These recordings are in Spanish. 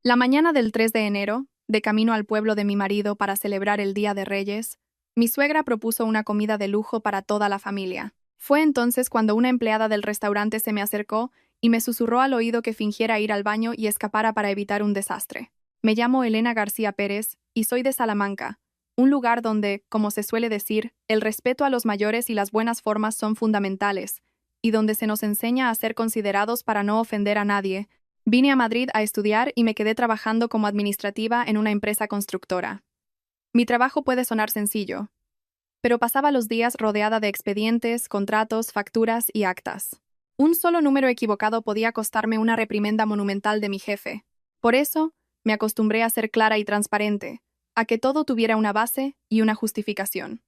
La mañana del 3 de enero, de camino al pueblo de mi marido para celebrar el Día de Reyes, mi suegra propuso una comida de lujo para toda la familia. Fue entonces cuando una empleada del restaurante se me acercó y me susurró al oído que fingiera ir al baño y escapara para evitar un desastre. Me llamo Elena García Pérez y soy de Salamanca, un lugar donde, como se suele decir, el respeto a los mayores y las buenas formas son fundamentales, y donde se nos enseña a ser considerados para no ofender a nadie. Vine a Madrid a estudiar y me quedé trabajando como administrativa en una empresa constructora. Mi trabajo puede sonar sencillo, pero pasaba los días rodeada de expedientes, contratos, facturas y actas. Un solo número equivocado podía costarme una reprimenda monumental de mi jefe. Por eso, me acostumbré a ser clara y transparente, a que todo tuviera una base y una justificación.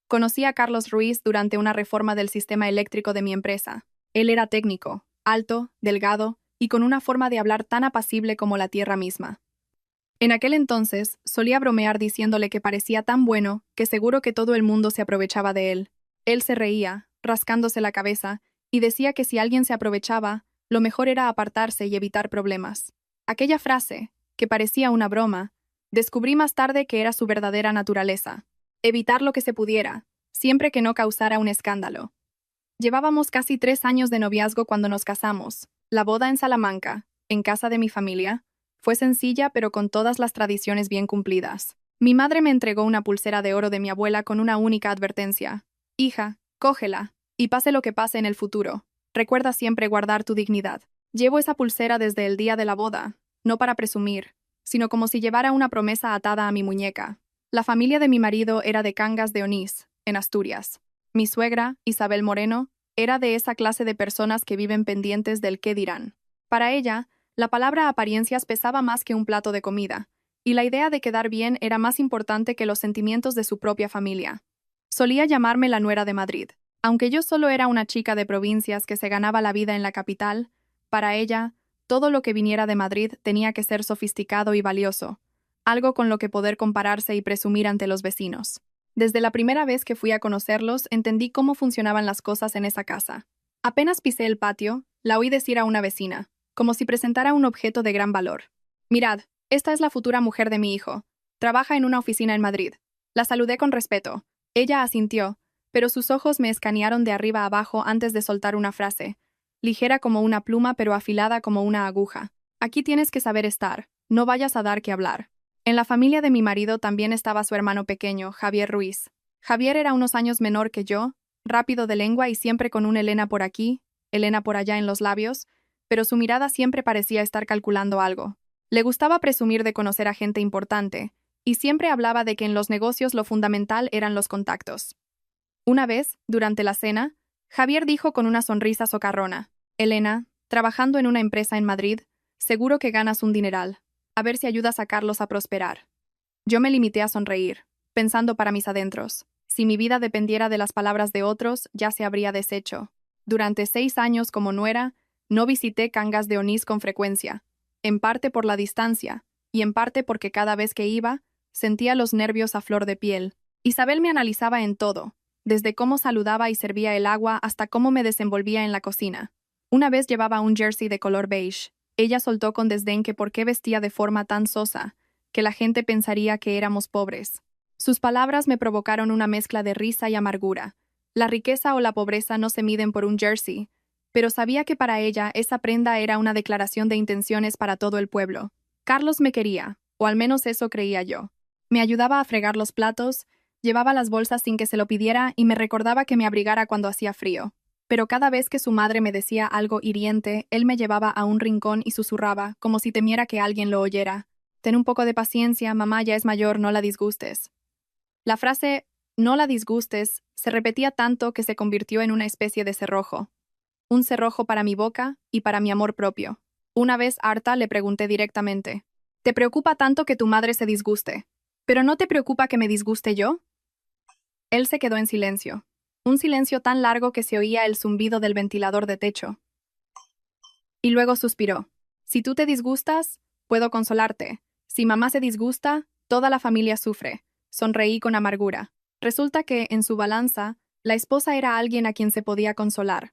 Conocí a Carlos Ruiz durante una reforma del sistema eléctrico de mi empresa. Él era técnico, alto, delgado y con una forma de hablar tan apacible como la tierra misma. En aquel entonces, solía bromear diciéndole que parecía tan bueno que seguro que todo el mundo se aprovechaba de él. Él se reía, rascándose la cabeza, y decía que si alguien se aprovechaba, lo mejor era apartarse y evitar problemas. Aquella frase, que parecía una broma, descubrí más tarde que era su verdadera naturaleza. Evitar lo que se pudiera, siempre que no causara un escándalo. Llevábamos casi 3 años de noviazgo cuando nos casamos. La boda en Salamanca, en casa de mi familia, fue sencilla pero con todas las tradiciones bien cumplidas. Mi madre me entregó una pulsera de oro de mi abuela con una única advertencia. Hija, cógela, y pase lo que pase en el futuro. Recuerda siempre guardar tu dignidad. Llevo esa pulsera desde el día de la boda, no para presumir, sino como si llevara una promesa atada a mi muñeca. La familia de mi marido era de Cangas de Onís, en Asturias. Mi suegra, Isabel Moreno, era de esa clase de personas que viven pendientes del qué dirán. Para ella, la palabra apariencias pesaba más que un plato de comida, y la idea de quedar bien era más importante que los sentimientos de su propia familia. Solía llamarme la nuera de Madrid. Aunque yo solo era una chica de provincias que se ganaba la vida en la capital, para ella, todo lo que viniera de Madrid tenía que ser sofisticado y valioso, algo con lo que poder compararse y presumir ante los vecinos. Desde la primera vez que fui a conocerlos, entendí cómo funcionaban las cosas en esa casa. Apenas pisé el patio, la oí decir a una vecina, como si presentara un objeto de gran valor. Mirad, esta es la futura mujer de mi hijo. Trabaja en una oficina en Madrid. La saludé con respeto. Ella asintió, pero sus ojos me escanearon de arriba a abajo antes de soltar una frase, ligera como una pluma pero afilada como una aguja. Aquí tienes que saber estar, no vayas a dar que hablar. En la familia de mi marido también estaba su hermano pequeño, Javier Ruiz. Javier era unos años menor que yo, rápido de lengua y siempre con un Elena por aquí, Elena por allá en los labios, pero su mirada siempre parecía estar calculando algo. Le gustaba presumir de conocer a gente importante, y siempre hablaba de que en los negocios lo fundamental eran los contactos. Una vez, durante la cena, Javier dijo con una sonrisa socarrona: Elena, trabajando en una empresa en Madrid, seguro que ganas un dineral. A ver si ayudas a Carlos a prosperar. Yo me limité a sonreír, pensando para mis adentros. Si mi vida dependiera de las palabras de otros, ya se habría deshecho. Durante 6 años como nuera, no visité Cangas de Onís con frecuencia, en parte por la distancia, y en parte porque cada vez que iba, sentía los nervios a flor de piel. Isabel me analizaba en todo, desde cómo saludaba y servía el agua hasta cómo me desenvolvía en la cocina. Una vez llevaba un jersey de color beige. Ella soltó con desdén que por qué vestía de forma tan sosa, que la gente pensaría que éramos pobres. Sus palabras me provocaron una mezcla de risa y amargura. La riqueza o la pobreza no se miden por un jersey, pero sabía que para ella esa prenda era una declaración de intenciones para todo el pueblo. Carlos me quería, o al menos eso creía yo. Me ayudaba a fregar los platos, llevaba las bolsas sin que se lo pidiera y me recordaba que me abrigara cuando hacía frío. Pero cada vez que su madre me decía algo hiriente, él me llevaba a un rincón y susurraba, como si temiera que alguien lo oyera: Ten un poco de paciencia, mamá ya es mayor, no la disgustes. La frase «no la disgustes» se repetía tanto que se convirtió en una especie de cerrojo. Un cerrojo para mi boca y para mi amor propio. Una vez harta le pregunté directamente: «¿Te preocupa tanto que tu madre se disguste? ¿Pero no te preocupa que me disguste yo?» Él se quedó en silencio. Un silencio tan largo que se oía el zumbido del ventilador de techo. Y luego suspiró. «Si tú te disgustas, puedo consolarte. Si mamá se disgusta, toda la familia sufre». Sonreí con amargura. Resulta que, en su balanza, la esposa era alguien a quien se podía consolar,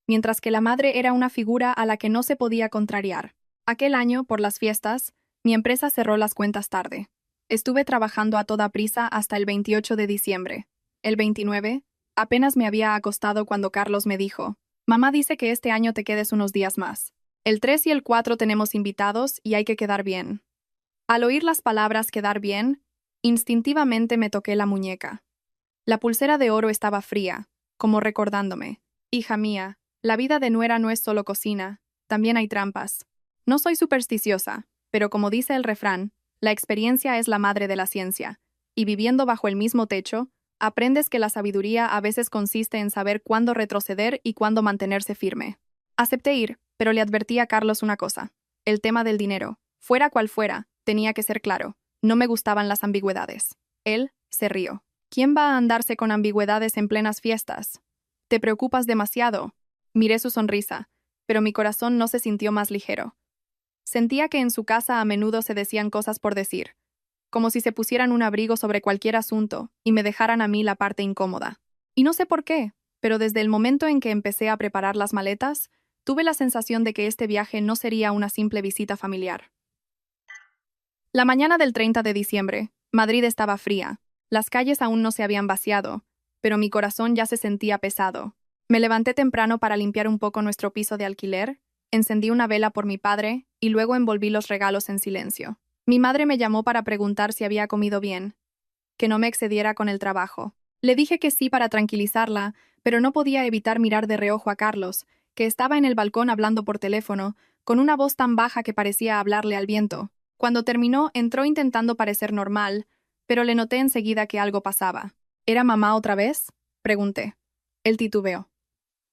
mientras que la madre era una figura a la que no se podía contrariar. Aquel año, por las fiestas, Mi empresa cerró las cuentas tarde. Estuve trabajando a toda prisa hasta el 28 de diciembre. El 29, apenas me había acostado cuando Carlos me dijo: «Mamá dice que este año te quedes unos días más. El 3 y el 4 tenemos invitados y hay que quedar bien». Al oír las palabras «quedar bien», instintivamente me toqué la muñeca. La pulsera de oro estaba fría, como recordándome: «Hija mía, la vida de nuera no es solo cocina, también hay trampas». No soy supersticiosa, pero como dice el refrán, la experiencia es la madre de la ciencia, y viviendo bajo el mismo techo, aprendes que la sabiduría a veces consiste en saber cuándo retroceder y cuándo mantenerse firme. Acepté ir, pero le advertí a Carlos una cosa: el tema del dinero, fuera cual fuera, tenía que ser claro. No me gustaban las ambigüedades. Él se rió. ¿Quién va a andarse con ambigüedades en plenas fiestas? ¿Te preocupas demasiado? Miré su sonrisa, pero mi corazón no se sintió más ligero. Sentía que en su casa a menudo se decían cosas por decir, como si se pusieran un abrigo sobre cualquier asunto y me dejaran a mí la parte incómoda. Y no sé por qué, pero desde el momento en que empecé a preparar las maletas, tuve la sensación de que este viaje no sería una simple visita familiar. La mañana del 30 de diciembre, Madrid estaba fría. Las calles aún no se habían vaciado, pero mi corazón ya se sentía pesado. Me levanté temprano para limpiar un poco nuestro piso de alquiler, encendí una vela por mi padre y luego envolví los regalos en silencio. Mi madre me llamó para preguntar si había comido bien, que no me excediera con el trabajo. Le dije que sí para tranquilizarla, pero no podía evitar mirar de reojo a Carlos, que estaba en el balcón hablando por teléfono, con una voz tan baja que parecía hablarle al viento. Cuando terminó, entró intentando parecer normal, pero le noté enseguida que algo pasaba. ¿Era mamá otra vez?, pregunté. Él titubeó.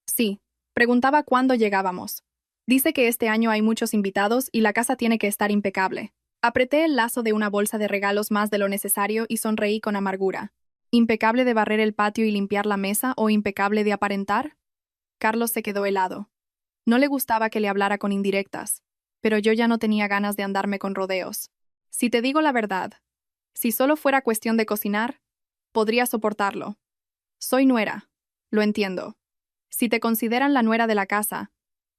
Sí, preguntaba cuándo llegábamos. Dice que este año hay muchos invitados y la casa tiene que estar impecable. Apreté el lazo de una bolsa de regalos más de lo necesario y sonreí con amargura. ¿Impecable de barrer el patio y limpiar la mesa o impecable de aparentar? Carlos se quedó helado. No le gustaba que le hablara con indirectas, pero yo ya no tenía ganas de andarme con rodeos. Si te digo la verdad, si solo fuera cuestión de cocinar, podría soportarlo. Soy nuera, lo entiendo. Si te consideran la nuera de la casa,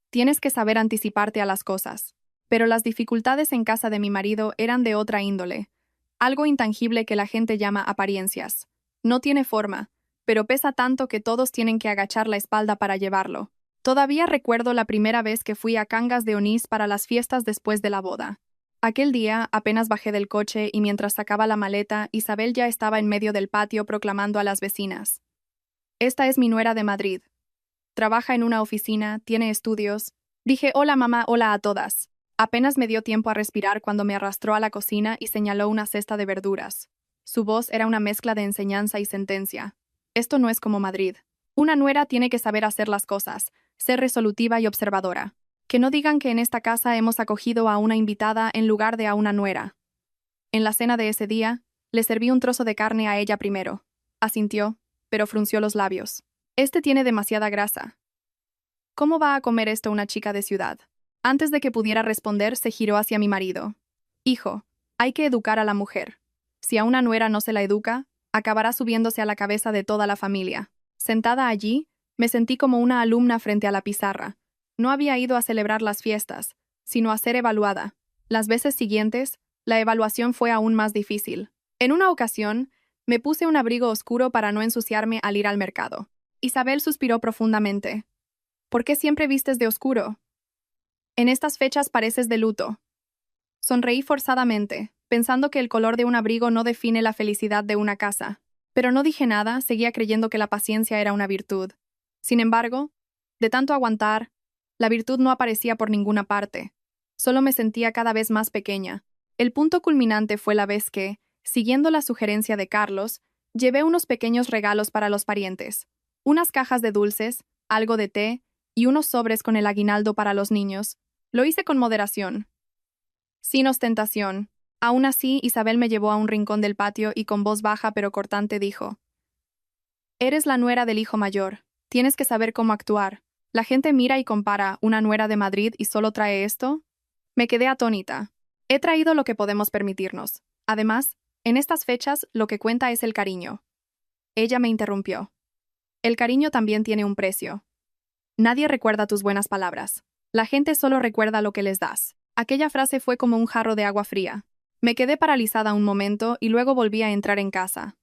tienes que saber anticiparte a las cosas. Pero las dificultades en casa de mi marido eran de otra índole, algo intangible que la gente llama apariencias. No tiene forma, pero pesa tanto que todos tienen que agachar la espalda para llevarlo. Todavía recuerdo la primera vez que fui a Cangas de Onís para las fiestas después de la boda. Aquel día apenas bajé del coche y mientras sacaba la maleta, Isabel ya estaba en medio del patio proclamando a las vecinas: «Esta es mi nuera de Madrid. Trabaja en una oficina, tiene estudios». Dije hola mamá, hola a todas. Apenas me dio tiempo a respirar cuando me arrastró a la cocina y señaló una cesta de verduras. Su voz era una mezcla de enseñanza y sentencia. Esto no es como Madrid. Una nuera tiene que saber hacer las cosas, ser resolutiva y observadora. Que no digan que en esta casa hemos acogido a una invitada en lugar de a una nuera. En la cena de ese día, le serví un trozo de carne a ella primero. Asintió, pero frunció los labios. Este tiene demasiada grasa. ¿Cómo va a comer esto una chica de ciudad? Antes de que pudiera responder, se giró hacia mi marido. Hijo, hay que educar a la mujer. Si a una nuera no se la educa, acabará subiéndose a la cabeza de toda la familia. Sentada allí, me sentí como una alumna frente a la pizarra. No había ido a celebrar las fiestas, sino a ser evaluada. Las veces siguientes, la evaluación fue aún más difícil. En una ocasión, me puse un abrigo oscuro para no ensuciarme al ir al mercado. Isabel suspiró profundamente. ¿Por qué siempre vistes de oscuro? En estas fechas pareces de luto. Sonreí forzadamente, pensando que el color de un abrigo no define la felicidad de una casa. Pero no dije nada, seguía creyendo que la paciencia era una virtud. Sin embargo, de tanto aguantar, la virtud no aparecía por ninguna parte. Solo me sentía cada vez más pequeña. El punto culminante fue la vez que, siguiendo la sugerencia de Carlos, llevé unos pequeños regalos para los parientes. Unas cajas de dulces, algo de té y unos sobres con el aguinaldo para los niños. Lo hice con moderación, sin ostentación. Aún así, Isabel me llevó a un rincón del patio y con voz baja pero cortante dijo: «Eres la nuera del hijo mayor. Tienes que saber cómo actuar. La gente mira y compara una nuera de Madrid y solo trae esto». Me quedé atónita. He traído lo que podemos permitirnos. Además, en estas fechas lo que cuenta es el cariño. Ella me interrumpió. El cariño también tiene un precio. Nadie recuerda tus buenas palabras. La gente solo recuerda lo que les das. Aquella frase fue como un jarro de agua fría. Me quedé paralizada un momento y luego volví a entrar en casa.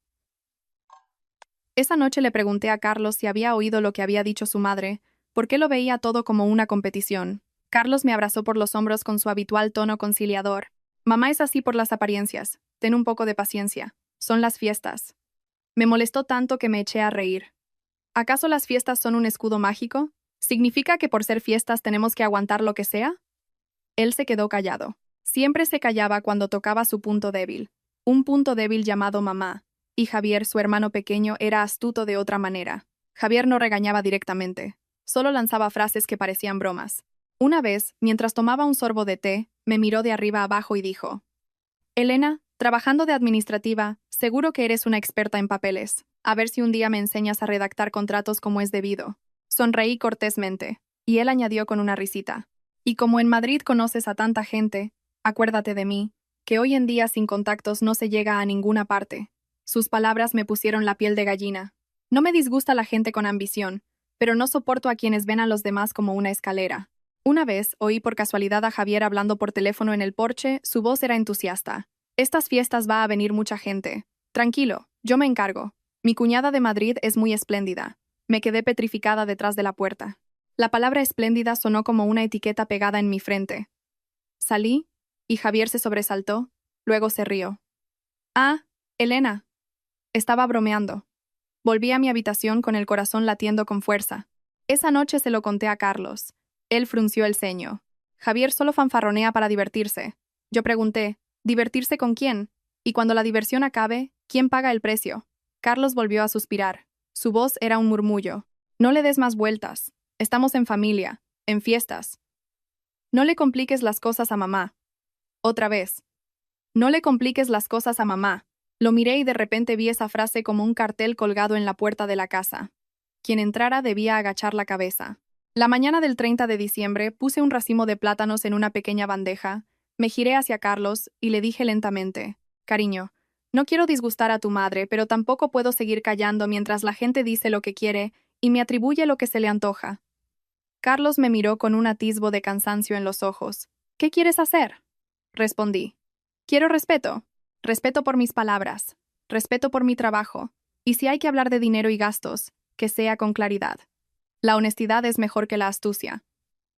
Esa noche le pregunté a Carlos si había oído lo que había dicho su madre, porque lo veía todo como una competición. Carlos me abrazó por los hombros con su habitual tono conciliador. Mamá es así por las apariencias. Ten un poco de paciencia. Son las fiestas. Me molestó tanto que me eché a reír. ¿Acaso las fiestas son un escudo mágico? ¿Significa que por ser fiestas tenemos que aguantar lo que sea? Él se quedó callado. Siempre se callaba cuando tocaba su punto débil. Un punto débil llamado mamá. Y Javier, su hermano pequeño, era astuto de otra manera. Javier no regañaba directamente. Solo lanzaba frases que parecían bromas. Una vez, mientras tomaba un sorbo de té, me miró de arriba abajo y dijo: Elena, trabajando de administrativa, seguro que eres una experta en papeles. A ver si un día me enseñas a redactar contratos como es debido. Sonreí cortésmente, y él añadió con una risita: Y como en Madrid conoces a tanta gente, acuérdate de mí, que hoy en día sin contactos no se llega a ninguna parte. Sus palabras me pusieron la piel de gallina. No me disgusta la gente con ambición, pero no soporto a quienes ven a los demás como una escalera. Una vez oí por casualidad a Javier hablando por teléfono en el porche, su voz era entusiasta. Estas fiestas va a venir mucha gente. Tranquilo, yo me encargo. Mi cuñada de Madrid es muy espléndida. Me quedé petrificada detrás de la puerta. La palabra espléndida sonó como una etiqueta pegada en mi frente. Salí, y Javier se sobresaltó, luego se rió. Ah, Elena. Estaba bromeando. Volví a mi habitación con el corazón latiendo con fuerza. Esa noche se lo conté a Carlos. Él frunció el ceño. Javier solo fanfarronea para divertirse. Yo pregunté: ¿divertirse con quién? Y cuando la diversión acabe, ¿quién paga el precio? Carlos volvió a suspirar. Su voz era un murmullo. No le des más vueltas. Estamos en familia, en fiestas. No le compliques las cosas a mamá. Otra vez. No le compliques las cosas a mamá. Lo miré y de repente vi esa frase como un cartel colgado en la puerta de la casa. Quien entrara debía agachar la cabeza. La mañana del 30 de diciembre puse un racimo de plátanos en una pequeña bandeja, me giré hacia Carlos y le dije lentamente: Cariño, no quiero disgustar a tu madre, pero tampoco puedo seguir callando mientras la gente dice lo que quiere y me atribuye lo que se le antoja. Carlos me miró con un atisbo de cansancio en los ojos. ¿Qué quieres hacer? Respondí. Quiero respeto. Respeto por mis palabras. Respeto por mi trabajo. Y si hay que hablar de dinero y gastos, que sea con claridad. La honestidad es mejor que la astucia.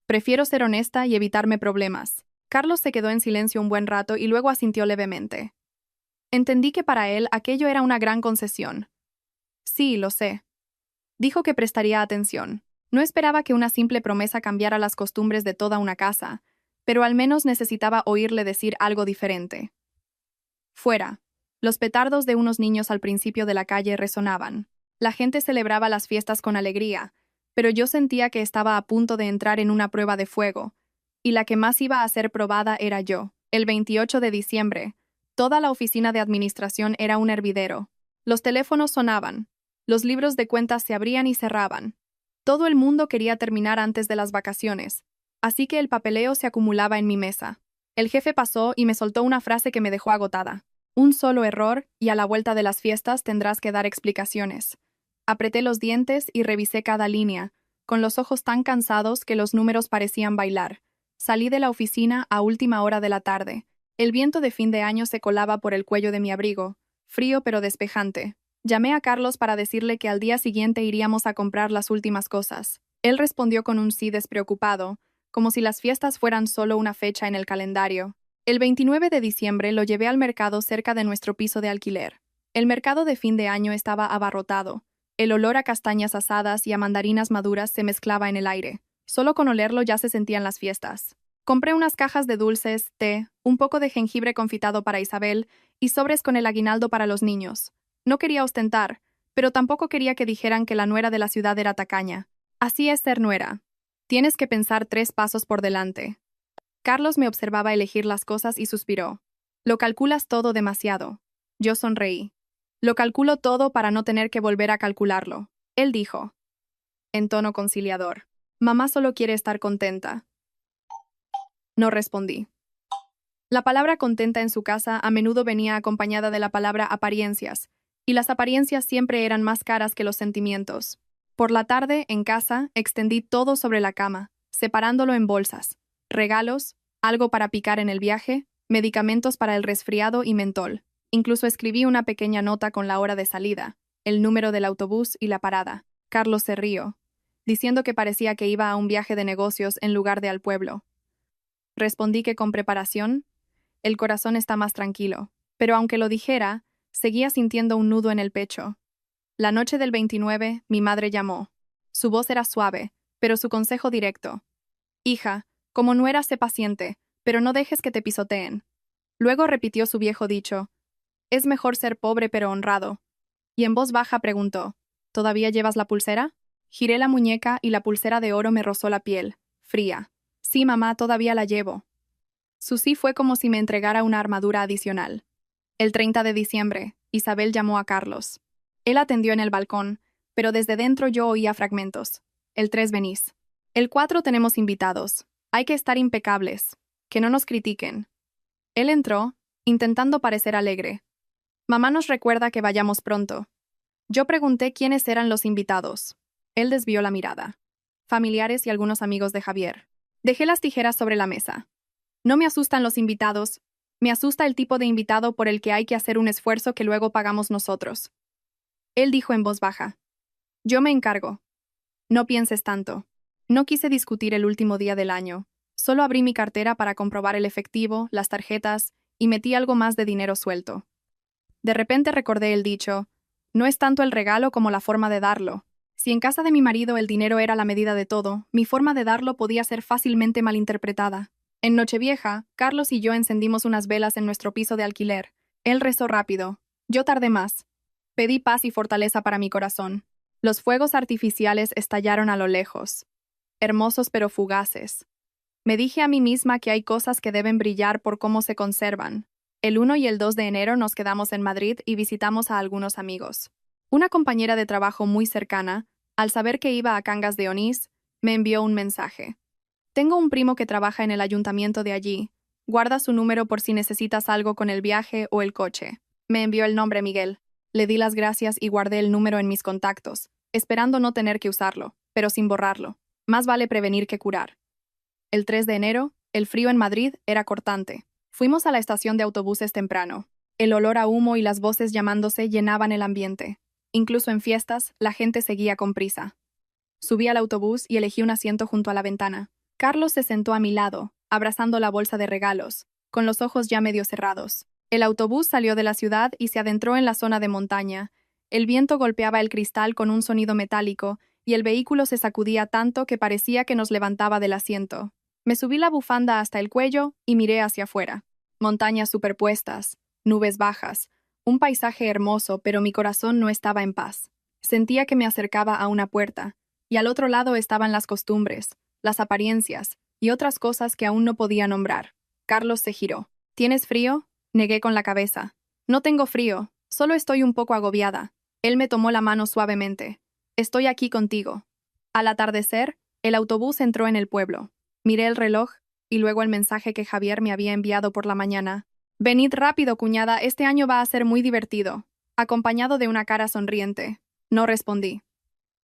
Prefiero ser honesta y evitarme problemas. Carlos se quedó en silencio un buen rato y luego asintió levemente. Entendí que para él aquello era una gran concesión. Sí, lo sé. Dijo que prestaría atención. No esperaba que una simple promesa cambiara las costumbres de toda una casa, pero al menos necesitaba oírle decir algo diferente. Fuera. Los petardos de unos niños al principio de la calle resonaban. La gente celebraba las fiestas con alegría, pero yo sentía que estaba a punto de entrar en una prueba de fuego, y la que más iba a ser probada era yo. El 28 de diciembre, toda la oficina de administración era un hervidero. Los teléfonos sonaban, los libros de cuentas se abrían y cerraban. Todo el mundo quería terminar antes de las vacaciones, así que el papeleo se acumulaba en mi mesa. El jefe pasó y me soltó una frase que me dejó agotada. Un solo error, y a la vuelta de las fiestas tendrás que dar explicaciones. Apreté los dientes y revisé cada línea, con los ojos tan cansados que los números parecían bailar. Salí de la oficina a última hora de la tarde. El viento de fin de año se colaba por el cuello de mi abrigo, frío pero despejante. Llamé a Carlos para decirle que al día siguiente iríamos a comprar las últimas cosas. Él respondió con un sí despreocupado, como si las fiestas fueran solo una fecha en el calendario. El 29 de diciembre lo llevé al mercado cerca de nuestro piso de alquiler. El mercado de fin de año estaba abarrotado. El olor a castañas asadas y a mandarinas maduras se mezclaba en el aire. Solo con olerlo ya se sentían las fiestas. Compré unas cajas de dulces, té, un poco de jengibre confitado para Isabel y sobres con el aguinaldo para los niños. No quería ostentar, pero tampoco quería que dijeran que la nuera de la ciudad era tacaña. Así es ser nuera. Tienes que pensar 3 pasos por delante. Carlos me observaba elegir las cosas y suspiró. Lo calculas todo demasiado. Yo sonreí. Lo calculo todo para no tener que volver a calcularlo. Él dijo, en tono conciliador: Mamá solo quiere estar contenta. No respondí. La palabra contenta en su casa a menudo venía acompañada de la palabra apariencias, y las apariencias siempre eran más caras que los sentimientos. Por la tarde, en casa, extendí todo sobre la cama, separándolo en bolsas: regalos, algo para picar en el viaje, medicamentos para el resfriado y mentol. Incluso escribí una pequeña nota con la hora de salida, el número del autobús y la parada. Carlos se rió, diciendo que parecía que iba a un viaje de negocios en lugar de al pueblo. Respondí que con preparación, el corazón está más tranquilo, pero aunque lo dijera, seguía sintiendo un nudo en el pecho. La noche del 29, mi madre llamó. Su voz era suave, pero su consejo directo. Hija, como nuera, sé paciente, pero no dejes que te pisoteen. Luego repitió su viejo dicho. Es mejor ser pobre pero honrado. Y en voz baja preguntó. ¿Todavía llevas la pulsera? Giré la muñeca y la pulsera de oro me rozó la piel, fría. Sí, mamá, todavía la llevo. Su sí fue como si me entregara una armadura adicional. El 30 de diciembre, Isabel llamó a Carlos. Él atendió en el balcón, pero desde dentro yo oía fragmentos. El 3 venís. El 4 tenemos invitados. Hay que estar impecables. Que no nos critiquen. Él entró, intentando parecer alegre. Mamá nos recuerda que vayamos pronto. Yo pregunté quiénes eran los invitados. Él desvió la mirada. Familiares y algunos amigos de Javier. Dejé las tijeras sobre la mesa. No me asustan los invitados. Me asusta el tipo de invitado por el que hay que hacer un esfuerzo que luego pagamos nosotros. Él dijo en voz baja. Yo me encargo. No pienses tanto. No quise discutir el último día del año. Solo abrí mi cartera para comprobar el efectivo, las tarjetas, y metí algo más de dinero suelto. De repente recordé el dicho, no es tanto el regalo como la forma de darlo. Si en casa de mi marido el dinero era la medida de todo, mi forma de darlo podía ser fácilmente malinterpretada. En Nochevieja, Carlos y yo encendimos unas velas en nuestro piso de alquiler. Él rezó rápido. Yo tardé más. Pedí paz y fortaleza para mi corazón. Los fuegos artificiales estallaron a lo lejos. Hermosos pero fugaces. Me dije a mí misma que hay cosas que deben brillar por cómo se conservan. El 1 y el 2 de enero nos quedamos en Madrid y visitamos a algunos amigos. Una compañera de trabajo muy cercana, al saber que iba a Cangas de Onís, me envió un mensaje. Tengo un primo que trabaja en el ayuntamiento de allí. Guarda su número por si necesitas algo con el viaje o el coche. Me envió el nombre Miguel. Le di las gracias y guardé el número en mis contactos, esperando no tener que usarlo, pero sin borrarlo. Más vale prevenir que curar. El 3 de enero, el frío en Madrid era cortante. Fuimos a la estación de autobuses temprano. El olor a humo y las voces llamándose llenaban el ambiente. Incluso en fiestas, la gente seguía con prisa. Subí al autobús y elegí un asiento junto a la ventana. Carlos se sentó a mi lado, abrazando la bolsa de regalos, con los ojos ya medio cerrados. El autobús salió de la ciudad y se adentró en la zona de montaña. El viento golpeaba el cristal con un sonido metálico, y el vehículo se sacudía tanto que parecía que nos levantaba del asiento. Me subí la bufanda hasta el cuello y miré hacia afuera. Montañas superpuestas, nubes bajas, un paisaje hermoso, pero mi corazón no estaba en paz. Sentía que me acercaba a una puerta, y al otro lado estaban las costumbres, las apariencias y otras cosas que aún no podía nombrar. Carlos se giró. ¿Tienes frío? Negué con la cabeza. No tengo frío, solo estoy un poco agobiada. Él me tomó la mano suavemente. Estoy aquí contigo. Al atardecer, el autobús entró en el pueblo. Miré el reloj y luego el mensaje que Javier me había enviado por la mañana. Venid rápido, cuñada, este año va a ser muy divertido. Acompañado de una cara sonriente. No respondí.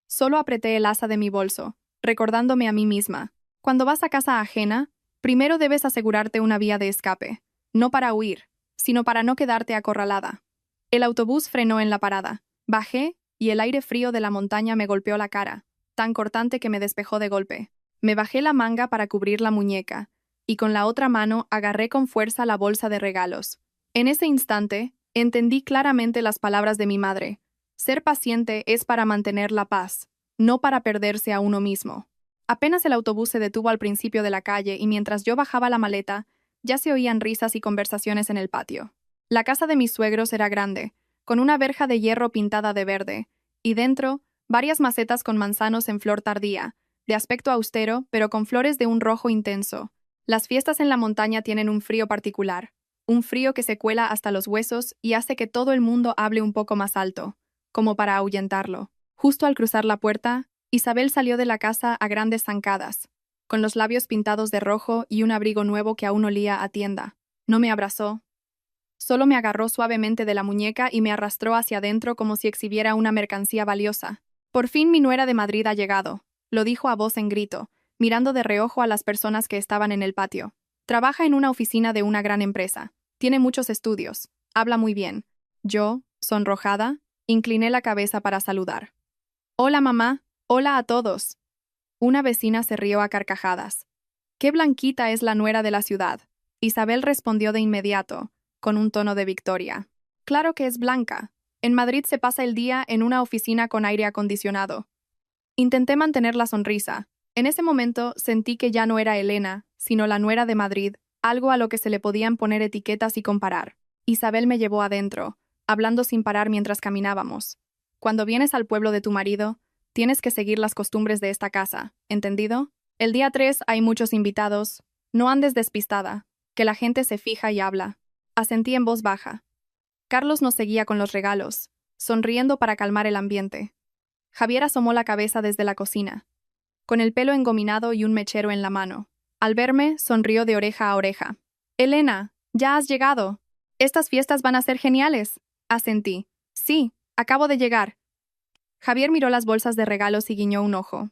Solo apreté el asa de mi bolso, recordándome a mí misma. Cuando vas a casa ajena, primero debes asegurarte una vía de escape. No para huir, sino para no quedarte acorralada. El autobús frenó en la parada. Bajé y el aire frío de la montaña me golpeó la cara, tan cortante que me despejó de golpe. Me bajé la manga para cubrir la muñeca, y con la otra mano agarré con fuerza la bolsa de regalos. En ese instante, entendí claramente las palabras de mi madre. Ser paciente es para mantener la paz, no para perderse a uno mismo. Apenas el autobús se detuvo al principio de la calle y mientras yo bajaba la maleta, ya se oían risas y conversaciones en el patio. La casa de mis suegros era grande, con una verja de hierro pintada de verde, y dentro, varias macetas con manzanos en flor tardía, de aspecto austero, pero con flores de un rojo intenso. Las fiestas en la montaña tienen un frío particular, un frío que se cuela hasta los huesos y hace que todo el mundo hable un poco más alto, como para ahuyentarlo. Justo al cruzar la puerta, Isabel salió de la casa a grandes zancadas, con los labios pintados de rojo y un abrigo nuevo que aún olía a tienda. No me abrazó. Solo me agarró suavemente de la muñeca y me arrastró hacia adentro como si exhibiera una mercancía valiosa. Por fin mi nuera de Madrid ha llegado, lo dijo a voz en grito, mirando de reojo a las personas que estaban en el patio. Trabaja en una oficina de una gran empresa. Tiene muchos estudios. Habla muy bien. Yo, sonrojada, incliné la cabeza para saludar. Hola, mamá. Hola a todos. Una vecina se rió a carcajadas. ¡Qué blanquita es la nuera de la ciudad! Isabel respondió de inmediato, con un tono de victoria. Claro que es blanca. En Madrid se pasa el día en una oficina con aire acondicionado. Intenté mantener la sonrisa. En ese momento sentí que ya no era Elena, sino la nuera de Madrid, algo a lo que se le podían poner etiquetas y comparar. Isabel me llevó adentro, hablando sin parar mientras caminábamos. Cuando vienes al pueblo de tu marido, tienes que seguir las costumbres de esta casa, ¿entendido? El día 3 hay muchos invitados. No andes despistada, que la gente se fija y habla. Asentí en voz baja. Carlos nos seguía con los regalos, sonriendo para calmar el ambiente. Javier asomó la cabeza desde la cocina, con el pelo engominado y un mechero en la mano. Al verme, sonrió de oreja a oreja. «Elena, ya has llegado. Estas fiestas van a ser geniales», asentí. «Sí, acabo de llegar». Javier miró las bolsas de regalos y guiñó un ojo.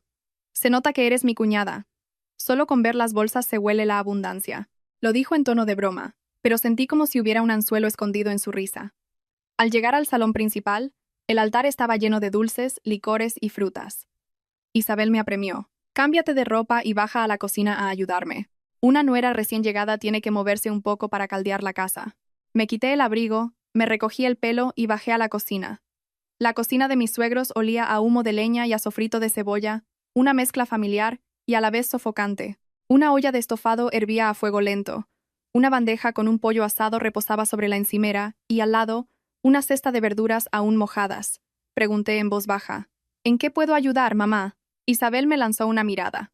«Se nota que eres mi cuñada. Solo con ver las bolsas se huele la abundancia». Lo dijo en tono de broma, pero sentí como si hubiera un anzuelo escondido en su risa. Al llegar al salón principal, el altar estaba lleno de dulces, licores y frutas. Isabel me apremió. «Cámbiate de ropa y baja a la cocina a ayudarme. Una nuera recién llegada tiene que moverse un poco para caldear la casa». Me quité el abrigo, me recogí el pelo y bajé a la cocina. La cocina de mis suegros olía a humo de leña y a sofrito de cebolla, una mezcla familiar y a la vez sofocante. Una olla de estofado hervía a fuego lento. Una bandeja con un pollo asado reposaba sobre la encimera y, al lado, una cesta de verduras aún mojadas. Pregunté en voz baja. «¿En qué puedo ayudar, mamá?» Isabel me lanzó una mirada.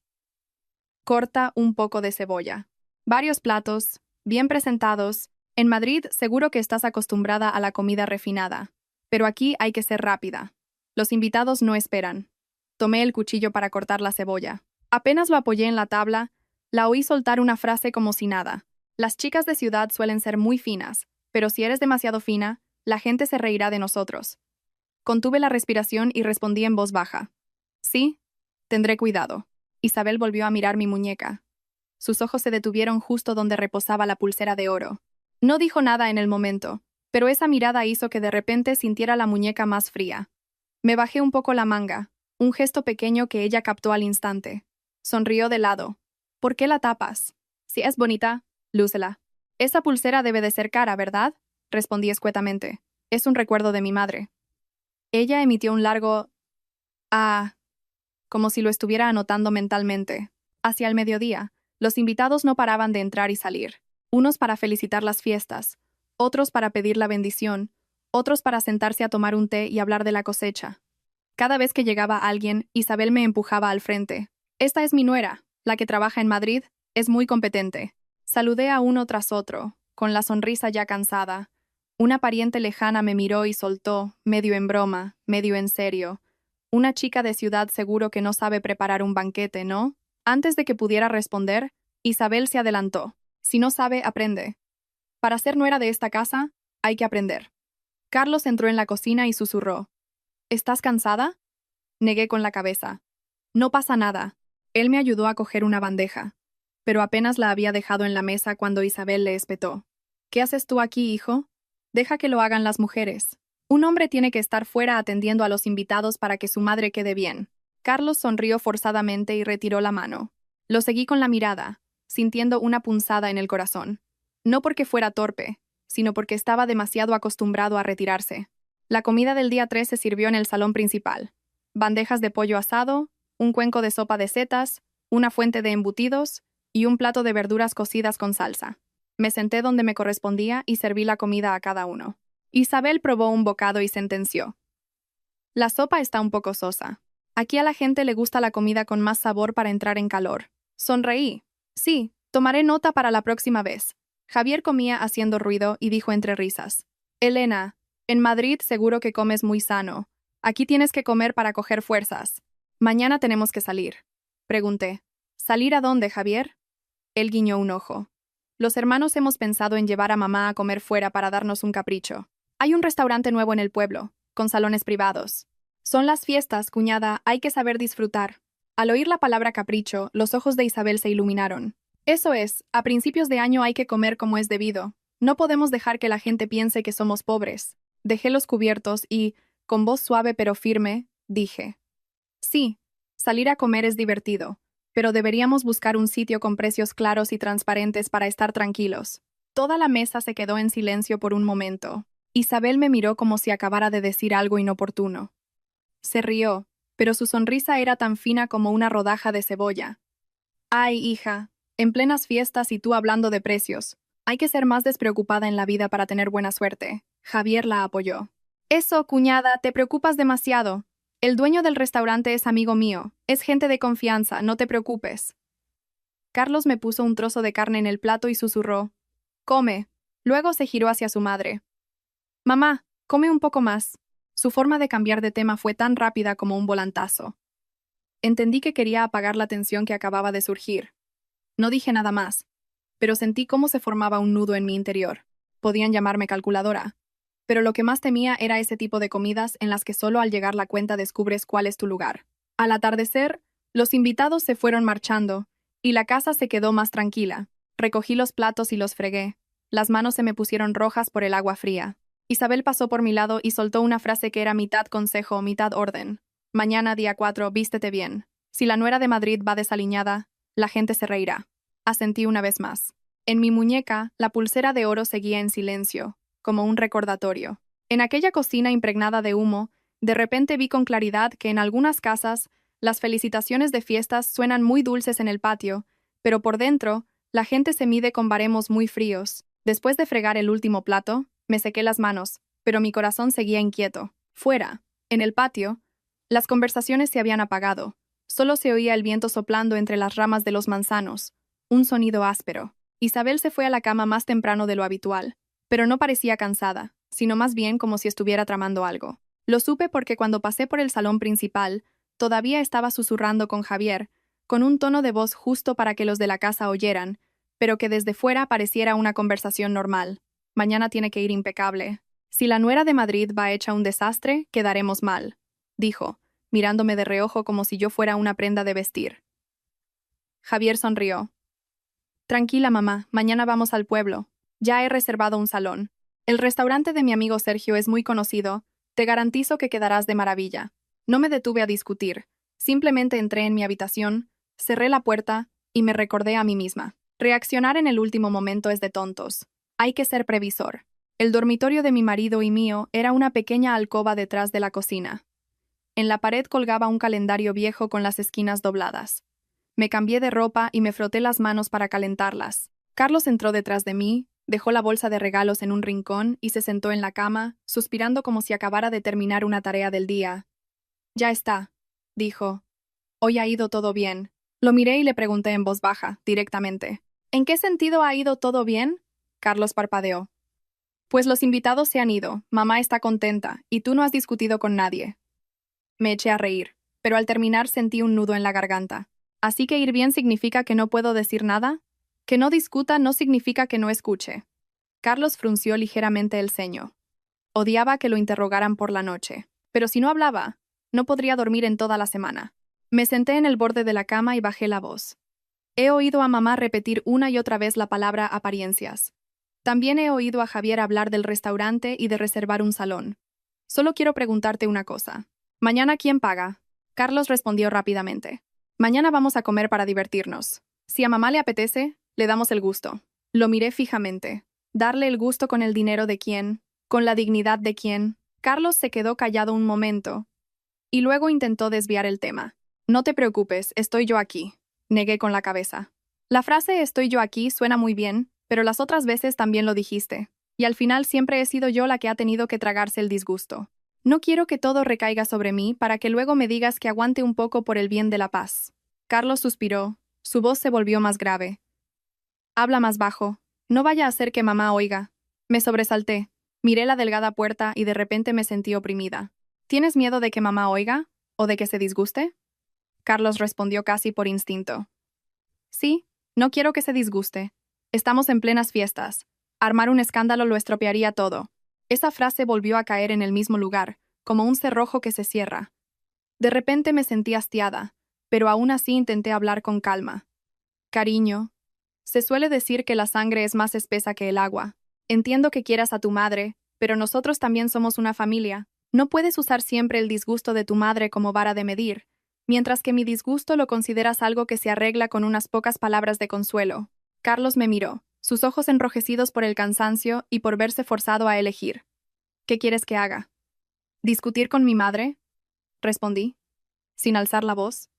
«Corta un poco de cebolla. Varios platos, bien presentados. En Madrid seguro que estás acostumbrada a la comida refinada. Pero aquí hay que ser rápida. Los invitados no esperan». Tomé el cuchillo para cortar la cebolla. Apenas lo apoyé en la tabla, la oí soltar una frase como si nada. «Las chicas de ciudad suelen ser muy finas, pero si eres demasiado fina, la gente se reirá de nosotros». Contuve la respiración y respondí en voz baja. «Sí, tendré cuidado». Isabel volvió a mirar mi muñeca. Sus ojos se detuvieron justo donde reposaba la pulsera de oro. No dijo nada en el momento, pero esa mirada hizo que de repente sintiera la muñeca más fría. Me bajé un poco la manga, un gesto pequeño que ella captó al instante. Sonrió de lado. «¿Por qué la tapas? Si es bonita, lúcela». «Esa pulsera debe de ser cara, ¿verdad?», respondí escuetamente. «Es un recuerdo de mi madre». Ella emitió un largo «ah», como si lo estuviera anotando mentalmente. Hacia el mediodía, los invitados no paraban de entrar y salir. Unos para felicitar las fiestas, otros para pedir la bendición, otros para sentarse a tomar un té y hablar de la cosecha. Cada vez que llegaba alguien, Isabel me empujaba al frente. «Esta es mi nuera, la que trabaja en Madrid, es muy competente». Saludé a uno tras otro, con la sonrisa ya cansada. Una pariente lejana me miró y soltó, medio en broma, medio en serio. «Una chica de ciudad seguro que no sabe preparar un banquete, ¿no?». Antes de que pudiera responder, Isabel se adelantó. «Si no sabe, aprende. Para ser nuera de esta casa, hay que aprender». Carlos entró en la cocina y susurró. «¿Estás cansada?». Negué con la cabeza. «No pasa nada». Él me ayudó a coger una bandeja, pero apenas la había dejado en la mesa cuando Isabel le espetó. «¿Qué haces tú aquí, hijo? Deja que lo hagan las mujeres. Un hombre tiene que estar fuera atendiendo a los invitados para que su madre quede bien». Carlos sonrió forzadamente y retiró la mano. Lo seguí con la mirada, sintiendo una punzada en el corazón. No porque fuera torpe, sino porque estaba demasiado acostumbrado a retirarse. La comida del día 3 se sirvió en el salón principal. Bandejas de pollo asado, un cuenco de sopa de setas, una fuente de embutidos y un plato de verduras cocidas con salsa. Me senté donde me correspondía y serví la comida a cada uno. Isabel probó un bocado y sentenció. «La sopa está un poco sosa. Aquí a la gente le gusta la comida con más sabor para entrar en calor». Sonreí. «Sí, tomaré nota para la próxima vez». Javier comía haciendo ruido y dijo entre risas. «Elena, en Madrid seguro que comes muy sano. Aquí tienes que comer para coger fuerzas. Mañana tenemos que salir». Pregunté. «¿Salir a dónde, Javier?». Él guiñó un ojo. «Los hermanos hemos pensado en llevar a mamá a comer fuera para darnos un capricho. Hay un restaurante nuevo en el pueblo, con salones privados. Son las fiestas, cuñada, hay que saber disfrutar». Al oír la palabra capricho, los ojos de Isabel se iluminaron. Eso es, a principios de año hay que comer como es debido. No podemos dejar que la gente piense que somos pobres. Dejé los cubiertos y, con voz suave pero firme, dije: sí, salir a comer es divertido, pero deberíamos buscar un sitio con precios claros y transparentes para estar tranquilos. Toda la mesa se quedó en silencio por un momento. Isabel me miró como si acabara de decir algo inoportuno. Se rió, pero su sonrisa era tan fina como una rodaja de cebolla. Ay, hija, en plenas fiestas y tú hablando de precios. Hay que ser más despreocupada en la vida para tener buena suerte. Javier la apoyó. Eso, cuñada, te preocupas demasiado. El dueño del restaurante es amigo mío, es gente de confianza, no te preocupes. Carlos me puso un trozo de carne en el plato y susurró: come. Luego se giró hacia su madre. Mamá, come un poco más. Su forma de cambiar de tema fue tan rápida como un volantazo. Entendí que quería apagar la tensión que acababa de surgir. No dije nada más, pero sentí cómo se formaba un nudo en mi interior. Podían llamarme calculadora. Pero lo que más temía era ese tipo de comidas en las que solo al llegar la cuenta descubres cuál es tu lugar. Al atardecer, los invitados se fueron marchando, y la casa se quedó más tranquila. Recogí los platos y los fregué. Las manos se me pusieron rojas por el agua fría. Isabel pasó por mi lado y soltó una frase que era mitad consejo, mitad orden. Mañana, día 4, vístete bien. Si la nuera de Madrid va desaliñada, la gente se reirá. Asentí una vez más. En mi muñeca, la pulsera de oro seguía en silencio, como un recordatorio. En aquella cocina impregnada de humo, de repente vi con claridad que en algunas casas las felicitaciones de fiestas suenan muy dulces en el patio, pero por dentro, la gente se mide con baremos muy fríos. Después de fregar el último plato, me sequé las manos, pero mi corazón seguía inquieto. Fuera, en el patio, las conversaciones se habían apagado. Solo se oía el viento soplando entre las ramas de los manzanos, un sonido áspero. Isabel se fue a la cama más temprano de lo habitual, pero no parecía cansada, sino más bien como si estuviera tramando algo. Lo supe porque cuando pasé por el salón principal, todavía estaba susurrando con Javier, con un tono de voz justo para que los de la casa oyeran, pero que desde fuera pareciera una conversación normal. Mañana tiene que ir impecable. Si la nuera de Madrid va hecha un desastre, quedaremos mal, dijo, mirándome de reojo como si yo fuera una prenda de vestir. Javier sonrió. Tranquila, mamá, mañana vamos al pueblo. Ya he reservado un salón. El restaurante de mi amigo Sergio es muy conocido. Te garantizo que quedarás de maravilla. No me detuve a discutir. Simplemente entré en mi habitación, cerré la puerta y me recordé a mí misma. Reaccionar en el último momento es de tontos. Hay que ser previsor. El dormitorio de mi marido y mío era una pequeña alcoba detrás de la cocina. En la pared colgaba un calendario viejo con las esquinas dobladas. Me cambié de ropa y me froté las manos para calentarlas. Carlos entró detrás de mí, dejó la bolsa de regalos en un rincón y se sentó en la cama, suspirando como si acabara de terminar una tarea del día. Ya está, dijo. Hoy ha ido todo bien. Lo miré y le pregunté en voz baja, directamente. ¿En qué sentido ha ido todo bien? Carlos parpadeó. Pues los invitados se han ido, mamá está contenta, y tú no has discutido con nadie. Me eché a reír, pero al terminar sentí un nudo en la garganta. ¿Así que ir bien significa que no puedo decir nada? Que no discuta no significa que no escuche. Carlos frunció ligeramente el ceño. Odiaba que lo interrogaran por la noche. Pero si no hablaba, no podría dormir en toda la semana. Me senté en el borde de la cama y bajé la voz. He oído a mamá repetir una y otra vez la palabra apariencias. También he oído a Javier hablar del restaurante y de reservar un salón. Solo quiero preguntarte una cosa. ¿Mañana quién paga? Carlos respondió rápidamente. Mañana vamos a comer para divertirnos. Si a mamá le apetece, le damos el gusto. Lo miré fijamente. ¿Darle el gusto con el dinero de quién? ¿Con la dignidad de quién? Carlos se quedó callado un momento, y luego intentó desviar el tema. No te preocupes, estoy yo aquí. Negué con la cabeza. La frase estoy yo aquí suena muy bien, pero las otras veces también lo dijiste. Y al final siempre he sido yo la que ha tenido que tragarse el disgusto. No quiero que todo recaiga sobre mí para que luego me digas que aguante un poco por el bien de la paz. Carlos suspiró. Su voz se volvió más grave. Habla más bajo. No vaya a ser que mamá oiga. Me sobresalté. Miré la delgada puerta y de repente me sentí oprimida. ¿Tienes miedo de que mamá oiga? ¿O de que se disguste? Carlos respondió casi por instinto. Sí, no quiero que se disguste. Estamos en plenas fiestas. Armar un escándalo lo estropearía todo. Esa frase volvió a caer en el mismo lugar, como un cerrojo que se cierra. De repente me sentí hastiada, pero aún así intenté hablar con calma. Cariño, Se suele decir que la sangre es más espesa que el agua. Entiendo que quieras a tu madre, pero nosotros también somos una familia. No puedes usar siempre el disgusto de tu madre como vara de medir, mientras que mi disgusto lo consideras algo que se arregla con unas pocas palabras de consuelo. Carlos me miró, sus ojos enrojecidos por el cansancio y por verse forzado a elegir. ¿Qué quieres que haga? ¿Discutir con mi madre? Respondí, sin alzar la voz,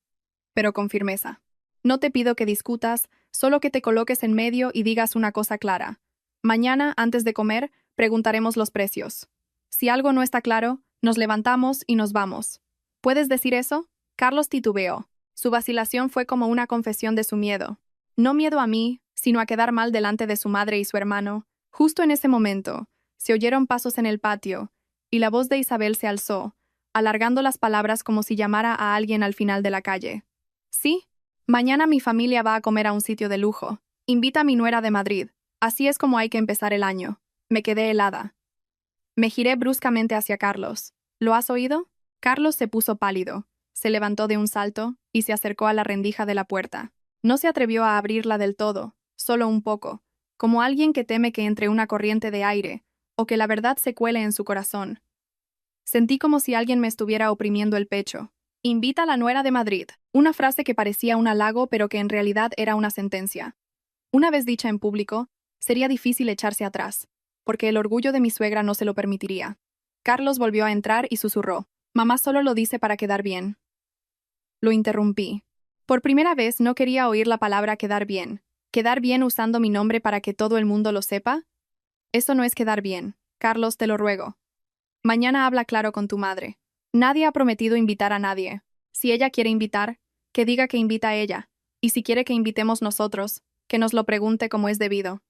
pero con firmeza. No te pido que discutas, solo que te coloques en medio y digas una cosa clara. Mañana, antes de comer, preguntaremos los precios. Si algo no está claro, nos levantamos y nos vamos. ¿Puedes decir eso? Carlos titubeó. Su vacilación fue como una confesión de su miedo. No miedo a mí, sino a quedar mal delante de su madre y su hermano. Justo en ese momento, se oyeron pasos en el patio, y la voz de Isabel se alzó, alargando las palabras como si llamara a alguien al final de la calle. Sí, mañana mi familia va a comer a un sitio de lujo. Invita a mi nuera de Madrid. Así es como hay que empezar el año. Me quedé helada. Me giré bruscamente hacia Carlos. ¿Lo has oído? Carlos se puso pálido, se levantó de un salto y se acercó a la rendija de la puerta. No se atrevió a abrirla del todo, solo un poco, como alguien que teme que entre una corriente de aire, o que la verdad se cuele en su corazón. Sentí como si alguien me estuviera oprimiendo el pecho. Invita a la nuera de Madrid, una frase que parecía un halago pero que en realidad era una sentencia. Una vez dicha en público, sería difícil echarse atrás, porque el orgullo de mi suegra no se lo permitiría. Carlos volvió a entrar y susurró, «Mamá solo lo dice para quedar bien». Lo interrumpí. Por primera vez no quería oír la palabra quedar bien. ¿Quedar bien usando mi nombre para que todo el mundo lo sepa? Eso no es quedar bien. Carlos, te lo ruego. Mañana habla claro con tu madre. Nadie ha prometido invitar a nadie. Si ella quiere invitar, que diga que invita a ella. Y si quiere que invitemos nosotros, que nos lo pregunte como es debido.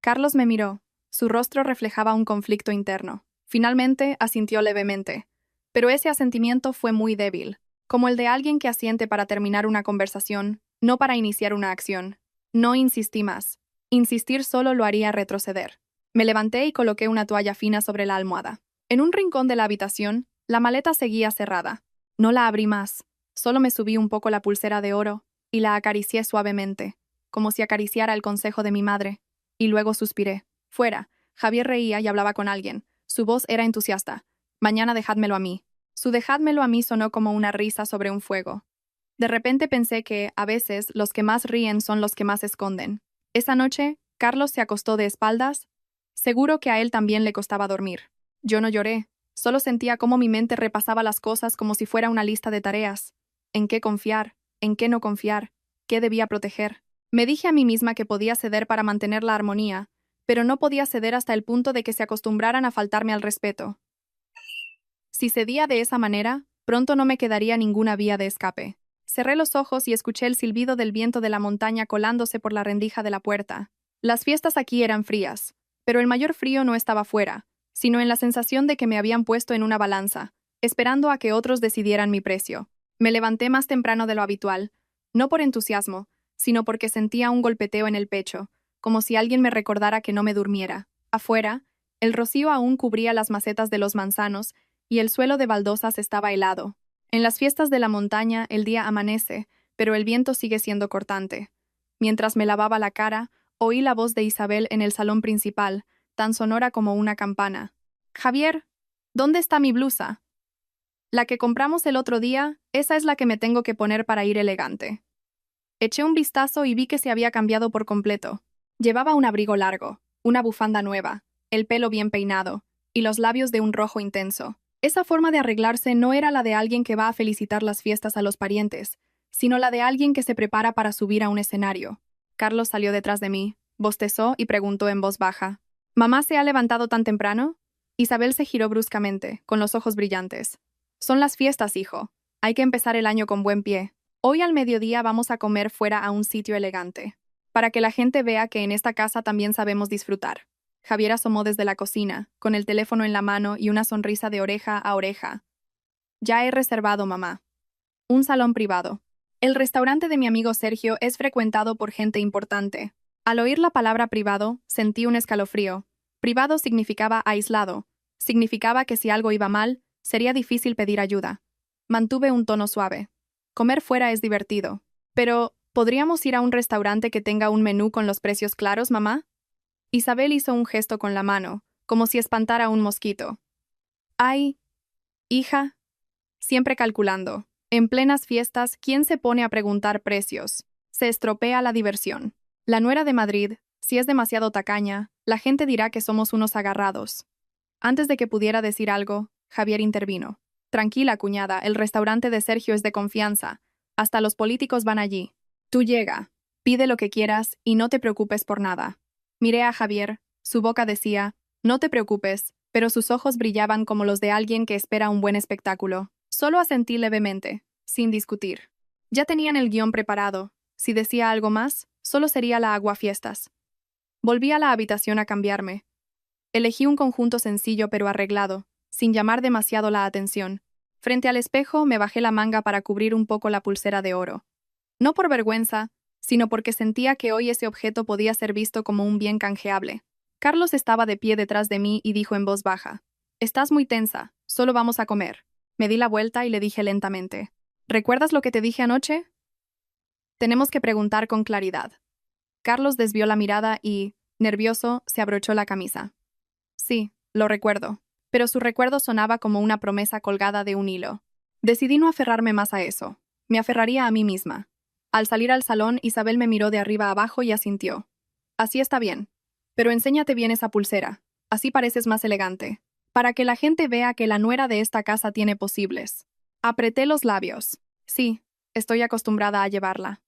Carlos me miró. Su rostro reflejaba un conflicto interno. Finalmente, asintió levemente. Pero ese asentimiento fue muy débil, como el de alguien que asiente para terminar una conversación, no para iniciar una acción. No insistí más. Insistir solo lo haría retroceder. Me levanté y coloqué una toalla fina sobre la almohada. En un rincón de la habitación, la maleta seguía cerrada. No la abrí más. Solo me subí un poco la pulsera de oro y la acaricié suavemente, como si acariciara el consejo de mi madre. Y luego suspiré. Fuera. Javier reía y hablaba con alguien. Su voz era entusiasta. Mañana dejádmelo a mí. Su dejádmelo a mí sonó como una risa sobre un fuego. De repente pensé que, a veces, los que más ríen son los que más esconden. Esa noche, Carlos se acostó de espaldas. Seguro que a él también le costaba dormir. Yo no lloré. Solo sentía cómo mi mente repasaba las cosas como si fuera una lista de tareas. ¿En qué confiar? ¿En qué no confiar? ¿Qué debía proteger? Me dije a mí misma que podía ceder para mantener la armonía, pero no podía ceder hasta el punto de que se acostumbraran a faltarme al respeto. Si cedía de esa manera, pronto no me quedaría ninguna vía de escape. Cerré los ojos y escuché el silbido del viento de la montaña colándose por la rendija de la puerta. Las fiestas aquí eran frías, pero el mayor frío no estaba fuera, sino en la sensación de que me habían puesto en una balanza, esperando a que otros decidieran mi precio. Me levanté más temprano de lo habitual, no por entusiasmo, sino porque sentía un golpeteo en el pecho, como si alguien me recordara que no me durmiera. Afuera, el rocío aún cubría las macetas de los manzanos y el suelo de baldosas estaba helado. En las fiestas de la montaña el día amanece, pero el viento sigue siendo cortante. Mientras me lavaba la cara, oí la voz de Isabel en el salón principal, tan sonora como una campana. «Javier, ¿dónde está mi blusa?» «La que compramos el otro día, esa es la que me tengo que poner para ir elegante». Eché un vistazo y vi que se había cambiado por completo. Llevaba un abrigo largo, una bufanda nueva, el pelo bien peinado, y los labios de un rojo intenso. Esa forma de arreglarse no era la de alguien que va a felicitar las fiestas a los parientes, sino la de alguien que se prepara para subir a un escenario. Carlos salió detrás de mí, bostezó y preguntó en voz baja, «¿Mamá se ha levantado tan temprano?» Isabel se giró bruscamente, con los ojos brillantes. «Son las fiestas, hijo. Hay que empezar el año con buen pie. Hoy al mediodía vamos a comer fuera a un sitio elegante, para que la gente vea que en esta casa también sabemos disfrutar». Javier asomó desde la cocina, con el teléfono en la mano y una sonrisa de oreja a oreja. «Ya he reservado, mamá. Un salón privado. El restaurante de mi amigo Sergio es frecuentado por gente importante». Al oír la palabra privado, sentí un escalofrío. Privado significaba aislado. Significaba que si algo iba mal, sería difícil pedir ayuda. Mantuve un tono suave. Comer fuera es divertido. Pero, ¿Podríamos ir a un restaurante que tenga un menú con los precios claros, mamá? Isabel hizo un gesto con la mano, como si espantara a un mosquito. Ay, hija, siempre calculando. En plenas fiestas, ¿quién se pone a preguntar precios? Se estropea la diversión. La nuera de Madrid, si es demasiado tacaña, la gente dirá que somos unos agarrados. Antes de que pudiera decir algo, Javier intervino. Tranquila, cuñada, el restaurante de Sergio es de confianza. Hasta los políticos van allí. Tú llega, pide lo que quieras y no te preocupes por nada. Miré a Javier, su boca decía, no te preocupes, pero sus ojos brillaban como los de alguien que espera un buen espectáculo. Solo asentí levemente, sin discutir. Ya tenían el guión preparado. Si decía algo más, solo sería la aguafiestas. Volví a la habitación a cambiarme. Elegí un conjunto sencillo pero arreglado, sin llamar demasiado la atención. Frente al espejo me bajé la manga para cubrir un poco la pulsera de oro. No por vergüenza, sino porque sentía que hoy ese objeto podía ser visto como un bien canjeable. Carlos estaba de pie detrás de mí y dijo en voz baja: «Estás muy tensa, solo vamos a comer». Me di la vuelta y le dije lentamente: «¿Recuerdas lo que te dije anoche? Tenemos que preguntar con claridad». Carlos desvió la mirada y, nervioso, se abrochó la camisa. Sí, lo recuerdo, pero su recuerdo sonaba como una promesa colgada de un hilo. Decidí no aferrarme más a eso. Me aferraría a mí misma. Al salir al salón, Isabel me miró de arriba abajo y asintió. Así está bien. Pero enséñate bien esa pulsera. Así pareces más elegante. Para que la gente vea que la nuera de esta casa tiene posibles. Apreté los labios. Sí, estoy acostumbrada a llevarla.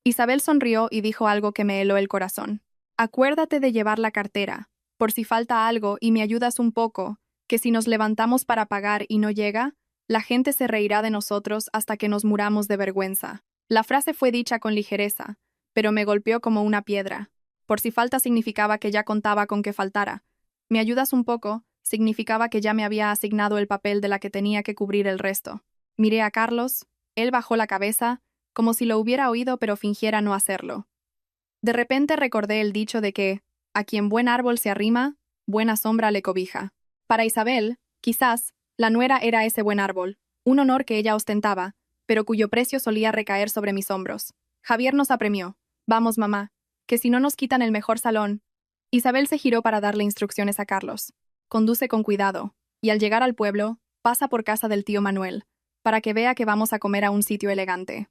Isabel sonrió y dijo algo que me heló el corazón. Acuérdate de llevar la cartera, por si falta algo y me ayudas un poco, que si nos levantamos para pagar y no llega, la gente se reirá de nosotros hasta que nos muramos de vergüenza. La frase fue dicha con ligereza, pero me golpeó como una piedra. Por si falta significaba que ya contaba con que faltara. ¿Me ayudas un poco? Significaba que ya me había asignado el papel de la que tenía que cubrir el resto. Miré a Carlos, él bajó la cabeza, como si lo hubiera oído pero fingiera no hacerlo. De repente recordé el dicho de que, a quien buen árbol se arrima, buena sombra le cobija. Para Isabel, quizás, la nuera era ese buen árbol, un honor que ella ostentaba, pero cuyo precio solía recaer sobre mis hombros. Javier nos apremió. Vamos, mamá, que si no nos quitan el mejor salón. Isabel se giró para darle instrucciones a Carlos. Conduce con cuidado, y al llegar al pueblo, pasa por casa del tío Manuel, para que vea que vamos a comer a un sitio elegante.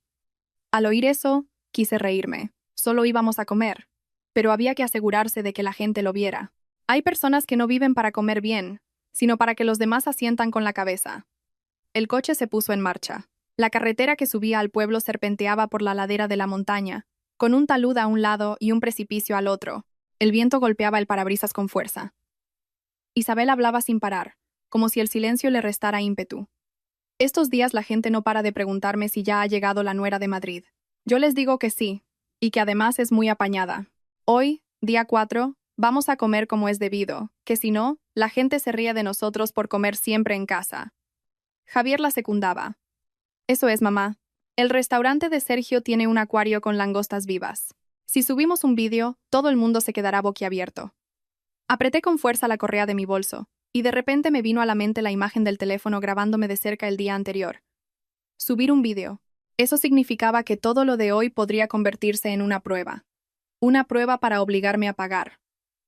Al oír eso, quise reírme. Solo íbamos a comer, pero había que asegurarse de que la gente lo viera. Hay personas que no viven para comer bien, sino para que los demás asientan con la cabeza. El coche se puso en marcha. La carretera que subía al pueblo serpenteaba por la ladera de la montaña, con un talud a un lado y un precipicio al otro. El viento golpeaba el parabrisas con fuerza. Isabel hablaba sin parar, como si el silencio le restara ímpetu. Estos días la gente no para de preguntarme si ya ha llegado la nuera de Madrid. Yo les digo que sí, y que además es muy apañada. Hoy, día 4, vamos a comer como es debido, que si no, la gente se ríe de nosotros por comer siempre en casa. Javier la secundaba. Eso es, mamá. El restaurante de Sergio tiene un acuario con langostas vivas. Si subimos un vídeo, todo el mundo se quedará boquiabierto. Apreté con fuerza la correa de mi bolso, y de repente me vino a la mente la imagen del teléfono grabándome de cerca el día anterior. Subir un vídeo. Eso significaba que todo lo de hoy podría convertirse en una prueba. Una prueba para obligarme a pagar.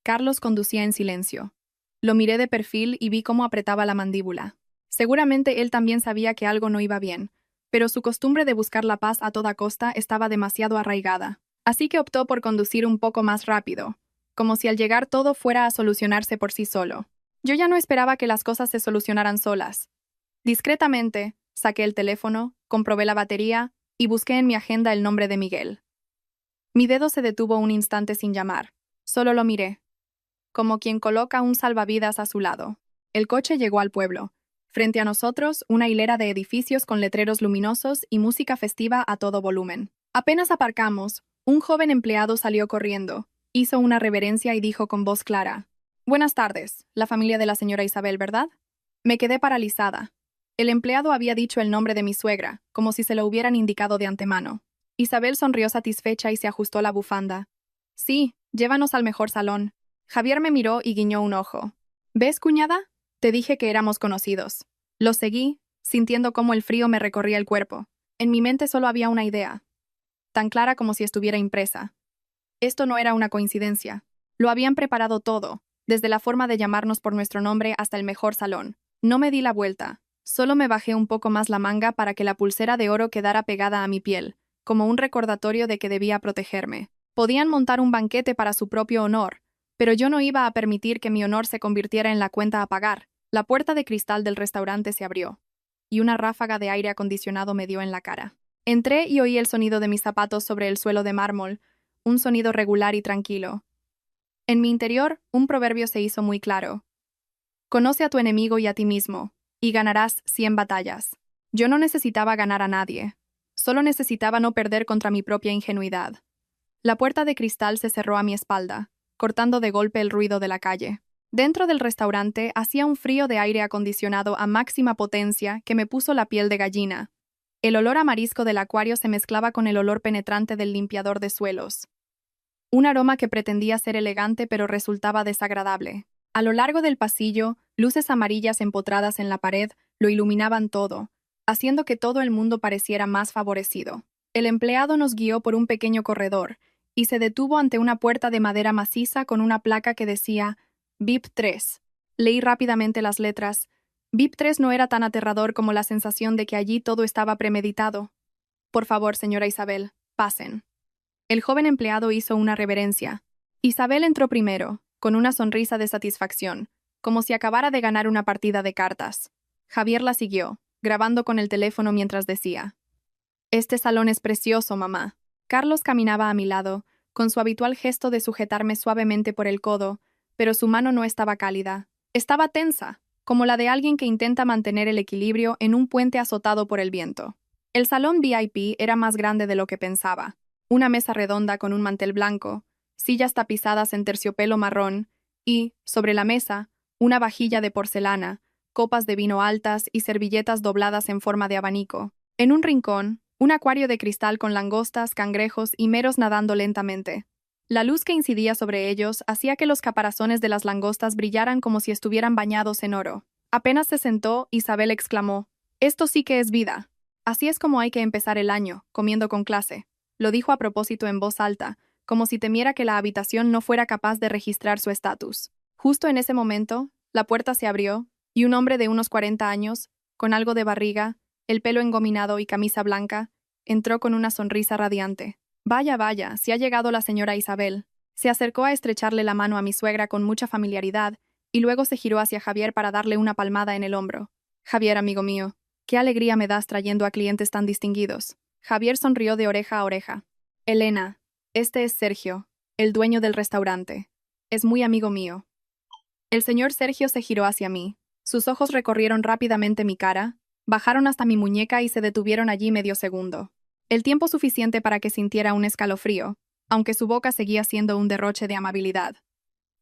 Carlos conducía en silencio. Lo miré de perfil y vi cómo apretaba la mandíbula. Seguramente él también sabía que algo no iba bien, pero su costumbre de buscar la paz a toda costa estaba demasiado arraigada. Así que optó por conducir un poco más rápido, como si al llegar todo fuera a solucionarse por sí solo. Yo ya no esperaba que las cosas se solucionaran solas. Discretamente, saqué el teléfono, comprobé la batería y busqué en mi agenda el nombre de Miguel. Mi dedo se detuvo un instante sin llamar. Solo lo miré, como quien coloca un salvavidas a su lado. El coche llegó al pueblo. Frente a nosotros, una hilera de edificios con letreros luminosos y música festiva a todo volumen. Apenas aparcamos, un joven empleado salió corriendo, hizo una reverencia y dijo con voz clara: «Buenas tardes, la familia de la señora Isabel, ¿verdad?». Me quedé paralizada. El empleado había dicho el nombre de mi suegra, como si se lo hubieran indicado de antemano. Isabel sonrió satisfecha y se ajustó la bufanda. «Sí, llévanos al mejor salón». Javier me miró y guiñó un ojo. «¿Ves, cuñada? Te dije que éramos conocidos». Lo seguí, sintiendo cómo el frío me recorría el cuerpo. En mi mente solo había una idea. tan clara como si estuviera impresa. Esto no era una coincidencia. Lo habían preparado todo, desde la forma de llamarnos por nuestro nombre hasta el mejor salón. No me di la vuelta, solo me bajé un poco más la manga para que la pulsera de oro quedara pegada a mi piel, como un recordatorio de que debía protegerme. Podían montar un banquete para su propio honor, pero yo no iba a permitir que mi honor se convirtiera en la cuenta a pagar. La puerta de cristal del restaurante se abrió, y una ráfaga de aire acondicionado me dio en la cara. Entré y oí el sonido de mis zapatos sobre el suelo de mármol, un sonido regular y tranquilo. En mi interior, un proverbio se hizo muy claro. Conoce a tu enemigo y a ti mismo, y ganarás 100 batallas. Yo no necesitaba ganar a nadie. Solo necesitaba no perder contra mi propia ingenuidad. La puerta de cristal se cerró a mi espalda, cortando de golpe el ruido de la calle. Dentro del restaurante hacía un frío de aire acondicionado a máxima potencia que me puso la piel de gallina. El olor a marisco del acuario se mezclaba con el olor penetrante del limpiador de suelos. Un aroma que pretendía ser elegante pero resultaba desagradable. A lo largo del pasillo, luces amarillas empotradas en la pared lo iluminaban todo, haciendo que todo el mundo pareciera más favorecido. El empleado nos guió por un pequeño corredor y se detuvo ante una puerta de madera maciza con una placa que decía VIP 3. Leí rápidamente las letras. VIP 3 no era tan aterrador como la sensación de que allí todo estaba premeditado. Por favor, señora Isabel, pasen. El joven empleado hizo una reverencia. Isabel entró primero, con una sonrisa de satisfacción, como si acabara de ganar una partida de cartas. Javier la siguió, grabando con el teléfono mientras decía: «Este salón es precioso, mamá». Carlos caminaba a mi lado, con su habitual gesto de sujetarme suavemente por el codo, pero su mano no estaba cálida. Estaba tensa, como la de alguien que intenta mantener el equilibrio en un puente azotado por el viento. El salón VIP era más grande de lo que pensaba. Una mesa redonda con un mantel blanco, sillas tapizadas en terciopelo marrón y, sobre la mesa, una vajilla de porcelana, copas de vino altas y servilletas dobladas en forma de abanico. En un rincón, un acuario de cristal con langostas, cangrejos y meros nadando lentamente. La luz que incidía sobre ellos hacía que los caparazones de las langostas brillaran como si estuvieran bañados en oro. Apenas se sentó, Isabel exclamó: «Esto sí que es vida. Así es como hay que empezar el año, comiendo con clase». Lo dijo a propósito en voz alta, como si temiera que la habitación no fuera capaz de registrar su estatus. Justo en ese momento, la puerta se abrió, y un hombre de unos 40 años, con algo de barriga, el pelo engominado y camisa blanca, entró con una sonrisa radiante. «Vaya, vaya, si ha llegado la señora Isabel». Se acercó a estrecharle la mano a mi suegra con mucha familiaridad, y luego se giró hacia Javier para darle una palmada en el hombro. «Javier, amigo mío, qué alegría me das trayendo a clientes tan distinguidos». Javier sonrió de oreja a oreja. «Elena, este es Sergio, el dueño del restaurante. Es muy amigo mío». El señor Sergio se giró hacia mí. Sus ojos recorrieron rápidamente mi cara, bajaron hasta mi muñeca y se detuvieron allí medio segundo. El tiempo suficiente para que sintiera un escalofrío, aunque su boca seguía siendo un derroche de amabilidad.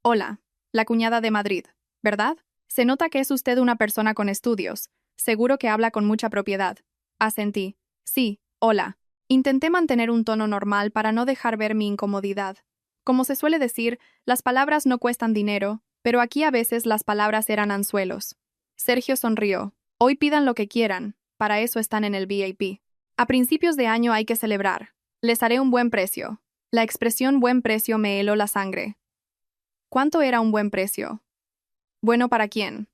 «Hola, la cuñada de Madrid, ¿verdad? Se nota que es usted una persona con estudios. Seguro que habla con mucha propiedad». Asentí. «Sí, hola». Intenté mantener un tono normal para no dejar ver mi incomodidad. Como se suele decir, las palabras no cuestan dinero, pero aquí a veces las palabras eran anzuelos. Sergio sonrió. «Hoy pidan lo que quieran, para eso están en el VIP. A principios de año hay que celebrar. Les haré un buen precio». La expresión buen precio me heló la sangre. ¿Cuánto era un buen precio? ¿Bueno para quién?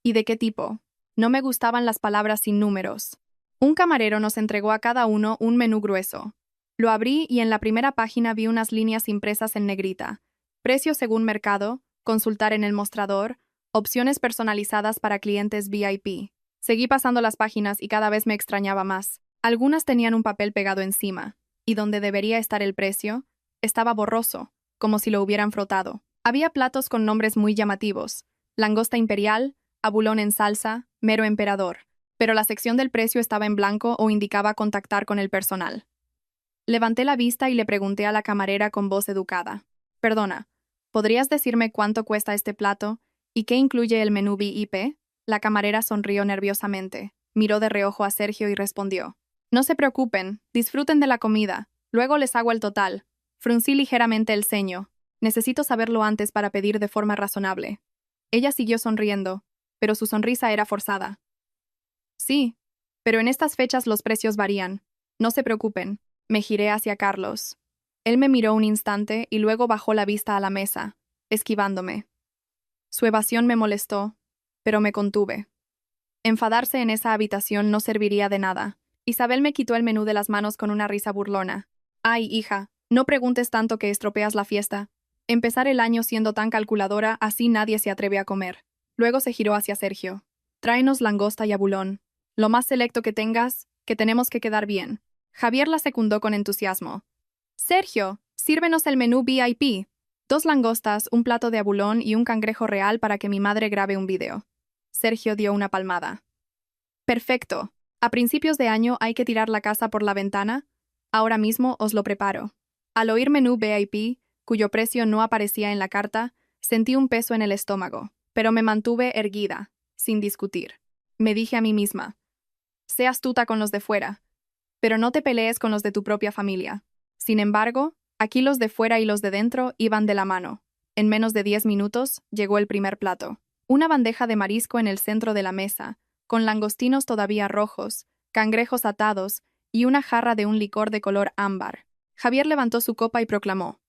¿Y de qué tipo? No me gustaban las palabras sin números. Un camarero nos entregó a cada uno un menú grueso. Lo abrí y en la primera página vi unas líneas impresas en negrita. Precio según mercado, consultar en el mostrador, opciones personalizadas para clientes VIP. Seguí pasando las páginas y cada vez me extrañaba más. Algunas tenían un papel pegado encima, y donde debería estar el precio, estaba borroso, como si lo hubieran frotado. Había platos con nombres muy llamativos: langosta imperial, abulón en salsa, mero emperador, pero la sección del precio estaba en blanco o indicaba contactar con el personal. Levanté la vista y le pregunté a la camarera con voz educada: «Perdona, ¿podrías decirme cuánto cuesta este plato y qué incluye el menú VIP?» La camarera sonrió nerviosamente, miró de reojo a Sergio y respondió: «No se preocupen, disfruten de la comida, luego les hago el total». Fruncí ligeramente el ceño. Necesito saberlo antes para pedir de forma razonable. Ella siguió sonriendo, pero su sonrisa era forzada. «Sí, pero en estas fechas los precios varían. No se preocupen, Me giré hacia Carlos. Él me miró un instante y luego bajó la vista a la mesa, esquivándome. Su evasión me molestó, pero me contuve. Enfadarse en esa habitación no serviría de nada. Isabel me quitó el menú de las manos con una risa burlona. Ay, hija, no preguntes tanto que estropeas la fiesta. Empezar el año siendo tan calculadora, así nadie se atreve a comer. Luego se giró hacia Sergio. Tráenos langosta y abulón. Lo más selecto que tengas, que tenemos que quedar bien. Javier la secundó con entusiasmo. Sergio, sírvenos el menú VIP. 2 langostas, un plato de abulón y un cangrejo real para que mi madre grabe un vídeo. Sergio dio una palmada. Perfecto. A principios de año hay que tirar la casa por la ventana. Ahora mismo os lo preparo. Al oír menú VIP, cuyo precio no aparecía en la carta, sentí un peso en el estómago, pero me mantuve erguida, sin discutir. Me dije a mí misma, sé astuta con los de fuera, pero no te pelees con los de tu propia familia. Sin embargo, aquí los de fuera y los de dentro iban de la mano. En menos de 10 minutos llegó el primer plato. Una bandeja de marisco en el centro de la mesa, con langostinos todavía rojos, cangrejos atados y una jarra de un licor de color ámbar. Javier levantó su copa y proclamó: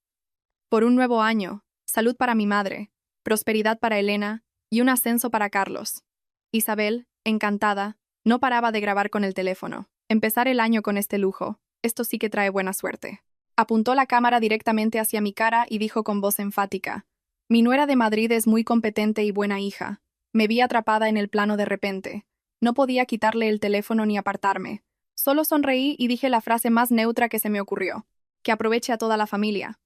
por un nuevo año, salud para mi madre, prosperidad para Elena y un ascenso para Carlos. Isabel, encantada, no paraba de grabar con el teléfono. Empezar el año con este lujo, esto sí que trae buena suerte. Apuntó la cámara directamente hacia mi cara y dijo con voz enfática: mi nuera de Madrid es muy competente y buena hija. Me vi atrapada en el plano de repente. No podía quitarle el teléfono ni apartarme. Solo sonreí y dije la frase más neutra que se me ocurrió: que aproveche a toda la familia.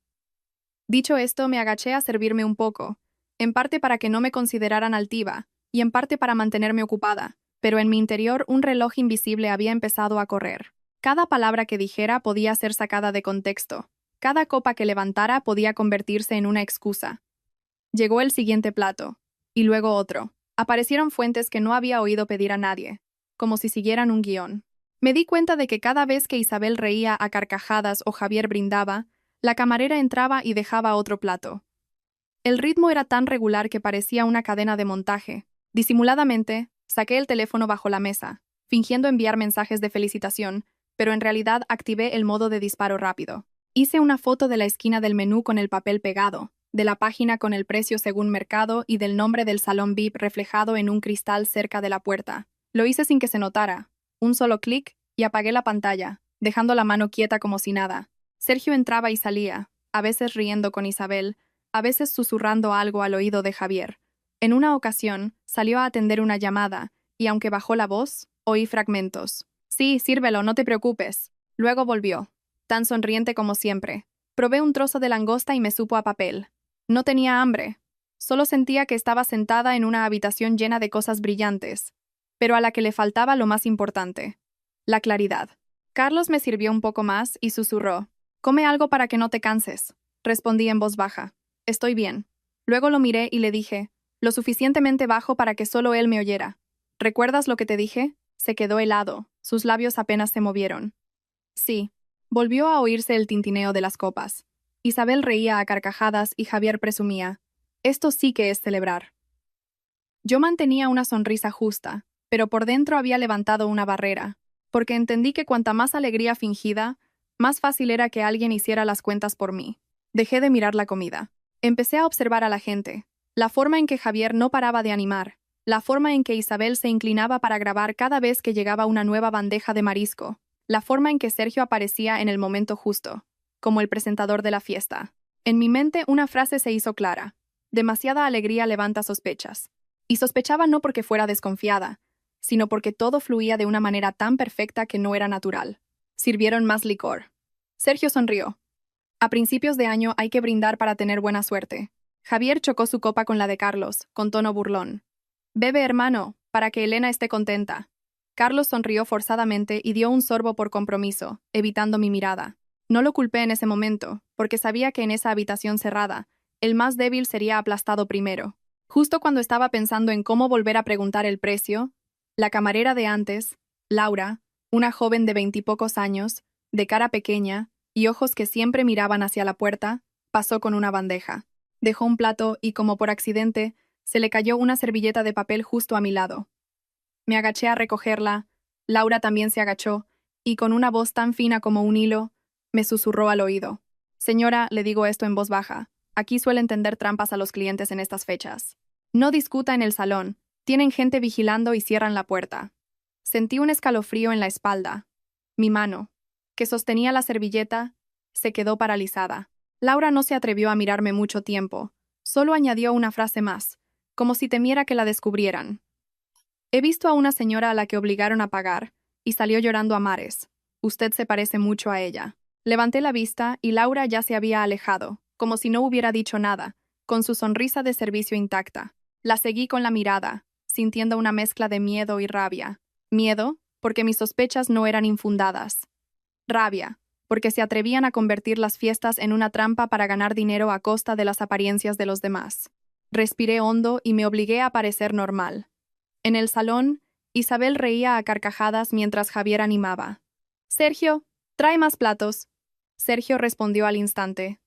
Dicho esto, me agaché a servirme un poco, en parte para que no me consideraran altiva, y en parte para mantenerme ocupada, pero en mi interior un reloj invisible había empezado a correr. Cada palabra que dijera podía ser sacada de contexto. Cada copa que levantara podía convertirse en una excusa. Llegó el siguiente plato, y luego otro. Aparecieron fuentes que no había oído pedir a nadie, como si siguieran un guión. Me di cuenta de que cada vez que Isabel reía a carcajadas o Javier brindaba, la camarera entraba y dejaba otro plato. El ritmo era tan regular que parecía una cadena de montaje. Disimuladamente, saqué el teléfono bajo la mesa, fingiendo enviar mensajes de felicitación, pero en realidad activé el modo de disparo rápido. Hice una foto de la esquina del menú con el papel pegado, de la página con el precio según mercado y del nombre del salón VIP reflejado en un cristal cerca de la puerta. Lo hice sin que se notara. Un solo clic y apagué la pantalla, dejando la mano quieta como si nada. Sergio entraba y salía, a veces riendo con Isabel, a veces susurrando algo al oído de Javier. En una ocasión, salió a atender una llamada, y aunque bajó la voz, oí fragmentos. Sí, sírvelo, no te preocupes. Luego volvió, tan sonriente como siempre. Probé un trozo de langosta y me supo a papel. No tenía hambre. Solo sentía que estaba sentada en una habitación llena de cosas brillantes, pero a la que le faltaba lo más importante: la claridad. Carlos me sirvió un poco más y susurró: come algo para que no te canses. Respondí en voz baja: estoy bien. Luego lo miré y le dije, lo suficientemente bajo para que solo él me oyera: ¿recuerdas lo que te dije? Se quedó helado, sus labios apenas se movieron. Sí. Volvió a oírse el tintineo de las copas. Isabel reía a carcajadas y Javier presumía: esto sí que es celebrar. Yo mantenía una sonrisa justa, pero por dentro había levantado una barrera, porque entendí que cuanta más alegría fingida, más fácil era que alguien hiciera las cuentas por mí. Dejé de mirar la comida. Empecé a observar a la gente, la forma en que Javier no paraba de animar, la forma en que Isabel se inclinaba para grabar cada vez que llegaba una nueva bandeja de marisco, la forma en que Sergio aparecía en el momento justo, como el presentador de la fiesta. En mi mente una frase se hizo clara: demasiada alegría levanta sospechas. Y sospechaba no porque fuera desconfiada, sino porque todo fluía de una manera tan perfecta que no era natural. Sirvieron más licor. Sergio sonrió. A principios de año hay que brindar para tener buena suerte. Javier chocó su copa con la de Carlos, con tono burlón. Bebe, hermano, para que Elena esté contenta. Carlos sonrió forzadamente y dio un sorbo por compromiso, evitando mi mirada. No lo culpé en ese momento, porque sabía que en esa habitación cerrada, el más débil sería aplastado primero. Justo cuando estaba pensando en cómo volver a preguntar el precio, la camarera de antes, Laura, una joven de 20 y pocos años, de cara pequeña y ojos que siempre miraban hacia la puerta, pasó con una bandeja. Dejó un plato y, como por accidente, se le cayó una servilleta de papel justo a mi lado. Me agaché a recogerla, Laura también se agachó, y con una voz tan fina como un hilo, Me susurró al oído. Señora, le digo esto en voz baja. Aquí suelen tender trampas a los clientes en estas fechas. No discuta en el salón. Tienen gente vigilando y cierran la puerta. Sentí un escalofrío en la espalda. Mi mano, que sostenía la servilleta, se quedó paralizada. Laura no se atrevió a mirarme mucho tiempo. Solo añadió una frase más, como si temiera que la descubrieran. He visto a una señora a la que obligaron a pagar, y salió llorando a mares. Usted se parece mucho a ella. Levanté la vista y Laura ya se había alejado, como si no hubiera dicho nada, con su sonrisa de servicio intacta. La seguí con la mirada, sintiendo una mezcla de miedo y rabia. Miedo, porque mis sospechas no eran infundadas. Rabia, porque se atrevían a convertir las fiestas en una trampa para ganar dinero a costa de las apariencias de los demás. Respiré hondo y me obligué a parecer normal. En el salón, Isabel reía a carcajadas mientras Javier animaba. «Sergio, trae más platos». Sergio respondió al instante.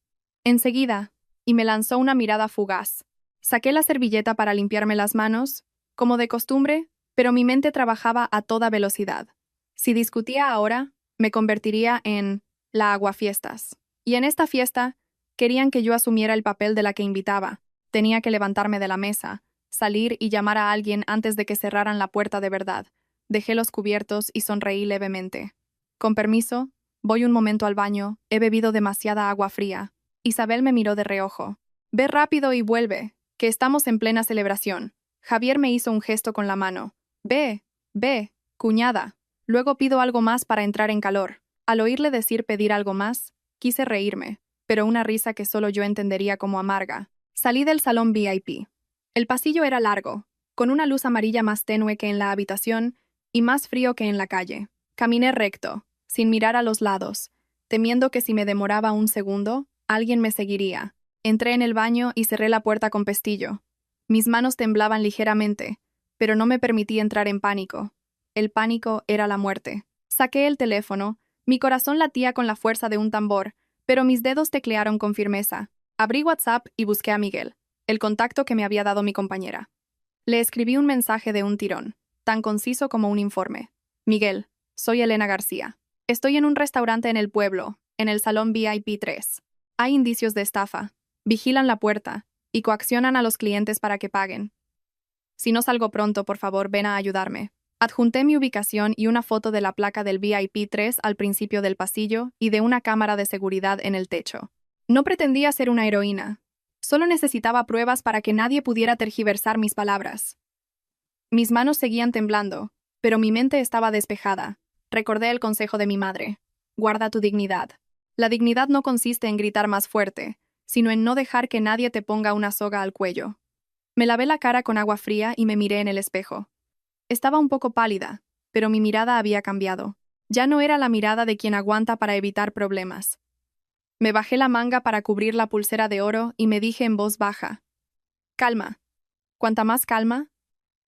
«Enseguida», y me lanzó una mirada fugaz. Saqué la servilleta para limpiarme las manos, como de costumbre, pero mi mente trabajaba a toda velocidad. Si discutía ahora, me convertiría en la aguafiestas. Y en esta fiesta, querían que yo asumiera el papel de la que invitaba. Tenía que levantarme de la mesa, salir y llamar a alguien antes de que cerraran la puerta de verdad. Dejé los cubiertos y sonreí levemente. «Con permiso, voy un momento al baño, he bebido demasiada agua fría». Isabel me miró de reojo. «Ve rápido y vuelve, que estamos en plena celebración». Javier me hizo un gesto con la mano. «Ve, ve, cuñada». Luego pido algo más para entrar en calor. Al oírle decir pedir algo más, quise reírme, pero una risa que solo yo entendería como amarga. Salí del salón VIP. El pasillo era largo, con una luz amarilla más tenue que en la habitación y más frío que en la calle. Caminé recto, sin mirar a los lados, temiendo que si me demoraba un segundo, alguien me seguiría. Entré en el baño y cerré la puerta con pestillo. Mis manos temblaban ligeramente, pero no me permití entrar en pánico. El pánico era la muerte. Saqué el teléfono, mi corazón latía con la fuerza de un tambor, pero mis dedos teclearon con firmeza. Abrí WhatsApp y busqué a Miguel, el contacto que me había dado mi compañera. Le escribí un mensaje de un tirón, tan conciso como un informe. «Miguel, soy Elena García. Estoy en un restaurante en el pueblo, en el salón VIP 3. Hay indicios de estafa. Vigilan la puerta y coaccionan a los clientes para que paguen. Si no salgo pronto, por favor, ven a ayudarme». Adjunté mi ubicación y una foto de la placa del VIP 3 al principio del pasillo y de una cámara de seguridad en el techo. No pretendía ser una heroína. Solo necesitaba pruebas para que nadie pudiera tergiversar mis palabras. Mis manos seguían temblando, pero mi mente estaba despejada. Recordé el consejo de mi madre. Guarda tu dignidad. La dignidad no consiste en gritar más fuerte, sino en no dejar que nadie te ponga una soga al cuello. Me lavé la cara con agua fría y me miré en el espejo. Estaba un poco pálida, pero mi mirada había cambiado. Ya no era la mirada de quien aguanta para evitar problemas. Me bajé la manga para cubrir la pulsera de oro y me dije en voz baja. «Calma. Cuanta más calma,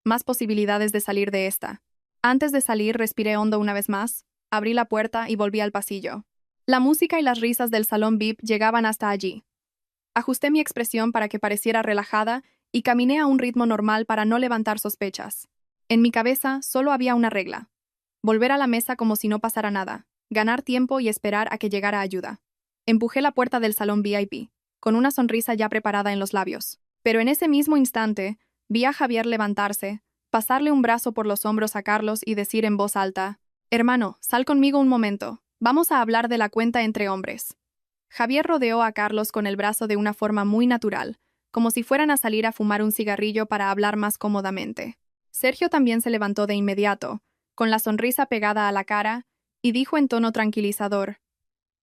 más posibilidades de salir de esta». Antes de salir, respiré hondo una vez más, abrí la puerta y volví al pasillo. La música y las risas del salón VIP llegaban hasta allí. Ajusté mi expresión para que pareciera relajada y caminé a un ritmo normal para no levantar sospechas. En mi cabeza solo había una regla. Volver a la mesa como si no pasara nada, ganar tiempo y esperar a que llegara ayuda. Empujé la puerta del salón VIP, con una sonrisa ya preparada en los labios. Pero en ese mismo instante, vi a Javier levantarse, pasarle un brazo por los hombros a Carlos y decir en voz alta: «Hermano, sal conmigo un momento, vamos a hablar de la cuenta entre hombres». Javier rodeó a Carlos con el brazo de una forma muy natural, como si fueran a salir a fumar un cigarrillo para hablar más cómodamente. Sergio también se levantó de inmediato, con la sonrisa pegada a la cara, y dijo en tono tranquilizador: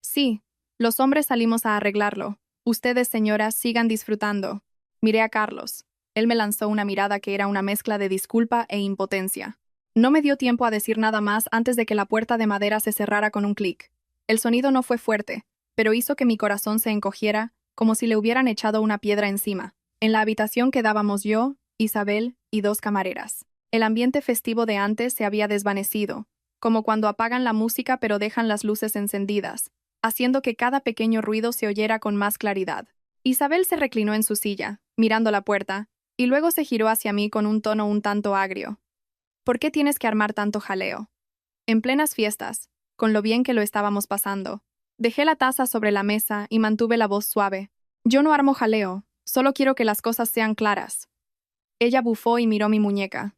«Sí, los hombres salimos a arreglarlo. Ustedes, señoras, sigan disfrutando». Miré a Carlos. Él me lanzó una mirada que era una mezcla de disculpa e impotencia. No me dio tiempo a decir nada más antes de que la puerta de madera se cerrara con un clic. El sonido no fue fuerte, pero hizo que mi corazón se encogiera, como si le hubieran echado una piedra encima. En la habitación quedábamos yo, Isabel y 2 camareras. El ambiente festivo de antes se había desvanecido, como cuando apagan la música pero dejan las luces encendidas, haciendo que cada pequeño ruido se oyera con más claridad. Isabel se reclinó en su silla, mirando la puerta, y luego se giró hacia mí con un tono un tanto agrio. «¿Por qué tienes que armar tanto jaleo? En plenas fiestas, con lo bien que lo estábamos pasando. Dejé la taza sobre la mesa y mantuve la voz suave. Yo no armo jaleo, solo quiero que las cosas sean claras. Ella bufó y miró mi muñeca.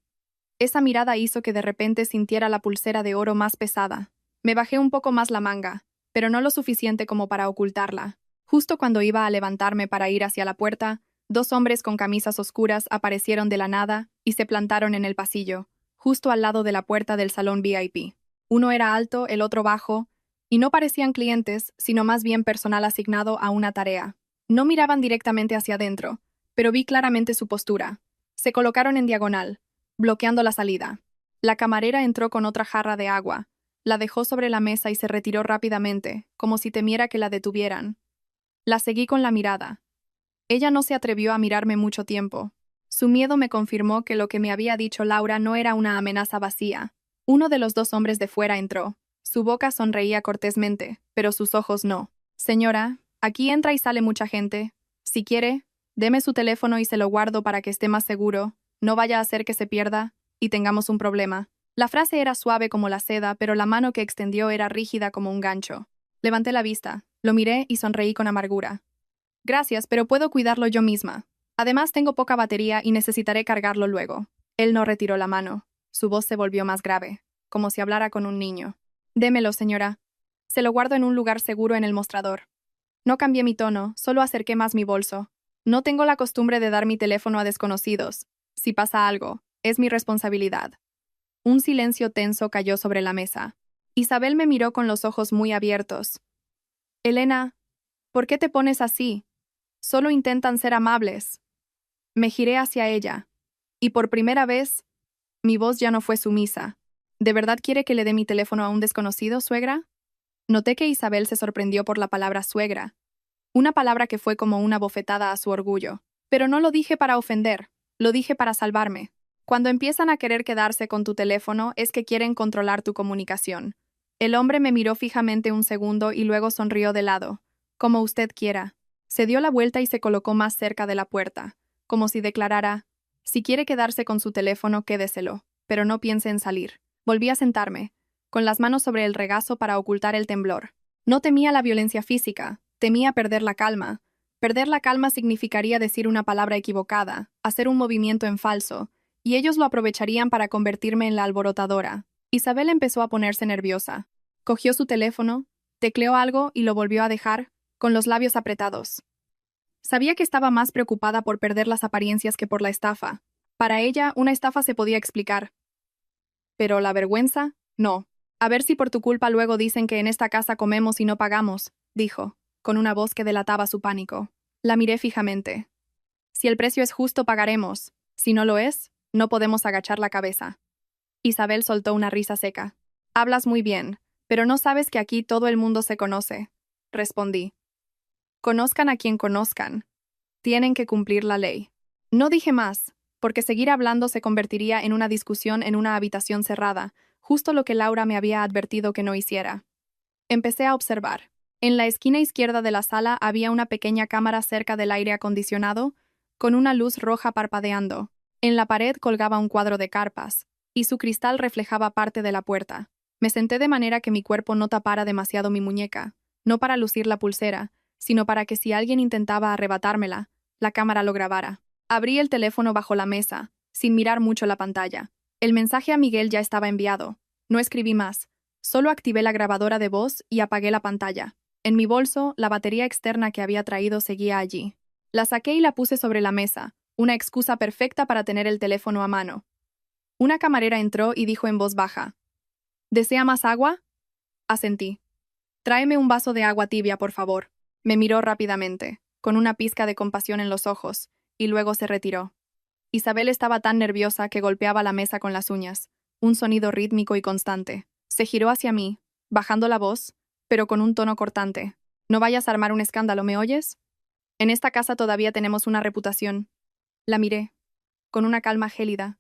Esa mirada hizo que de repente sintiera la pulsera de oro más pesada. Me bajé un poco más la manga, pero no lo suficiente como para ocultarla. Justo cuando iba a levantarme para ir hacia la puerta, dos hombres con camisas oscuras aparecieron de la nada y se plantaron en el pasillo, justo al lado de la puerta del salón VIP. Uno era alto, el otro bajo, y no parecían clientes, sino más bien personal asignado a una tarea. No miraban directamente hacia adentro, pero vi claramente su postura. Se colocaron en diagonal, bloqueando la salida. La camarera entró con otra jarra de agua, la dejó sobre la mesa y se retiró rápidamente, como si temiera que la detuvieran. La seguí con la mirada. Ella no se atrevió a mirarme mucho tiempo. Su miedo me confirmó que lo que me había dicho Laura no era una amenaza vacía. Uno de los dos hombres de fuera entró. Su boca sonreía cortésmente, pero sus ojos no. Señora, aquí entra y sale mucha gente. Si quiere, deme su teléfono y se lo guardo para que esté más seguro. No vaya a hacer que se pierda y tengamos un problema. La frase era suave como la seda, pero la mano que extendió era rígida como un gancho. Levanté la vista, lo miré y sonreí con amargura. Gracias, pero puedo cuidarlo yo misma. Además, tengo poca batería y necesitaré cargarlo luego. Él no retiró la mano. Su voz se volvió más grave, como si hablara con un niño. Démelo, señora. Se lo guardo en un lugar seguro en el mostrador. No cambié mi tono, solo acerqué más mi bolso. No tengo la costumbre de dar mi teléfono a desconocidos. Si pasa algo, es mi responsabilidad. Un silencio tenso cayó sobre la mesa. Isabel me miró con los ojos muy abiertos. Elena, ¿por qué te pones así? Solo intentan ser amables. Me giré hacia ella. Y por primera vez, mi voz ya no fue sumisa. ¿De verdad quiere que le dé mi teléfono a un desconocido, suegra? Noté que Isabel se sorprendió por la palabra suegra. Una palabra que fue como una bofetada a su orgullo. Pero no lo dije para ofender, lo dije para salvarme. Cuando empiezan a querer quedarse con tu teléfono es que quieren controlar tu comunicación. El hombre me miró fijamente un segundo y luego sonrió de lado. Como usted quiera. Se dio la vuelta y se colocó más cerca de la puerta, como si declarara, si quiere quedarse con su teléfono, quédeselo, pero no piense en salir. Volví a sentarme, con las manos sobre el regazo para ocultar el temblor. No temía la violencia física, temía perder la calma. Perder la calma significaría decir una palabra equivocada, hacer un movimiento en falso, y ellos lo aprovecharían para convertirme en la alborotadora. Isabel empezó a ponerse nerviosa. Cogió su teléfono, tecleó algo y lo volvió a dejar, con los labios apretados. Sabía que estaba más preocupada por perder las apariencias que por la estafa. Para ella, una estafa se podía explicar. Pero la vergüenza, no. A ver si por tu culpa luego dicen que en esta casa comemos y no pagamos, dijo, con una voz que delataba su pánico. La miré fijamente. Si el precio es justo, pagaremos. Si no lo es, no podemos agachar la cabeza. Isabel soltó una risa seca. Hablas muy bien, pero no sabes que aquí todo el mundo se conoce, respondí. Conozcan a quien conozcan. Tienen que cumplir la ley. No dije más, porque seguir hablando se convertiría en una discusión en una habitación cerrada, justo lo que Laura me había advertido que no hiciera. Empecé a observar. En la esquina izquierda de la sala había una pequeña cámara cerca del aire acondicionado, con una luz roja parpadeando. En la pared colgaba un cuadro de carpas, y su cristal reflejaba parte de la puerta. Me senté de manera que mi cuerpo no tapara demasiado mi muñeca, no para lucir la pulsera, sino para que si alguien intentaba arrebatármela, la cámara lo grabara. Abrí el teléfono bajo la mesa, sin mirar mucho la pantalla. El mensaje a Miguel ya estaba enviado. No escribí más. Solo activé la grabadora de voz y apagué la pantalla. En mi bolso, la batería externa que había traído seguía allí. La saqué y la puse sobre la mesa, una excusa perfecta para tener el teléfono a mano. Una camarera entró y dijo en voz baja. ¿Desea más agua? Asentí. Tráeme un vaso de agua tibia, por favor. Me miró rápidamente, con una pizca de compasión en los ojos, y luego se retiró. Isabel estaba tan nerviosa que golpeaba la mesa con las uñas, un sonido rítmico y constante. Se giró hacia mí, bajando la voz, pero con un tono cortante. No vayas a armar un escándalo, ¿me oyes? En esta casa todavía tenemos una reputación. La miré, con una calma gélida.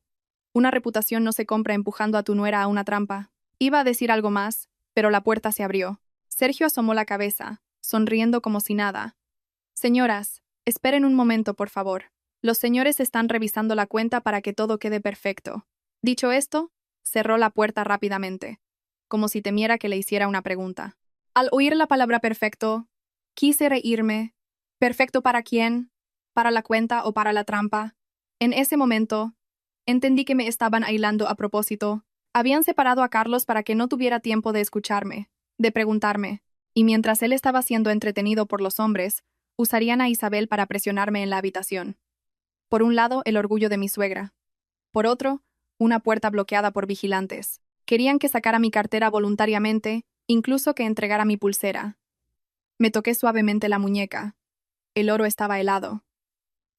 Una reputación no se compra empujando a tu nuera a una trampa. Iba a decir algo más, pero la puerta se abrió. Sergio asomó la cabeza, sonriendo como si nada. Señoras, esperen un momento, por favor. Los señores están revisando la cuenta para que todo quede perfecto. Dicho esto, cerró la puerta rápidamente, como si temiera que le hiciera una pregunta. Al oír la palabra perfecto, quise reírme. ¿Perfecto para quién? ¿Para la cuenta o para la trampa? En ese momento, entendí que me estaban aislando a propósito. Habían separado a Carlos para que no tuviera tiempo de escucharme, de preguntarme, y mientras él estaba siendo entretenido por los hombres, usarían a Isabel para presionarme en la habitación. Por un lado, el orgullo de mi suegra. Por otro, una puerta bloqueada por vigilantes. Querían que sacara mi cartera voluntariamente, incluso que entregara mi pulsera. Me toqué suavemente la muñeca. El oro estaba helado.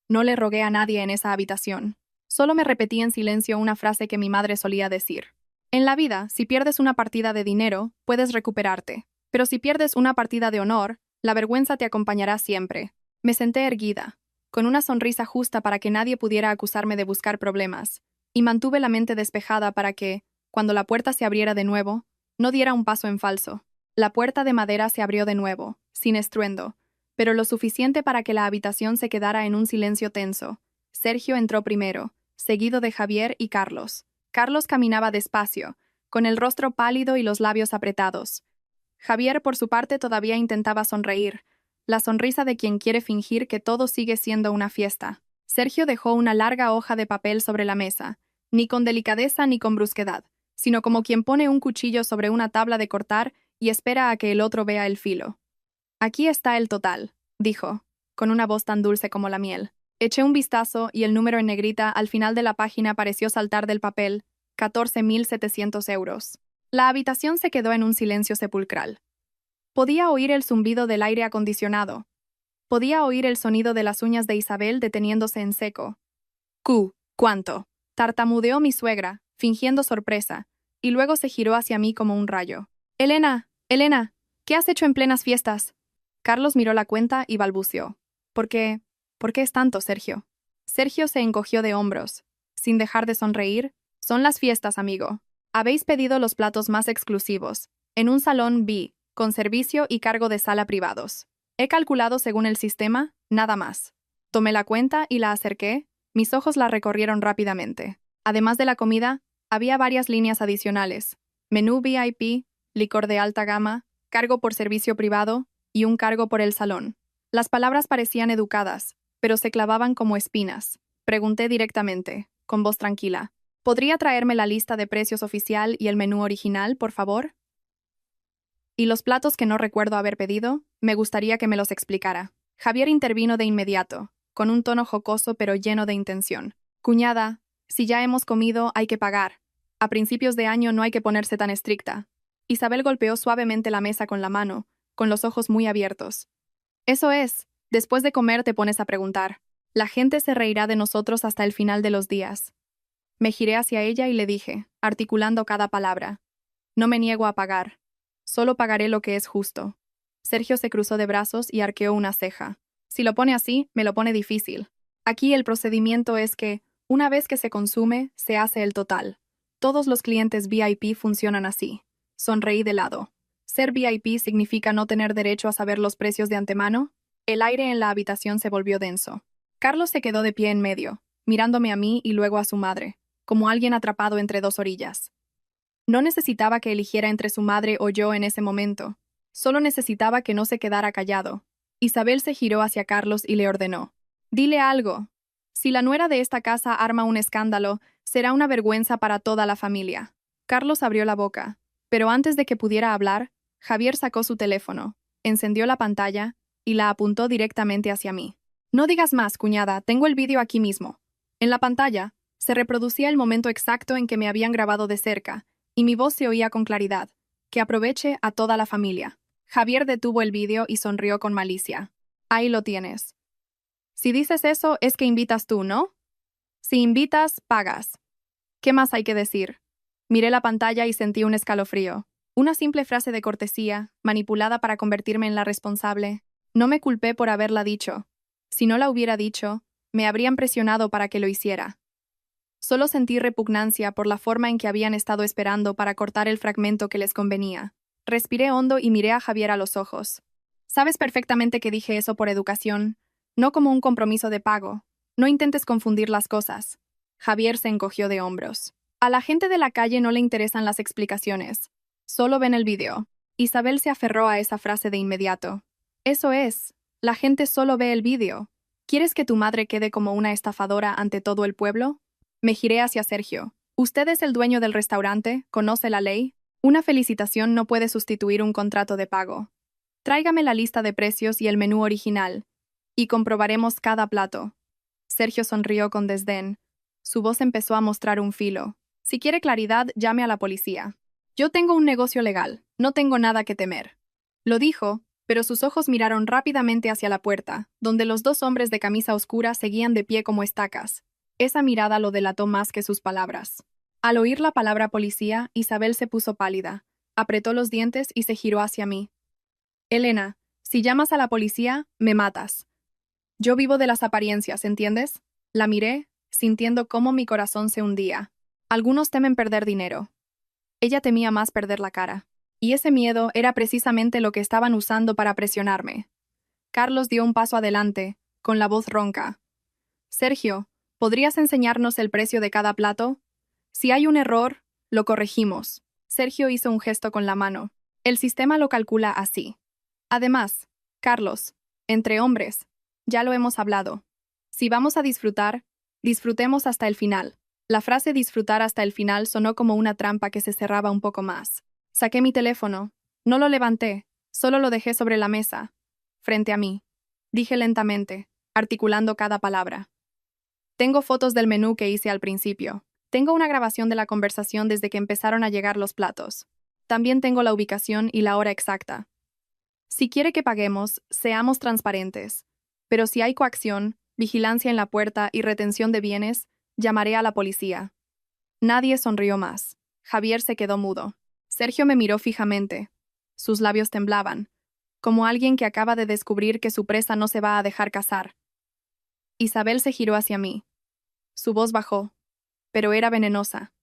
No le rogué a nadie en esa habitación. Solo me repetí en silencio una frase que mi madre solía decir. En la vida, si pierdes una partida de dinero, puedes recuperarte. Pero si pierdes una partida de honor, la vergüenza te acompañará siempre. Me senté erguida, con una sonrisa justa para que nadie pudiera acusarme de buscar problemas, y mantuve la mente despejada para que, cuando la puerta se abriera de nuevo, no diera un paso en falso. La puerta de madera se abrió de nuevo, sin estruendo, pero lo suficiente para que la habitación se quedara en un silencio tenso. Sergio entró primero, seguido de Javier y Carlos. Carlos caminaba despacio, con el rostro pálido y los labios apretados. Javier, por su parte, todavía intentaba sonreír, la sonrisa de quien quiere fingir que todo sigue siendo una fiesta. Sergio dejó una larga hoja de papel sobre la mesa, ni con delicadeza ni con brusquedad, sino como quien pone un cuchillo sobre una tabla de cortar y espera a que el otro vea el filo. Aquí está el total, dijo, con una voz tan dulce como la miel. Eché un vistazo y el número en negrita al final de la página pareció saltar del papel, 14.700 euros. La habitación se quedó en un silencio sepulcral. Podía oír el zumbido del aire acondicionado. Podía oír el sonido de las uñas de Isabel deteniéndose en seco. ¿Cuánto? Tartamudeó mi suegra, fingiendo sorpresa, y luego se giró hacia mí como un rayo. Elena, ¿qué has hecho en plenas fiestas? Carlos miró la cuenta y balbuceó. ¿Por qué es tanto, Sergio? Sergio se encogió de hombros. Sin dejar de sonreír, son las fiestas, amigo. Habéis pedido los platos más exclusivos, en un salón B, con servicio y cargo de sala privados. He calculado según el sistema, nada más. Tomé la cuenta y la acerqué, mis ojos la recorrieron rápidamente. Además de la comida, había varias líneas adicionales. Menú VIP, licor de alta gama, cargo por servicio privado y un cargo por el salón. Las palabras parecían educadas, pero se clavaban como espinas. Pregunté directamente, con voz tranquila. ¿Podría traerme la lista de precios oficial y el menú original, por favor? Y los platos que no recuerdo haber pedido, me gustaría que me los explicara. Javier intervino de inmediato, con un tono jocoso pero lleno de intención. Cuñada, si ya hemos comido, hay que pagar. A principios de año no hay que ponerse tan estricta. Isabel golpeó suavemente la mesa con la mano, con los ojos muy abiertos. Eso es, después de comer te pones a preguntar. La gente se reirá de nosotros hasta el final de los días. Me giré hacia ella y le dije, articulando cada palabra. No me niego a pagar. Solo pagaré lo que es justo. Sergio se cruzó de brazos y arqueó una ceja. Si lo pone así, me lo pone difícil. Aquí el procedimiento es que, una vez que se consume, se hace el total. Todos los clientes VIP funcionan así. Sonreí de lado. ¿Ser VIP significa no tener derecho a saber los precios de antemano? El aire en la habitación se volvió denso. Carlos se quedó de pie en medio, mirándome a mí y luego a su madre, como alguien atrapado entre dos orillas. No necesitaba que eligiera entre su madre o yo en ese momento. Solo necesitaba que no se quedara callado. Isabel se giró hacia Carlos y le ordenó. Dile algo. Si la nuera de esta casa arma un escándalo, será una vergüenza para toda la familia. Carlos abrió la boca, pero antes de que pudiera hablar, Javier sacó su teléfono, encendió la pantalla y la apuntó directamente hacia mí. No digas más, cuñada, tengo el vídeo aquí mismo. En la pantalla, se reproducía el momento exacto en que me habían grabado de cerca, y mi voz se oía con claridad. Que aproveche a toda la familia. Javier detuvo el vídeo y sonrió con malicia. Ahí lo tienes. Si dices eso, es que invitas tú, ¿no? Si invitas, pagas. ¿Qué más hay que decir? Miré la pantalla y sentí un escalofrío. Una simple frase de cortesía, manipulada para convertirme en la responsable. No me culpé por haberla dicho. Si no la hubiera dicho, me habrían presionado para que lo hiciera. Solo sentí repugnancia por la forma en que habían estado esperando para cortar el fragmento que les convenía. Respiré hondo y miré a Javier a los ojos. Sabes perfectamente que dije eso por educación, no como un compromiso de pago. No intentes confundir las cosas. Javier se encogió de hombros. A la gente de la calle no le interesan las explicaciones. Solo ven el vídeo. Isabel se aferró a esa frase de inmediato. Eso es. La gente solo ve el vídeo. ¿Quieres que tu madre quede como una estafadora ante todo el pueblo? Me giré hacia Sergio. ¿Usted es el dueño del restaurante? ¿Conoce la ley? Una felicitación no puede sustituir un contrato de pago. Tráigame la lista de precios y el menú original, y comprobaremos cada plato. Sergio sonrió con desdén. Su voz empezó a mostrar un filo. Si quiere claridad, llame a la policía. Yo tengo un negocio legal, no tengo nada que temer. Lo dijo, pero sus ojos miraron rápidamente hacia la puerta, donde los dos hombres de camisa oscura seguían de pie como estacas. Esa mirada lo delató más que sus palabras. Al oír la palabra policía, Isabel se puso pálida, apretó los dientes y se giró hacia mí. Elena, si llamas a la policía, me matas. Yo vivo de las apariencias, ¿entiendes? La miré, sintiendo cómo mi corazón se hundía. Algunos temen perder dinero. Ella temía más perder la cara. Y ese miedo era precisamente lo que estaban usando para presionarme. Carlos dio un paso adelante, con la voz ronca. Sergio, ¿podrías enseñarnos el precio de cada plato? Si hay un error, lo corregimos. Sergio hizo un gesto con la mano. El sistema lo calcula así. Además, Carlos, entre hombres, ya lo hemos hablado. Si vamos a disfrutar, disfrutemos hasta el final. La frase disfrutar hasta el final sonó como una trampa que se cerraba un poco más. Saqué mi teléfono. No lo levanté, solo lo dejé sobre la mesa, frente a mí. Dije lentamente, articulando cada palabra. Tengo fotos del menú que hice al principio. Tengo una grabación de la conversación desde que empezaron a llegar los platos. También tengo la ubicación y la hora exacta. Si quiere que paguemos, seamos transparentes. Pero si hay coacción, vigilancia en la puerta y retención de bienes, llamaré a la policía. Nadie sonrió más. Javier se quedó mudo. Sergio me miró fijamente. Sus labios temblaban, como alguien que acaba de descubrir que su presa no se va a dejar cazar. Isabel se giró hacia mí. Su voz bajó, pero era venenosa.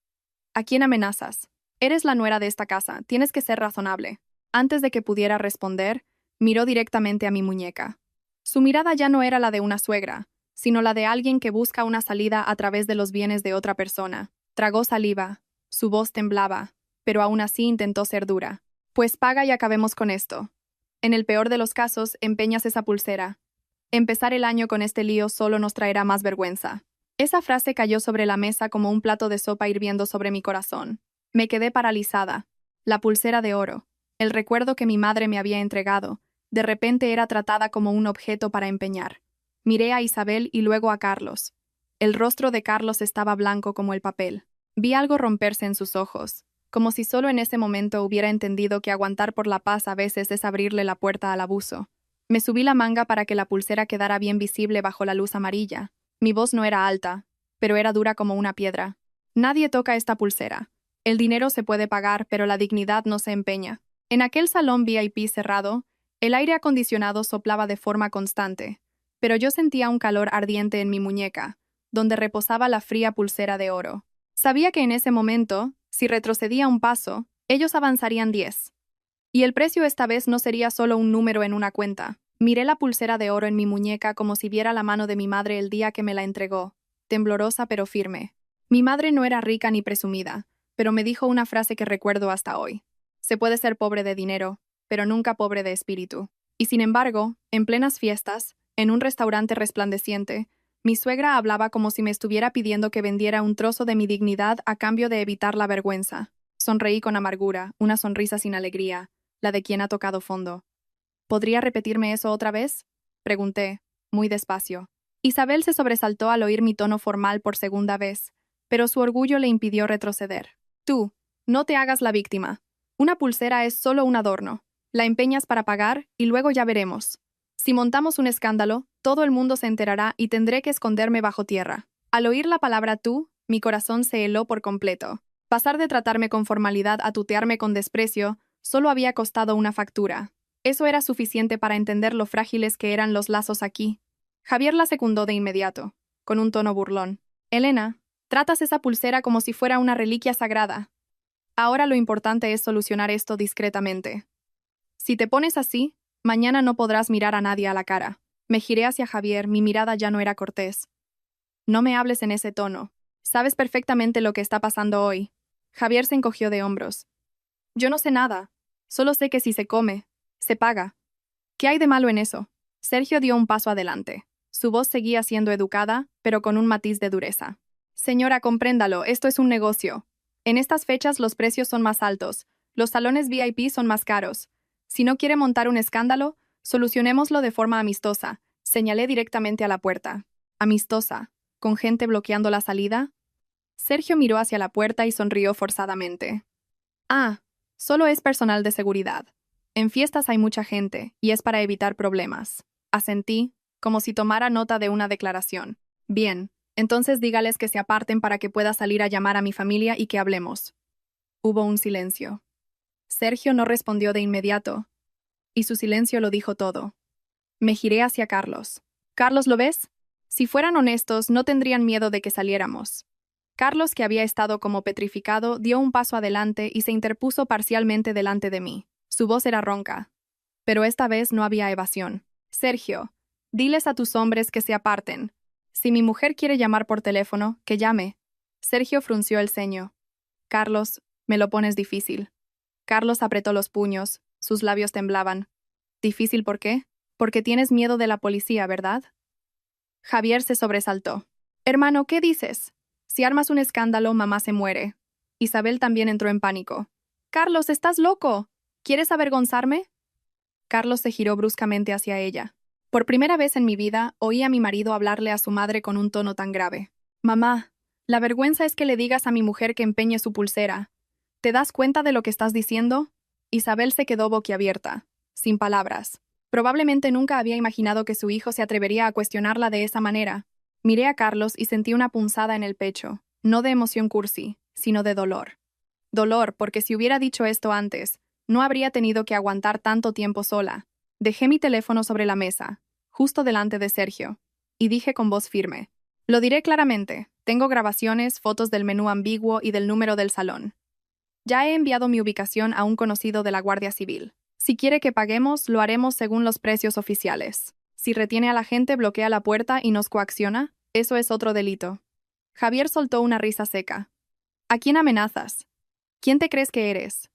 ¿A quién amenazas? Eres la nuera de esta casa, tienes que ser razonable. Antes de que pudiera responder, miró directamente a mi muñeca. Su mirada ya no era la de una suegra, sino la de alguien que busca una salida a través de los bienes de otra persona. Tragó saliva, su voz temblaba, pero aún así intentó ser dura. Pues paga y acabemos con esto. En el peor de los casos, empeñas esa pulsera. Empezar el año con este lío solo nos traerá más vergüenza. Esa frase cayó sobre la mesa como un plato de sopa hirviendo sobre mi corazón. Me quedé paralizada. La pulsera de oro, el recuerdo que mi madre me había entregado, de repente era tratada como un objeto para empeñar. Miré a Isabel y luego a Carlos. El rostro de Carlos estaba blanco como el papel. Vi algo romperse en sus ojos, como si solo en ese momento hubiera entendido que aguantar por la paz a veces es abrirle la puerta al abuso. Me subí la manga para que la pulsera quedara bien visible bajo la luz amarilla. Mi voz no era alta, pero era dura como una piedra. Nadie toca esta pulsera. El dinero se puede pagar, pero la dignidad no se empeña. En aquel salón VIP cerrado, el aire acondicionado soplaba de forma constante, pero yo sentía un calor ardiente en mi muñeca, donde reposaba la fría pulsera de oro. Sabía que en ese momento, si retrocedía un paso, ellos avanzarían 10. Y el precio esta vez no sería solo un número en una cuenta. Miré la pulsera de oro en mi muñeca como si viera la mano de mi madre el día que me la entregó, temblorosa pero firme. Mi madre no era rica ni presumida, pero me dijo una frase que recuerdo hasta hoy. Se puede ser pobre de dinero, pero nunca pobre de espíritu. Y sin embargo, en plenas fiestas, en un restaurante resplandeciente, mi suegra hablaba como si me estuviera pidiendo que vendiera un trozo de mi dignidad a cambio de evitar la vergüenza. Sonreí con amargura, una sonrisa sin alegría, la de quien ha tocado fondo. ¿Podría repetirme eso otra vez? Pregunté, muy despacio. Isabel se sobresaltó al oír mi tono formal por segunda vez, pero su orgullo le impidió retroceder. Tú, no te hagas la víctima. Una pulsera es solo un adorno. La empeñas para pagar y luego ya veremos. Si montamos un escándalo, todo el mundo se enterará y tendré que esconderme bajo tierra. Al oír la palabra tú, mi corazón se heló por completo. Pasar de tratarme con formalidad a tutearme con desprecio solo había costado una factura. Eso era suficiente para entender lo frágiles que eran los lazos aquí. Javier la secundó de inmediato, con un tono burlón. Elena, tratas esa pulsera como si fuera una reliquia sagrada. Ahora lo importante es solucionar esto discretamente. Si te pones así, mañana no podrás mirar a nadie a la cara. Me giré hacia Javier, mi mirada ya no era cortés. No me hables en ese tono. Sabes perfectamente lo que está pasando hoy. Javier se encogió de hombros. Yo no sé nada. Solo sé que si se come, se paga. ¿Qué hay de malo en eso? Sergio dio un paso adelante. Su voz seguía siendo educada, pero con un matiz de dureza. Señora, compréndalo, esto es un negocio. En estas fechas los precios son más altos, los salones VIP son más caros. Si no quiere montar un escándalo, solucionémoslo de forma amistosa. Señalé directamente a la puerta. Amistosa, con gente bloqueando la salida. Sergio miró hacia la puerta y sonrió forzadamente. Ah, solo es personal de seguridad. En fiestas hay mucha gente, y es para evitar problemas. Asentí, como si tomara nota de una declaración. Bien, entonces dígales que se aparten para que pueda salir a llamar a mi familia y que hablemos. Hubo un silencio. Sergio no respondió de inmediato, y su silencio lo dijo todo. Me giré hacia Carlos. «Carlos, ¿lo ves? Si fueran honestos, no tendrían miedo de que saliéramos». Carlos, que había estado como petrificado, dio un paso adelante y se interpuso parcialmente delante de mí. Su voz era ronca. Pero esta vez no había evasión. «Sergio, diles a tus hombres que se aparten. Si mi mujer quiere llamar por teléfono, que llame». Sergio frunció el ceño. «Carlos, me lo pones difícil». Carlos apretó los puños, sus labios temblaban. «¿Difícil por qué? Porque tienes miedo de la policía, ¿verdad?» Javier se sobresaltó. «Hermano, ¿qué dices? Si armas un escándalo, mamá se muere». Isabel también entró en pánico. «Carlos, estás loco. ¿Quieres avergonzarme?» Carlos se giró bruscamente hacia ella. Por primera vez en mi vida, oí a mi marido hablarle a su madre con un tono tan grave. «Mamá, la vergüenza es que le digas a mi mujer que empeñe su pulsera. ¿Te das cuenta de lo que estás diciendo?» Isabel se quedó boquiabierta, sin palabras. Probablemente nunca había imaginado que su hijo se atrevería a cuestionarla de esa manera. Miré a Carlos y sentí una punzada en el pecho, no de emoción cursi, sino de dolor. Dolor, porque si hubiera dicho esto antes, no habría tenido que aguantar tanto tiempo sola. Dejé mi teléfono sobre la mesa, justo delante de Sergio, y dije con voz firme. Lo diré claramente, tengo grabaciones, fotos del menú ambiguo y del número del salón. Ya he enviado mi ubicación a un conocido de la Guardia Civil. Si quiere que paguemos, lo haremos según los precios oficiales. Si retiene a la gente, bloquea la puerta y nos coacciona, eso es otro delito. Javier soltó una risa seca. ¿A quién amenazas? ¿Quién te crees que eres?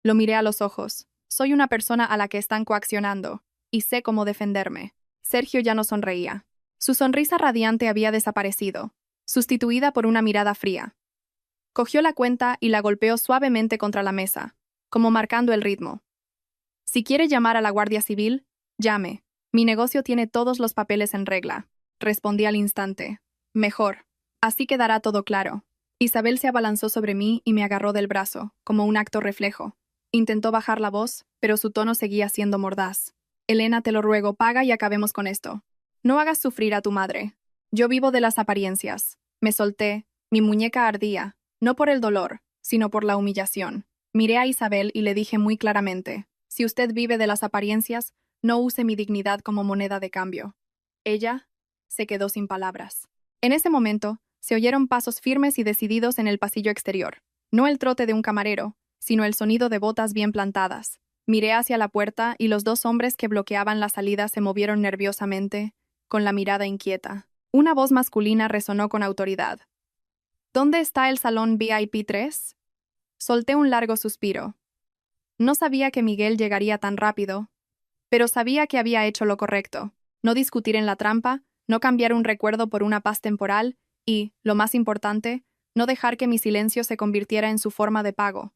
Lo miré a los ojos. Soy una persona a la que están coaccionando, y sé cómo defenderme. Sergio ya no sonreía. Su sonrisa radiante había desaparecido, sustituida por una mirada fría. Cogió la cuenta y la golpeó suavemente contra la mesa, como marcando el ritmo. Si quiere llamar a la Guardia Civil, llame. Mi negocio tiene todos los papeles en regla. Respondí al instante. Mejor. Así quedará todo claro. Isabel se abalanzó sobre mí y me agarró del brazo, como un acto reflejo. Intentó bajar la voz, pero su tono seguía siendo mordaz. Elena, te lo ruego, paga y acabemos con esto. No hagas sufrir a tu madre. Yo vivo de las apariencias. Me solté, mi muñeca ardía, no por el dolor, sino por la humillación. Miré a Isabel y le dije muy claramente, si usted vive de las apariencias, no use mi dignidad como moneda de cambio. Ella se quedó sin palabras. En ese momento, se oyeron pasos firmes y decididos en el pasillo exterior. No el trote de un camarero, sino el sonido de botas bien plantadas. Miré hacia la puerta y los dos hombres que bloqueaban la salida se movieron nerviosamente, con la mirada inquieta. Una voz masculina resonó con autoridad. ¿Dónde está el salón VIP 3? Solté un largo suspiro. No sabía que Miguel llegaría tan rápido, pero sabía que había hecho lo correcto. No discutir en la trampa, no cambiar un recuerdo por una paz temporal y, lo más importante, no dejar que mi silencio se convirtiera en su forma de pago.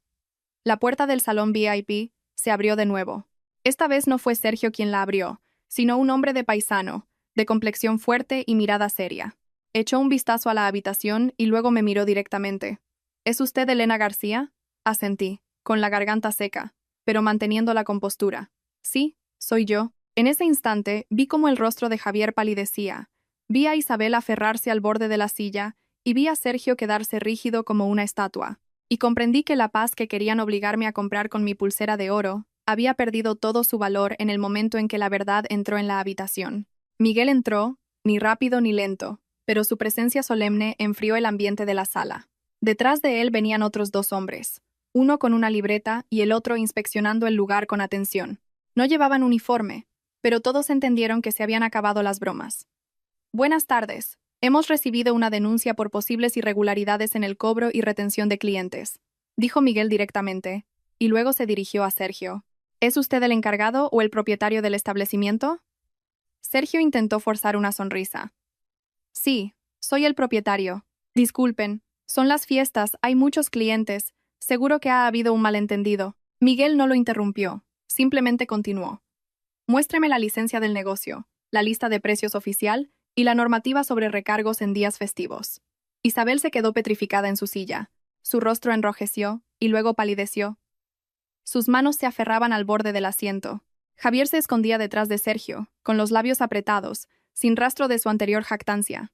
La puerta del salón VIP se abrió de nuevo. Esta vez no fue Sergio quien la abrió, sino un hombre de paisano, de complexión fuerte y mirada seria. Echó un vistazo a la habitación y luego me miró directamente. ¿Es usted Elena García? Asentí, con la garganta seca, pero manteniendo la compostura. Sí, soy yo. En ese instante vi cómo el rostro de Javier palidecía. Vi a Isabel aferrarse al borde de la silla y vi a Sergio quedarse rígido como una estatua. Y comprendí que la paz que querían obligarme a comprar con mi pulsera de oro había perdido todo su valor en el momento en que la verdad entró en la habitación. Miguel entró, ni rápido ni lento, pero su presencia solemne enfrió el ambiente de la sala. Detrás de él venían otros dos hombres, uno con una libreta y el otro inspeccionando el lugar con atención. No llevaban uniforme, pero todos entendieron que se habían acabado las bromas. Buenas tardes. Hemos recibido una denuncia por posibles irregularidades en el cobro y retención de clientes, dijo Miguel directamente, y luego se dirigió a Sergio. ¿Es usted el encargado o el propietario del establecimiento? Sergio intentó forzar una sonrisa. Sí, soy el propietario. Disculpen, son las fiestas, hay muchos clientes. Seguro que ha habido un malentendido. Miguel no lo interrumpió, simplemente continuó. Muéstreme la licencia del negocio, la lista de precios oficial y la normativa sobre recargos en días festivos. Isabel se quedó petrificada en su silla. Su rostro enrojeció y luego palideció. Sus manos se aferraban al borde del asiento. Javier se escondía detrás de Sergio, con los labios apretados, sin rastro de su anterior jactancia.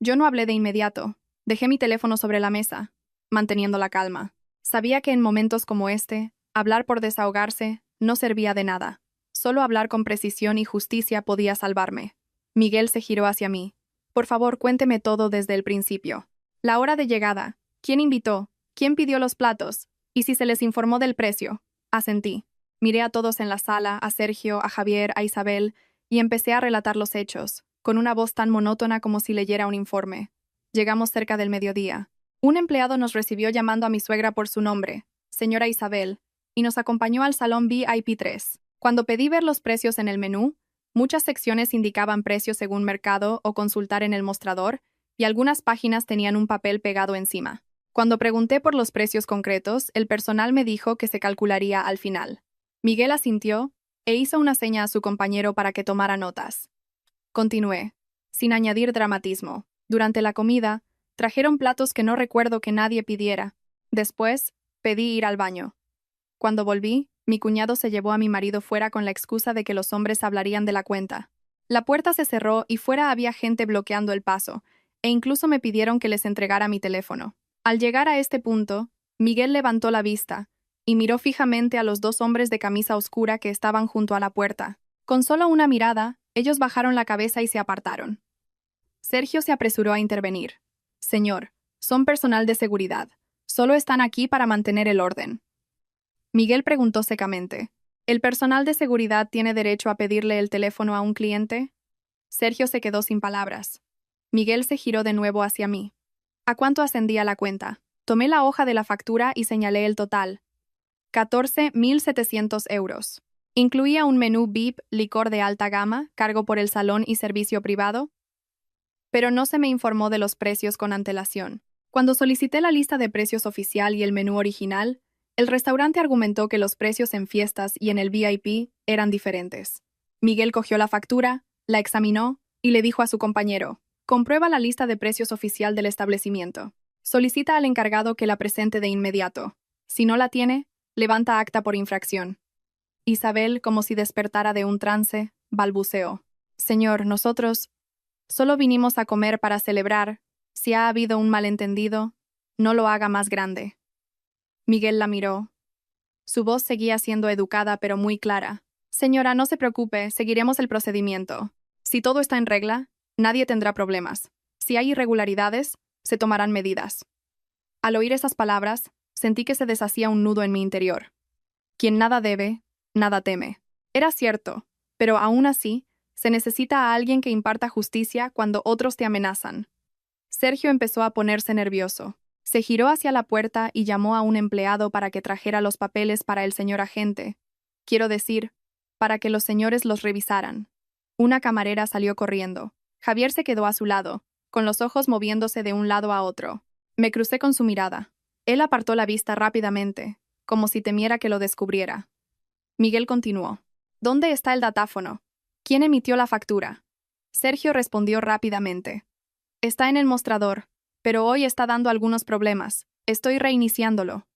Yo no hablé de inmediato. Dejé mi teléfono sobre la mesa, manteniendo la calma. Sabía que en momentos como este, hablar por desahogarse no servía de nada. Solo hablar con precisión y justicia podía salvarme. Miguel se giró hacia mí. Por favor, cuénteme todo desde el principio. La hora de llegada. ¿Quién invitó? ¿Quién pidió los platos? ¿Y si se les informó del precio? Asentí. Miré a todos en la sala, a Sergio, a Javier, a Isabel, y empecé a relatar los hechos, con una voz tan monótona como si leyera un informe. Llegamos cerca del mediodía. Un empleado nos recibió llamando a mi suegra por su nombre, señora Isabel, y nos acompañó al salón VIP 3. Cuando pedí ver los precios en el menú, muchas secciones indicaban precios según mercado o consultar en el mostrador, y algunas páginas tenían un papel pegado encima. Cuando pregunté por los precios concretos, el personal me dijo que se calcularía al final. Miguel asintió e hizo una seña a su compañero para que tomara notas. Continué, sin añadir dramatismo. Durante la comida, trajeron platos que no recuerdo que nadie pidiera. Después, pedí ir al baño. Cuando volví, mi cuñado se llevó a mi marido fuera con la excusa de que los hombres hablarían de la cuenta. La puerta se cerró y fuera había gente bloqueando el paso, e incluso me pidieron que les entregara mi teléfono. Al llegar a este punto, Miguel levantó la vista y miró fijamente a los dos hombres de camisa oscura que estaban junto a la puerta. Con solo una mirada, ellos bajaron la cabeza y se apartaron. Sergio se apresuró a intervenir. Señor, son personal de seguridad. Solo están aquí para mantener el orden. Miguel preguntó secamente. ¿El personal de seguridad tiene derecho a pedirle el teléfono a un cliente? Sergio se quedó sin palabras. Miguel se giró de nuevo hacia mí. ¿A cuánto ascendía la cuenta? Tomé la hoja de la factura y señalé el total. 14.700 euros. ¿Incluía un menú VIP, licor de alta gama, cargo por el salón y servicio privado? Pero no se me informó de los precios con antelación. Cuando solicité la lista de precios oficial y el menú original, el restaurante argumentó que los precios en fiestas y en el VIP eran diferentes. Miguel cogió la factura, la examinó y le dijo a su compañero: comprueba la lista de precios oficial del establecimiento. Solicita al encargado que la presente de inmediato. Si no la tiene, levanta acta por infracción. Isabel, como si despertara de un trance, balbuceó. Señor, nosotros solo vinimos a comer para celebrar. Si ha habido un malentendido, no lo haga más grande. Miguel la miró. Su voz seguía siendo educada pero muy clara. Señora, no se preocupe, seguiremos el procedimiento. Si todo está en regla, nadie tendrá problemas. Si hay irregularidades, se tomarán medidas. Al oír esas palabras, sentí que se deshacía un nudo en mi interior. Quien nada debe, nada teme. Era cierto, pero aún así, se necesita a alguien que imparta justicia cuando otros te amenazan. Sergio empezó a ponerse nervioso. Se giró hacia la puerta y llamó a un empleado para que trajera los papeles para el señor agente. Quiero decir, para que los señores los revisaran. Una camarera salió corriendo. Javier se quedó a su lado, con los ojos moviéndose de un lado a otro. Me crucé con su mirada. Él apartó la vista rápidamente, como si temiera que lo descubriera. Miguel continuó. ¿Dónde está el datáfono? ¿Quién emitió la factura? Sergio respondió rápidamente. Está en el mostrador, pero hoy está dando algunos problemas. Estoy reiniciándolo.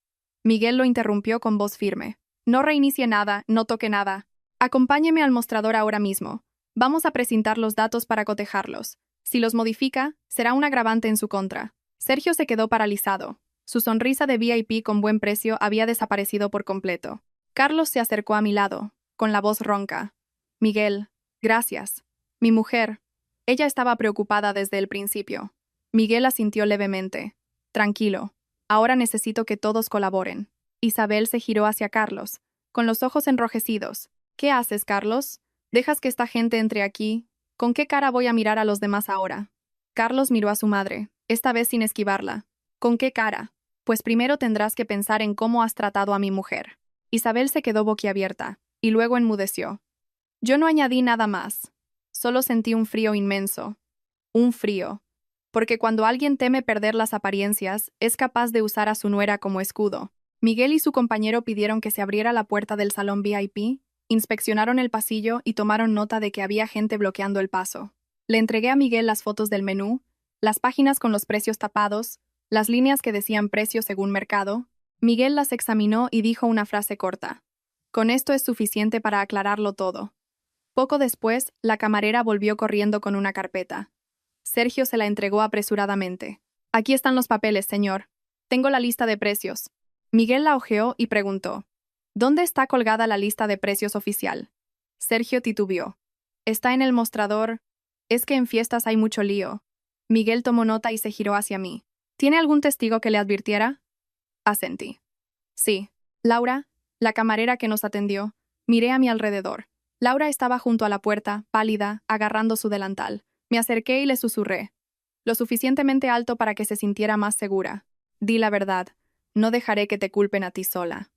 Miguel lo interrumpió con voz firme. No reinicie nada, no toque nada. Acompáñeme al mostrador ahora mismo. Vamos a presentar los datos para cotejarlos. Si los modifica, será un agravante en su contra. Sergio se quedó paralizado. Su sonrisa de VIP con buen precio había desaparecido por completo. Carlos se acercó a mi lado, con la voz ronca. Miguel, gracias. Mi mujer. Ella estaba preocupada desde el principio. Miguel asintió levemente. Tranquilo. Ahora necesito que todos colaboren. Isabel se giró hacia Carlos, con los ojos enrojecidos. ¿Qué haces, Carlos? ¿Dejas que esta gente entre aquí? ¿Con qué cara voy a mirar a los demás ahora? Carlos miró a su madre, esta vez sin esquivarla. ¿Con qué cara? Pues primero tendrás que pensar en cómo has tratado a mi mujer. Isabel se quedó boquiabierta, y luego enmudeció. Yo no añadí nada más. Solo sentí un frío inmenso. Un frío. Porque cuando alguien teme perder las apariencias, es capaz de usar a su nuera como escudo. Miguel y su compañero pidieron que se abriera la puerta del salón VIP, inspeccionaron el pasillo y tomaron nota de que había gente bloqueando el paso. Le entregué a Miguel las fotos del menú, las páginas con los precios tapados, las líneas que decían precio según mercado. Miguel las examinó y dijo una frase corta. Con esto es suficiente para aclararlo todo. Poco después, la camarera volvió corriendo con una carpeta. Sergio se la entregó apresuradamente. Aquí están los papeles, señor. Tengo la lista de precios. Miguel la hojeó y preguntó. ¿Dónde está colgada la lista de precios oficial? Sergio titubeó. Está en el mostrador. Es que en fiestas hay mucho lío. Miguel tomó nota y se giró hacia mí. ¿Tiene algún testigo que le advirtiera? Asentí. Sí. Laura, la camarera que nos atendió. Miré a mi alrededor. Laura estaba junto a la puerta, pálida, agarrando su delantal. Me acerqué y le susurré. Lo suficientemente alto para que se sintiera más segura. Di la verdad. No dejaré que te culpen a ti sola.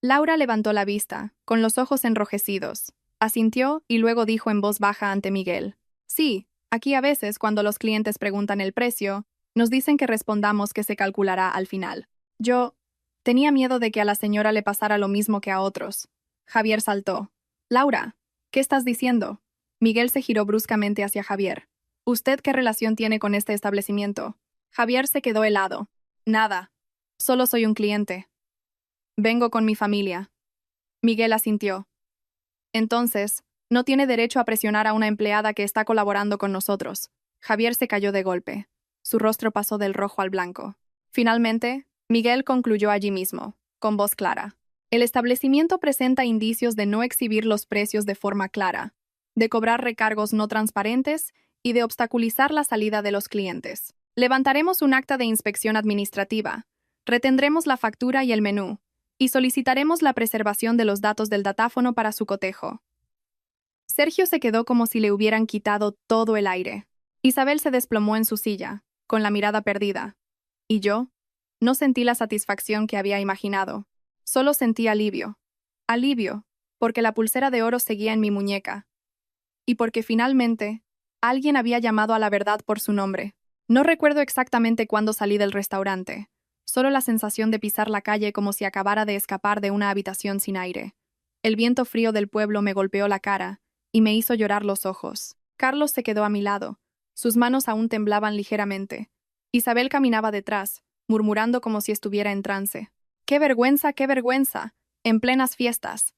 Laura levantó la vista, con los ojos enrojecidos. Asintió y luego dijo en voz baja ante Miguel. Sí, aquí a veces, cuando los clientes preguntan el precio, nos dicen que respondamos que se calculará al final. Yo tenía miedo de que a la señora le pasara lo mismo que a otros. Javier saltó. Laura, ¿qué estás diciendo? Miguel se giró bruscamente hacia Javier. ¿Usted qué relación tiene con este establecimiento? Javier se quedó helado. Nada. Solo soy un cliente. Vengo con mi familia. Miguel asintió. Entonces, no tiene derecho a presionar a una empleada que está colaborando con nosotros. Javier se cayó de golpe. Su rostro pasó del rojo al blanco. Finalmente, Miguel concluyó allí mismo, con voz clara. El establecimiento presenta indicios de no exhibir los precios de forma clara, de cobrar recargos no transparentes y de obstaculizar la salida de los clientes. Levantaremos un acta de inspección administrativa, retendremos la factura y el menú, y solicitaremos la preservación de los datos del datáfono para su cotejo. Sergio se quedó como si le hubieran quitado todo el aire. Isabel se desplomó en su silla, con la mirada perdida. ¿Y yo? No sentí la satisfacción que había imaginado. Solo sentí alivio. Alivio, porque la pulsera de oro seguía en mi muñeca. Y porque finalmente, alguien había llamado a la verdad por su nombre. No recuerdo exactamente cuándo salí del restaurante. Solo la sensación de pisar la calle como si acabara de escapar de una habitación sin aire. El viento frío del pueblo me golpeó la cara y me hizo llorar los ojos. Carlos se quedó a mi lado. Sus manos aún temblaban ligeramente. Isabel caminaba detrás, murmurando como si estuviera en trance. ¡Qué vergüenza, qué vergüenza! En plenas fiestas.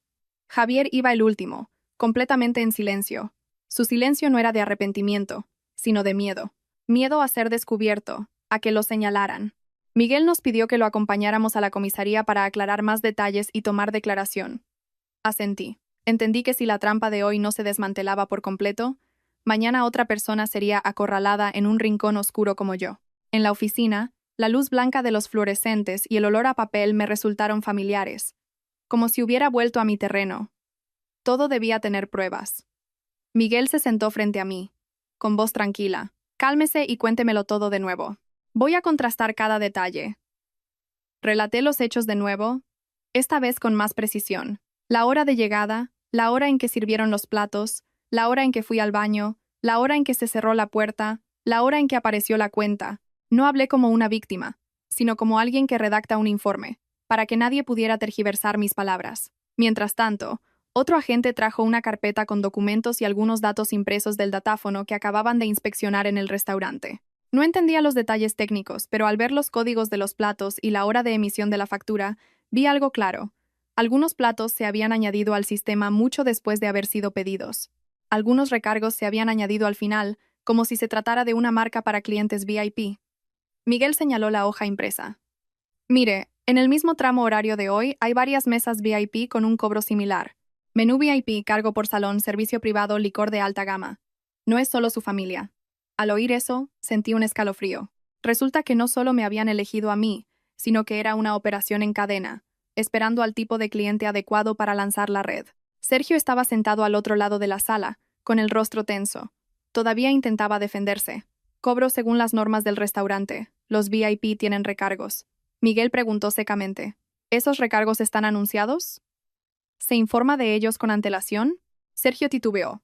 Javier iba el último, completamente en silencio. Su silencio no era de arrepentimiento, sino de miedo. Miedo a ser descubierto, a que lo señalaran. Miguel nos pidió que lo acompañáramos a la comisaría para aclarar más detalles y tomar declaración. Asentí. Entendí que si la trampa de hoy no se desmantelaba por completo, mañana otra persona sería acorralada en un rincón oscuro como yo. En la oficina, la luz blanca de los fluorescentes y el olor a papel me resultaron familiares, como si hubiera vuelto a mi terreno. Todo debía tener pruebas. Miguel se sentó frente a mí, con voz tranquila. Cálmese y cuéntemelo todo de nuevo. Voy a contrastar cada detalle. Relaté los hechos de nuevo, esta vez con más precisión. La hora de llegada, la hora en que sirvieron los platos, la hora en que fui al baño, la hora en que se cerró la puerta, la hora en que apareció la cuenta. No hablé como una víctima, sino como alguien que redacta un informe, para que nadie pudiera tergiversar mis palabras. Mientras tanto, otro agente trajo una carpeta con documentos y algunos datos impresos del datáfono que acababan de inspeccionar en el restaurante. No entendía los detalles técnicos, pero al ver los códigos de los platos y la hora de emisión de la factura, vi algo claro. Algunos platos se habían añadido al sistema mucho después de haber sido pedidos. Algunos recargos se habían añadido al final, como si se tratara de una marca para clientes VIP. Miguel señaló la hoja impresa. Mire, en el mismo tramo horario de hoy hay varias mesas VIP con un cobro similar. Menú VIP, cargo por salón, servicio privado, licor de alta gama. No es solo su familia. Al oír eso, sentí un escalofrío. Resulta que no solo me habían elegido a mí, sino que era una operación en cadena, esperando al tipo de cliente adecuado para lanzar la red. Sergio estaba sentado al otro lado de la sala, con el rostro tenso. Todavía intentaba defenderse. Cobro según las normas del restaurante. Los VIP tienen recargos. Miguel preguntó secamente. ¿Esos recargos están anunciados? ¿Se informa de ellos con antelación? Sergio titubeó.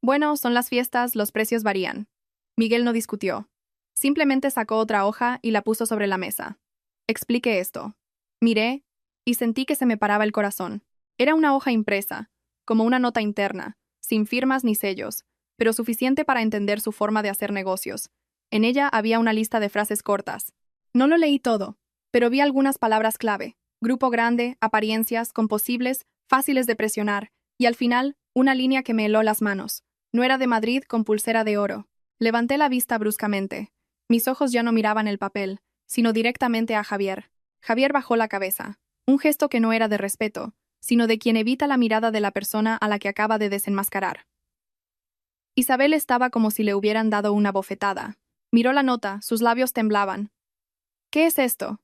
Bueno, son las fiestas, los precios varían. Miguel no discutió. Simplemente sacó otra hoja y la puso sobre la mesa. Explique esto. Miré y sentí que se me paraba el corazón. Era una hoja impresa, como una nota interna, sin firmas ni sellos, pero suficiente para entender su forma de hacer negocios. En ella había una lista de frases cortas. No lo leí todo, pero vi algunas palabras clave. Grupo grande, apariencias, composibles, fáciles de presionar, y al final, una línea que me heló las manos. No era de Madrid con pulsera de oro. Levanté la vista bruscamente. Mis ojos ya no miraban el papel, sino directamente a Javier. Javier bajó la cabeza, un gesto que no era de respeto, sino de quien evita la mirada de la persona a la que acaba de desenmascarar. Isabel estaba como si le hubieran dado una bofetada. Miró la nota, sus labios temblaban. ¿Qué es esto?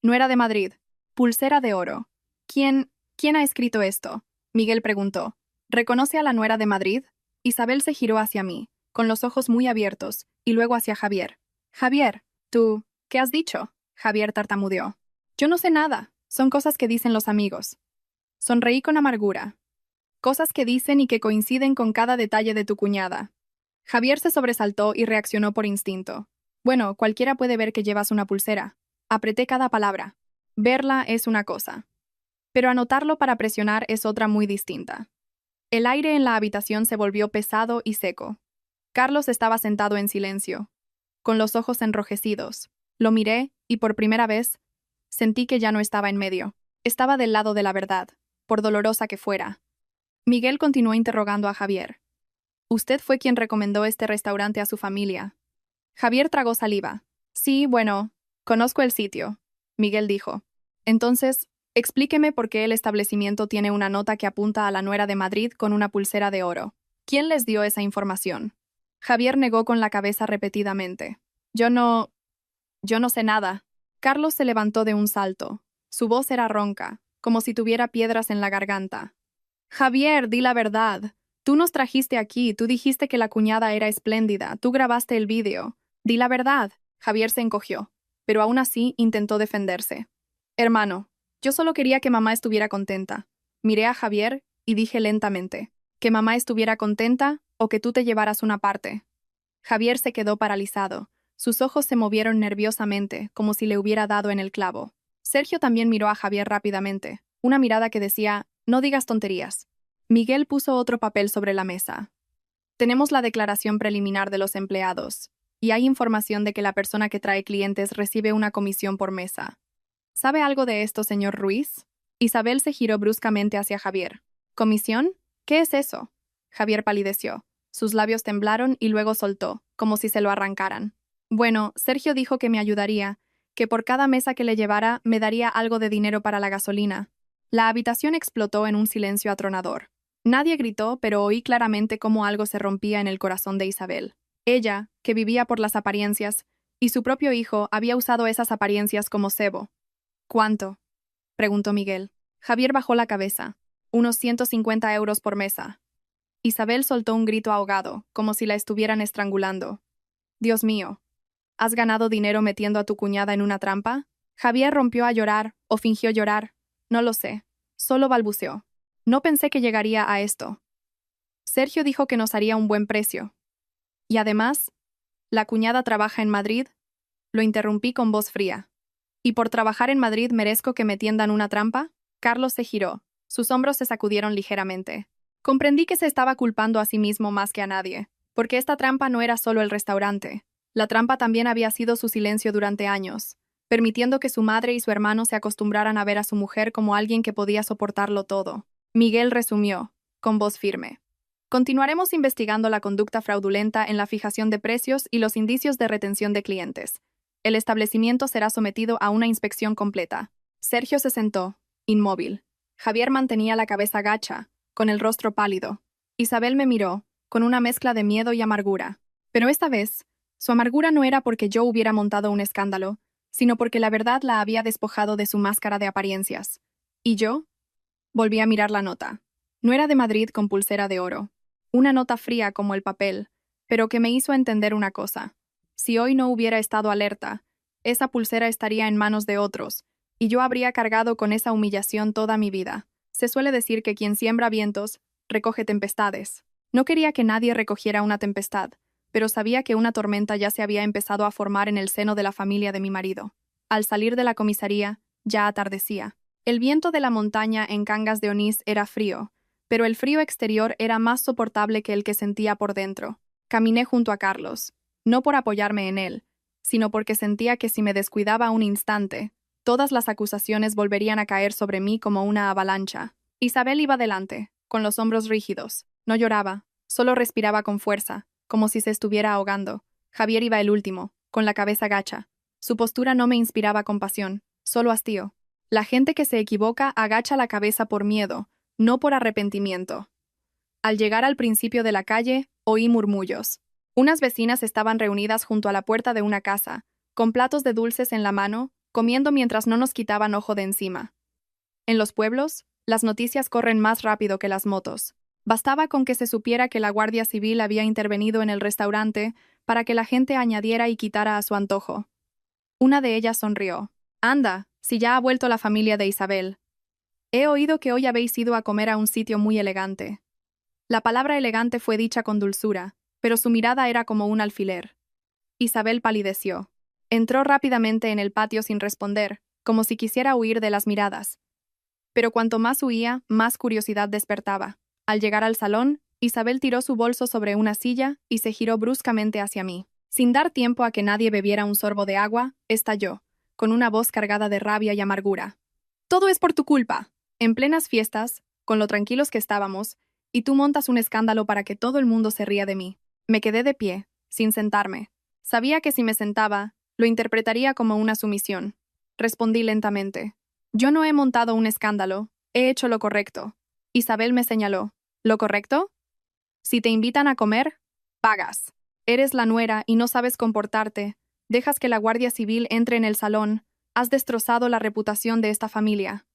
No era de Madrid. Pulsera de oro. ¿Quién ha escrito esto? Miguel preguntó. ¿Reconoce a la nuera de Madrid? Isabel se giró hacia mí, con los ojos muy abiertos, y luego hacia Javier. Javier, ¿qué has dicho? Javier tartamudeó. Yo no sé nada, son cosas que dicen los amigos. Sonreí con amargura. Cosas que dicen y que coinciden con cada detalle de tu cuñada. Javier se sobresaltó y reaccionó por instinto. Bueno, cualquiera puede ver que llevas una pulsera. Apreté cada palabra. Verla es una cosa. Pero anotarlo para presionar es otra muy distinta. El aire en la habitación se volvió pesado y seco. Carlos estaba sentado en silencio, con los ojos enrojecidos. Lo miré y por primera vez sentí que ya no estaba en medio. Estaba del lado de la verdad, por dolorosa que fuera. Miguel continuó interrogando a Javier. Usted fue quien recomendó este restaurante a su familia. Javier tragó saliva. Sí, bueno, conozco el sitio, Miguel dijo. Entonces, explíqueme por qué el establecimiento tiene una nota que apunta a la nuera de Madrid con una pulsera de oro. ¿Quién les dio esa información? Javier negó con la cabeza repetidamente. Yo no sé nada. Carlos se levantó de un salto. Su voz era ronca, como si tuviera piedras en la garganta. Javier, di la verdad. Tú nos trajiste aquí, tú dijiste que la cuñada era espléndida, tú grabaste el vídeo. Di la verdad. Javier se encogió, pero aún así intentó defenderse. Hermano, yo solo quería que mamá estuviera contenta. Miré a Javier y dije lentamente, que mamá estuviera contenta o que tú te llevaras una parte. Javier se quedó paralizado. Sus ojos se movieron nerviosamente, como si le hubiera dado en el clavo. Sergio también miró a Javier rápidamente, una mirada que decía, no digas tonterías. Miguel puso otro papel sobre la mesa. Tenemos la declaración preliminar de los empleados, y hay información de que la persona que trae clientes recibe una comisión por mesa. ¿Sabe algo de esto, señor Ruiz? Isabel se giró bruscamente hacia Javier. ¿Comisión? ¿Qué es eso? Javier palideció. Sus labios temblaron y luego soltó, como si se lo arrancaran. Bueno, Sergio dijo que me ayudaría, que por cada mesa que le llevara me daría algo de dinero para la gasolina. La habitación explotó en un silencio atronador. Nadie gritó, pero oí claramente cómo algo se rompía en el corazón de Isabel. Ella, que vivía por las apariencias, y su propio hijo había usado esas apariencias como cebo. ¿Cuánto? Preguntó Miguel. Javier bajó la cabeza. Unos 150 euros por mesa. Isabel soltó un grito ahogado, como si la estuvieran estrangulando. Dios mío. ¿Has ganado dinero metiendo a tu cuñada en una trampa? Javier rompió a llorar, o fingió llorar. No lo sé. Solo balbuceó. No pensé que llegaría a esto. Sergio dijo que nos haría un buen precio. Y además, ¿la cuñada trabaja en Madrid? Lo interrumpí con voz fría. ¿Y por trabajar en Madrid merezco que me tiendan una trampa? Carlos se giró. Sus hombros se sacudieron ligeramente. Comprendí que se estaba culpando a sí mismo más que a nadie, porque esta trampa no era solo el restaurante. La trampa también había sido su silencio durante años, permitiendo que su madre y su hermano se acostumbraran a ver a su mujer como alguien que podía soportarlo todo. Miguel resumió, con voz firme. Continuaremos investigando la conducta fraudulenta en la fijación de precios y los indicios de retención de clientes. El establecimiento será sometido a una inspección completa. Sergio se sentó, inmóvil. Javier mantenía la cabeza gacha, con el rostro pálido. Isabel me miró, con una mezcla de miedo y amargura. Pero esta vez, su amargura no era porque yo hubiera montado un escándalo, sino porque la verdad la había despojado de su máscara de apariencias. ¿Y yo? Volví a mirar la nota. No era de Madrid con pulsera de oro. Una nota fría como el papel, pero que me hizo entender una cosa. Si hoy no hubiera estado alerta, esa pulsera estaría en manos de otros, y yo habría cargado con esa humillación toda mi vida. Se suele decir que quien siembra vientos, recoge tempestades. No quería que nadie recogiera una tempestad, pero sabía que una tormenta ya se había empezado a formar en el seno de la familia de mi marido. Al salir de la comisaría, ya atardecía. El viento de la montaña en Cangas de Onís era frío, pero el frío exterior era más soportable que el que sentía por dentro. Caminé junto a Carlos, no por apoyarme en él, sino porque sentía que si me descuidaba un instante, todas las acusaciones volverían a caer sobre mí como una avalancha. Isabel iba delante, con los hombros rígidos. No lloraba, solo respiraba con fuerza, como si se estuviera ahogando. Javier iba el último, con la cabeza gacha. Su postura no me inspiraba compasión, solo hastío. La gente que se equivoca agacha la cabeza por miedo, no por arrepentimiento. Al llegar al principio de la calle, oí murmullos. Unas vecinas estaban reunidas junto a la puerta de una casa, con platos de dulces en la mano, comiendo mientras no nos quitaban ojo de encima. En los pueblos, las noticias corren más rápido que las motos. Bastaba con que se supiera que la Guardia Civil había intervenido en el restaurante para que la gente añadiera y quitara a su antojo. Una de ellas sonrió. «Anda, si ya ha vuelto la familia de Isabel. He oído que hoy habéis ido a comer a un sitio muy elegante». La palabra elegante fue dicha con dulzura, pero su mirada era como un alfiler. Isabel palideció. Entró rápidamente en el patio sin responder, como si quisiera huir de las miradas. Pero cuanto más huía, más curiosidad despertaba. Al llegar al salón, Isabel tiró su bolso sobre una silla y se giró bruscamente hacia mí. Sin dar tiempo a que nadie bebiera un sorbo de agua, estalló, con una voz cargada de rabia y amargura. «Todo es por tu culpa. En plenas fiestas, con lo tranquilos que estábamos, y tú montas un escándalo para que todo el mundo se ría de mí». Me quedé de pie, sin sentarme. Sabía que si me sentaba, lo interpretaría como una sumisión. Respondí lentamente. «Yo no he montado un escándalo, he hecho lo correcto». Isabel me señaló. «¿Lo correcto? Si te invitan a comer, pagas. Eres la nuera y no sabes comportarte. Dejas que la Guardia Civil entre en el salón. Has destrozado la reputación de esta familia».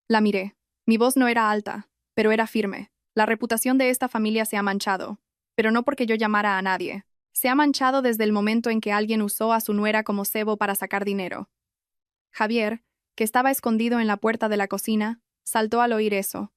La miré. Mi voz no era alta, pero era firme. La reputación de esta familia se ha manchado, pero no porque yo llamara a nadie. Se ha manchado desde el momento en que alguien usó a su nuera como cebo para sacar dinero. Javier, que estaba escondido en la puerta de la cocina, saltó al oír eso.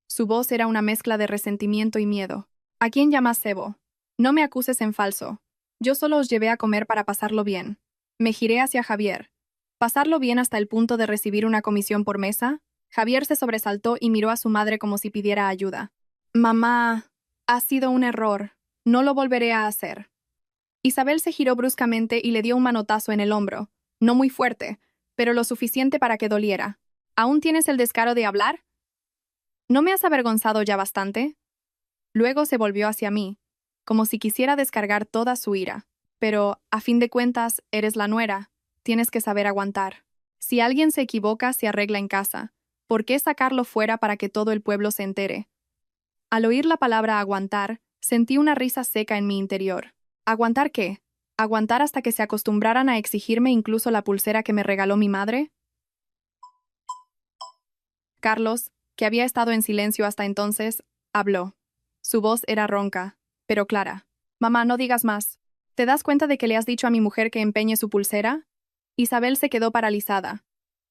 Su voz era una mezcla de resentimiento y miedo. «¿A quién llamas cebo? No me acuses en falso. Yo solo os llevé a comer para pasarlo bien». Me giré hacia Javier. «¿Pasarlo bien hasta el punto de recibir una comisión por mesa?» Javier se sobresaltó y miró a su madre como si pidiera ayuda. «Mamá, ha sido un error. No lo volveré a hacer». Isabel se giró bruscamente y le dio un manotazo en el hombro. No muy fuerte, pero lo suficiente para que doliera. «¿Aún tienes el descaro de hablar? ¿No me has avergonzado ya bastante?» Luego se volvió hacia mí, como si quisiera descargar toda su ira. «Pero, a fin de cuentas, eres la nuera. Tienes que saber aguantar. Si alguien se equivoca, se arregla en casa. ¿Por qué sacarlo fuera para que todo el pueblo se entere?» Al oír la palabra aguantar, sentí una risa seca en mi interior. ¿Aguantar qué? ¿Aguantar hasta que se acostumbraran a exigirme incluso la pulsera que me regaló mi madre? Carlos, que había estado en silencio hasta entonces, habló. Su voz era ronca, pero clara. «Mamá, no digas más. ¿Te das cuenta de que le has dicho a mi mujer que empeñe su pulsera?» Isabel se quedó paralizada.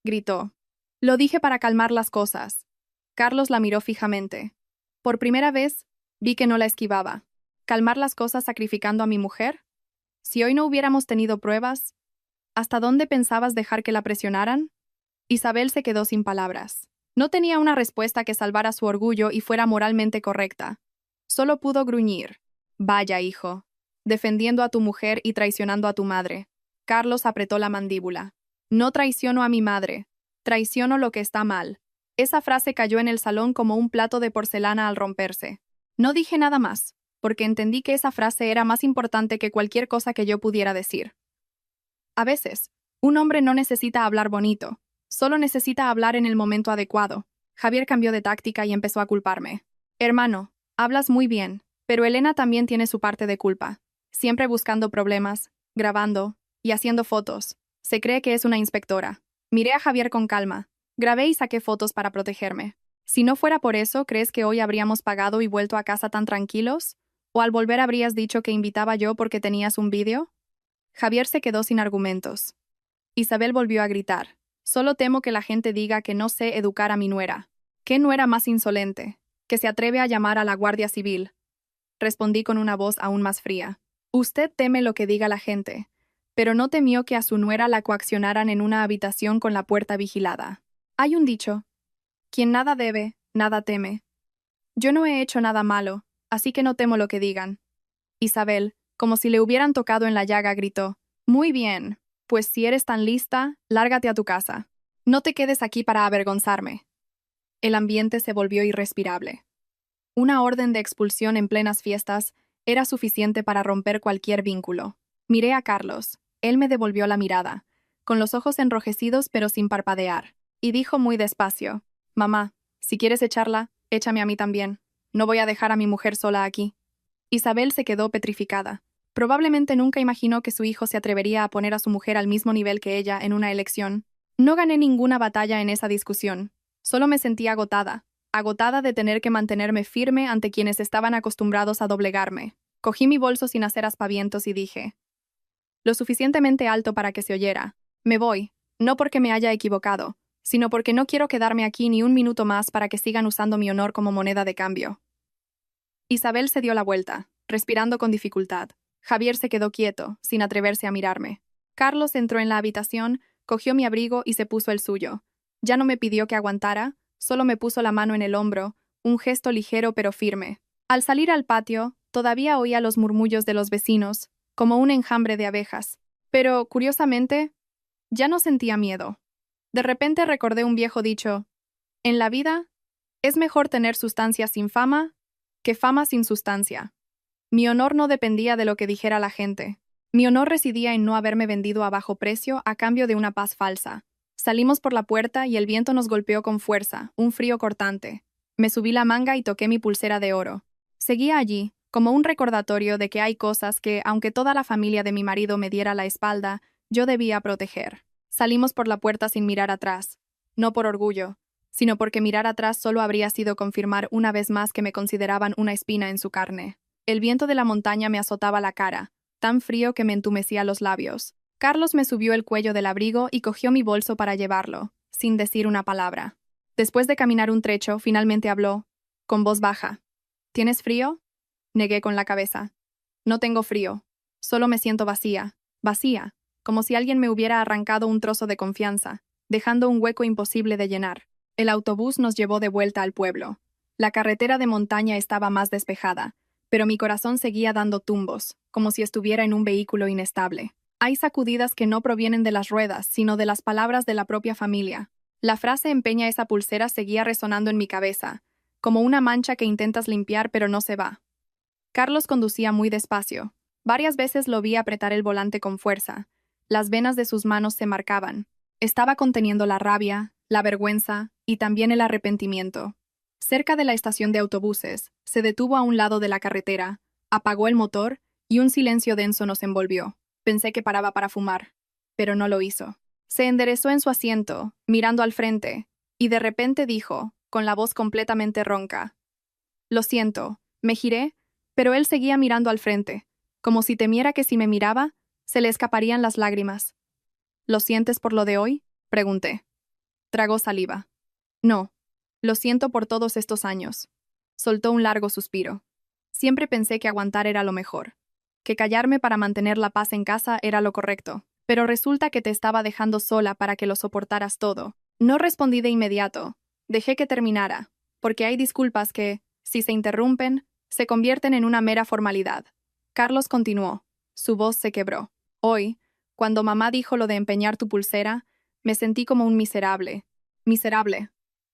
Gritó. «Lo dije para calmar las cosas». Carlos la miró fijamente. Por primera vez, vi que no la esquivaba. ¿Calmar las cosas sacrificando a mi mujer? Si hoy no hubiéramos tenido pruebas, ¿hasta dónde pensabas dejar que la presionaran? Isabel se quedó sin palabras. No tenía una respuesta que salvara su orgullo y fuera moralmente correcta. Solo pudo gruñir. «Vaya, hijo. Defendiendo a tu mujer y traicionando a tu madre». Carlos apretó la mandíbula. «No traiciono a mi madre. Traiciono lo que está mal». Esa frase cayó en el salón como un plato de porcelana al romperse. No dije nada más, porque entendí que esa frase era más importante que cualquier cosa que yo pudiera decir. A veces, un hombre no necesita hablar bonito, solo necesita hablar en el momento adecuado. Javier cambió de táctica y empezó a culparme. «Hermano, hablas muy bien, pero Elena también tiene su parte de culpa. Siempre buscando problemas, grabando y haciendo fotos. Se cree que es una inspectora». Miré a Javier con calma. Grabé y saqué fotos para protegerme. Si no fuera por eso, ¿crees que hoy habríamos pagado y vuelto a casa tan tranquilos? ¿O al volver habrías dicho que invitaba yo porque tenías un vídeo? Javier se quedó sin argumentos. Isabel volvió a gritar. Solo temo que la gente diga que no sé educar a mi nuera. ¿Qué nuera más insolente? Que se atreve a llamar a la Guardia Civil. Respondí con una voz aún más fría. Usted teme lo que diga la gente, pero no temió que a su nuera la coaccionaran en una habitación con la puerta vigilada. Hay un dicho: quien nada debe, nada teme. Yo no he hecho nada malo, así que no temo lo que digan. Isabel, como si le hubieran tocado en la llaga, gritó: Muy bien, pues si eres tan lista, lárgate a tu casa. No te quedes aquí para avergonzarme. El ambiente se volvió irrespirable. Una orden de expulsión en plenas fiestas era suficiente para romper cualquier vínculo. Miré a Carlos. Él me devolvió la mirada, con los ojos enrojecidos pero sin parpadear, y dijo muy despacio: Mamá, si quieres echarla, échame a mí también. No voy a dejar a mi mujer sola aquí. Isabel se quedó petrificada. Probablemente nunca imaginó que su hijo se atrevería a poner a su mujer al mismo nivel que ella en una elección. No gané ninguna batalla en esa discusión. Solo me sentí agotada de tener que mantenerme firme ante quienes estaban acostumbrados a doblegarme. Cogí mi bolso sin hacer aspavientos y dije, lo suficientemente alto para que se oyera: me voy, no porque me haya equivocado, sino porque no quiero quedarme aquí ni un minuto más para que sigan usando mi honor como moneda de cambio. Isabel se dio la vuelta, respirando con dificultad. Javier se quedó quieto, sin atreverse a mirarme. Carlos entró en la habitación, cogió mi abrigo y se puso el suyo. Ya no me pidió que aguantara, solo me puso la mano en el hombro, un gesto ligero pero firme. Al salir al patio, todavía oía los murmullos de los vecinos, como un enjambre de abejas. Pero, curiosamente, ya no sentía miedo. De repente recordé un viejo dicho: en la vida, es mejor tener sustancia sin fama que fama sin sustancia. Mi honor no dependía de lo que dijera la gente. Mi honor residía en no haberme vendido a bajo precio a cambio de una paz falsa. Salimos por la puerta y el viento nos golpeó con fuerza, un frío cortante. Me subí la manga y toqué mi pulsera de oro. Seguía allí, como un recordatorio de que hay cosas que, aunque toda la familia de mi marido me diera la espalda, yo debía proteger. Salimos por la puerta sin mirar atrás. No por orgullo, sino porque mirar atrás solo habría sido confirmar una vez más que me consideraban una espina en su carne. El viento de la montaña me azotaba la cara, tan frío que me entumecía los labios. Carlos me subió el cuello del abrigo y cogió mi bolso para llevarlo, sin decir una palabra. Después de caminar un trecho, finalmente habló, con voz baja. ¿Tienes frío? Negué con la cabeza. No tengo frío. Solo me siento vacía, como si alguien me hubiera arrancado un trozo de confianza, dejando un hueco imposible de llenar. El autobús nos llevó de vuelta al pueblo. La carretera de montaña estaba más despejada, pero mi corazón seguía dando tumbos, como si estuviera en un vehículo inestable. Hay sacudidas que no provienen de las ruedas, sino de las palabras de la propia familia. La frase "empeña esa pulsera" seguía resonando en mi cabeza, como una mancha que intentas limpiar pero no se va. Carlos conducía muy despacio. Varias veces lo vi apretar el volante con fuerza. Las venas de sus manos se marcaban. Estaba conteniendo la rabia, la vergüenza y también el arrepentimiento. Cerca de la estación de autobuses, se detuvo a un lado de la carretera, apagó el motor y un silencio denso nos envolvió. Pensé que paraba para fumar, pero no lo hizo. Se enderezó en su asiento, mirando al frente, y de repente dijo, con la voz completamente ronca: Lo siento. Me giré, pero él seguía mirando al frente, como si temiera que si me miraba, se le escaparían las lágrimas. ¿Lo sientes por lo de hoy?, pregunté. Tragó saliva. No. Lo siento por todos estos años. Soltó un largo suspiro. Siempre pensé que aguantar era lo mejor, que callarme para mantener la paz en casa era lo correcto, pero resulta que te estaba dejando sola para que lo soportaras todo. No respondí de inmediato. Dejé que terminara, porque hay disculpas que, si se interrumpen, se convierten en una mera formalidad. Carlos continuó. Su voz se quebró. Hoy, cuando mamá dijo lo de empeñar tu pulsera, me sentí como un miserable. Miserable.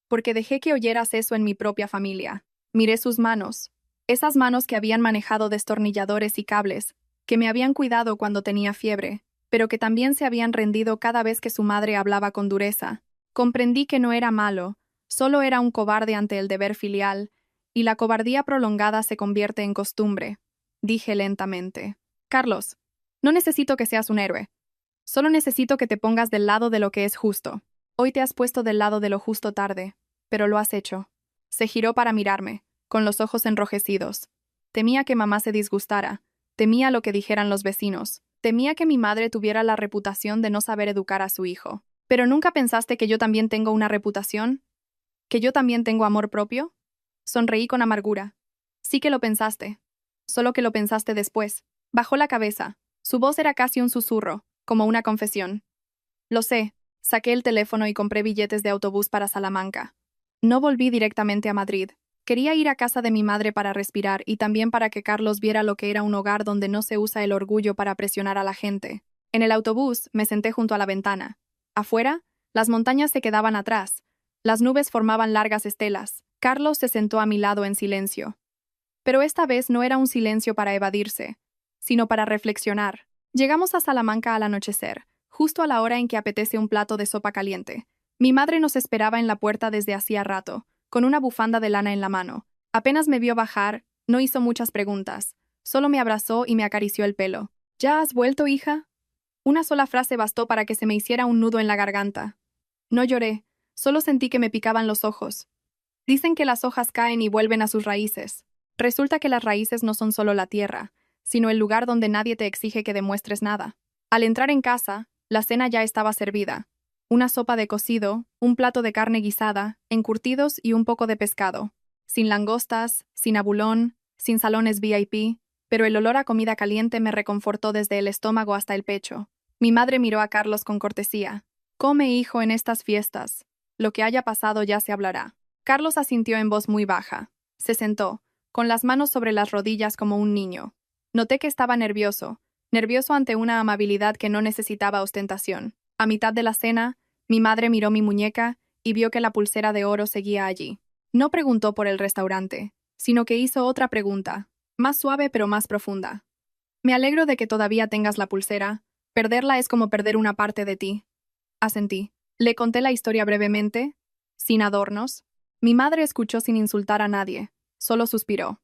Porque dejé que oyeras eso en mi propia familia. Miré sus manos. Esas manos que habían manejado destornilladores y cables, que me habían cuidado cuando tenía fiebre, pero que también se habían rendido cada vez que su madre hablaba con dureza. Comprendí que no era malo, solo era un cobarde ante el deber filial, y la cobardía prolongada se convierte en costumbre. Dije lentamente. Carlos, no necesito que seas un héroe. Solo necesito que te pongas del lado de lo que es justo. Hoy te has puesto del lado de lo justo tarde, pero lo has hecho. Se giró para mirarme, con los ojos enrojecidos. Temía que mamá se disgustara, temía lo que dijeran los vecinos, temía que mi madre tuviera la reputación de no saber educar a su hijo. ¿Pero nunca pensaste que yo también tengo una reputación? ¿Que yo también tengo amor propio? Sonreí con amargura. Sí que lo pensaste. Solo que lo pensaste después. Bajó la cabeza. Su voz era casi un susurro, como una confesión. Lo sé. Saqué el teléfono y compré billetes de autobús para Salamanca. No volví directamente a Madrid. Quería ir a casa de mi madre para respirar y también para que Carlos viera lo que era un hogar donde no se usa el orgullo para presionar a la gente. En el autobús me senté junto a la ventana. Afuera, las montañas se quedaban atrás. Las nubes formaban largas estelas. Carlos se sentó a mi lado en silencio. Pero esta vez no era un silencio para evadirse, sino para reflexionar. Llegamos a Salamanca al anochecer, justo a la hora en que apetece un plato de sopa caliente. Mi madre nos esperaba en la puerta desde hacía rato, con una bufanda de lana en la mano. Apenas me vio bajar, no hizo muchas preguntas. Solo me abrazó y me acarició el pelo. ¿Ya has vuelto, hija? Una sola frase bastó para que se me hiciera un nudo en la garganta. No lloré, solo sentí que me picaban los ojos. Dicen que las hojas caen y vuelven a sus raíces. Resulta que las raíces no son solo la tierra, sino el lugar donde nadie te exige que demuestres nada. Al entrar en casa, la cena ya estaba servida. Una sopa de cocido, un plato de carne guisada, encurtidos y un poco de pescado. Sin langostas, sin abulón, sin salones VIP, pero el olor a comida caliente me reconfortó desde el estómago hasta el pecho. Mi madre miró a Carlos con cortesía. Come, hijo, en estas fiestas. Lo que haya pasado ya se hablará. Carlos asintió en voz muy baja. Se sentó, con las manos sobre las rodillas como un niño. Noté que estaba nervioso ante una amabilidad que no necesitaba ostentación. A mitad de la cena, mi madre miró mi muñeca y vio que la pulsera de oro seguía allí. No preguntó por el restaurante, sino que hizo otra pregunta, más suave pero más profunda. Me alegro de que todavía tengas la pulsera. Perderla es como perder una parte de ti. Asentí. Le conté la historia brevemente, sin adornos. Mi madre escuchó sin insultar a nadie, solo suspiró.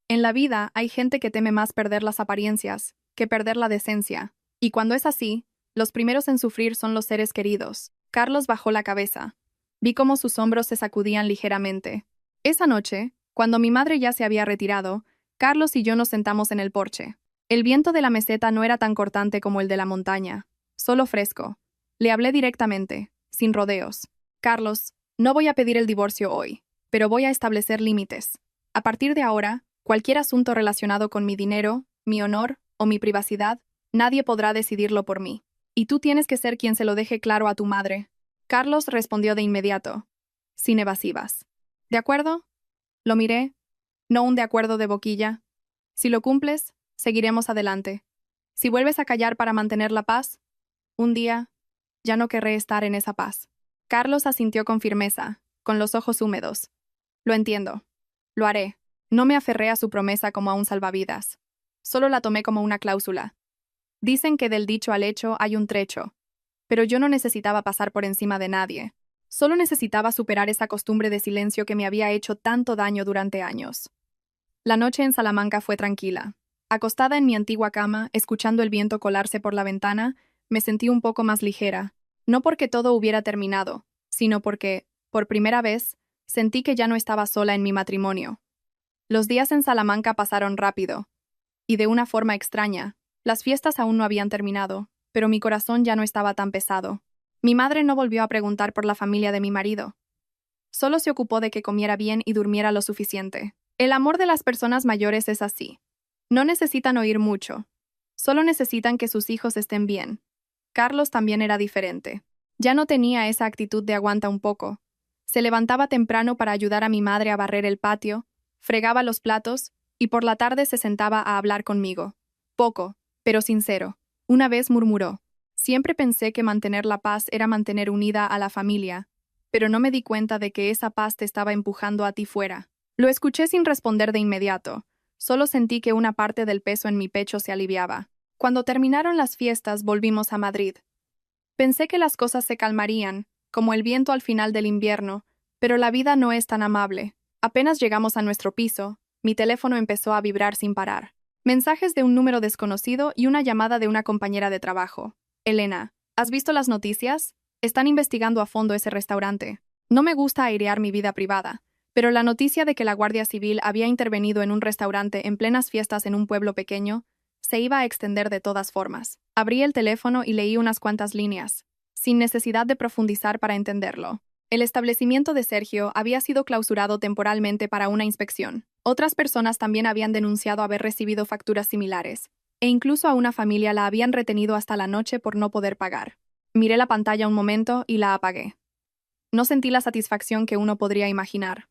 En la vida hay gente que teme más perder las apariencias que perder la decencia, y cuando es así, los primeros en sufrir son los seres queridos. Carlos bajó la cabeza. Vi cómo sus hombros se sacudían ligeramente. Esa noche, cuando mi madre ya se había retirado, Carlos y yo nos sentamos en el porche. El viento de la meseta no era tan cortante como el de la montaña, solo fresco. Le hablé directamente, sin rodeos. Carlos, no voy a pedir el divorcio hoy, pero voy a establecer límites. A partir de ahora, cualquier asunto relacionado con mi dinero, mi honor o mi privacidad, nadie podrá decidirlo por mí. Y tú tienes que ser quien se lo deje claro a tu madre. Carlos respondió de inmediato, sin evasivas. ¿De acuerdo? Lo miré. No un de acuerdo de boquilla. Si lo cumples, seguiremos adelante. Si vuelves a callar para mantener la paz, un día, ya no querré estar en esa paz. Carlos asintió con firmeza, con los ojos húmedos. Lo entiendo. Lo haré. No me aferré a su promesa como a un salvavidas. Solo la tomé como una cláusula. Dicen que del dicho al hecho hay un trecho. Pero yo no necesitaba pasar por encima de nadie. Solo necesitaba superar esa costumbre de silencio que me había hecho tanto daño durante años. La noche en Salamanca fue tranquila. Acostada en mi antigua cama, escuchando el viento colarse por la ventana, me sentí un poco más ligera. No porque todo hubiera terminado, sino porque, por primera vez, sentí que ya no estaba sola en mi matrimonio. Los días en Salamanca pasaron rápido. Y de una forma extraña. Las fiestas aún no habían terminado, pero mi corazón ya no estaba tan pesado. Mi madre no volvió a preguntar por la familia de mi marido. Solo se ocupó de que comiera bien y durmiera lo suficiente. El amor de las personas mayores es así. No necesitan oír mucho. Solo necesitan que sus hijos estén bien. Carlos también era diferente. Ya no tenía esa actitud de aguanta un poco. Se levantaba temprano para ayudar a mi madre a barrer el patio, fregaba los platos y por la tarde se sentaba a hablar conmigo. Poco, pero sincero. Una vez murmuró: siempre pensé que mantener la paz era mantener unida a la familia, pero no me di cuenta de que esa paz te estaba empujando a ti fuera. Lo escuché sin responder de inmediato. Solo sentí que una parte del peso en mi pecho se aliviaba. Cuando terminaron las fiestas, volvimos a Madrid. Pensé que las cosas se calmarían, como el viento al final del invierno, pero la vida no es tan amable. Apenas llegamos a nuestro piso, mi teléfono empezó a vibrar sin parar. Mensajes de un número desconocido y una llamada de una compañera de trabajo. Elena, ¿has visto las noticias? Están investigando a fondo ese restaurante. No me gusta airear mi vida privada, pero la noticia de que la Guardia Civil había intervenido en un restaurante en plenas fiestas en un pueblo pequeño se iba a extender de todas formas. Abrí el teléfono y leí unas cuantas líneas. sin necesidad de profundizar para entenderlo. El establecimiento de Sergio había sido clausurado temporalmente para una inspección. Otras personas también habían denunciado haber recibido facturas similares, e incluso a una familia la habían retenido hasta la noche por no poder pagar. Miré la pantalla un momento y la apagué. No sentí la satisfacción que uno podría imaginar.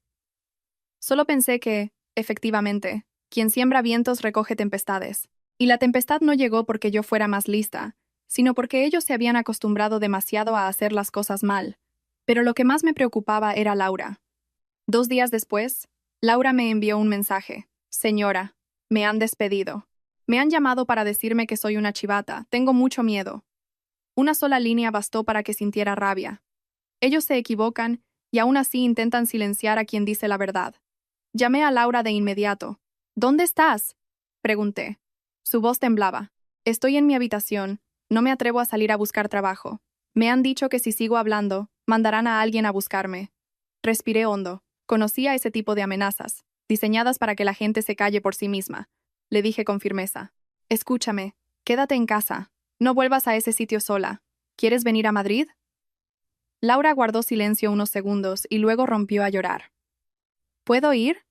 Solo pensé que, efectivamente, quien siembra vientos recoge tempestades. Y la tempestad no llegó porque yo fuera más lista, sino porque ellos se habían acostumbrado demasiado a hacer las cosas mal. Pero lo que más me preocupaba era Laura. 2 días después, Laura me envió un mensaje. Señora, me han despedido. Me han llamado para decirme que soy una chivata. Tengo mucho miedo. Una sola línea bastó para que sintiera rabia. Ellos se equivocan y aún así intentan silenciar a quien dice la verdad. Llamé a Laura de inmediato. ¿Dónde estás?, pregunté. Su voz temblaba. Estoy en mi habitación. No me atrevo a salir a buscar trabajo. Me han dicho que si sigo hablando, mandarán a alguien a buscarme. Respiré hondo. Conocía ese tipo de amenazas, diseñadas para que la gente se calle por sí misma. Le dije con firmeza. Escúchame, quédate en casa. No vuelvas a ese sitio sola. ¿Quieres venir a Madrid? Laura guardó silencio unos segundos y luego rompió a llorar. ¿Puedo ir?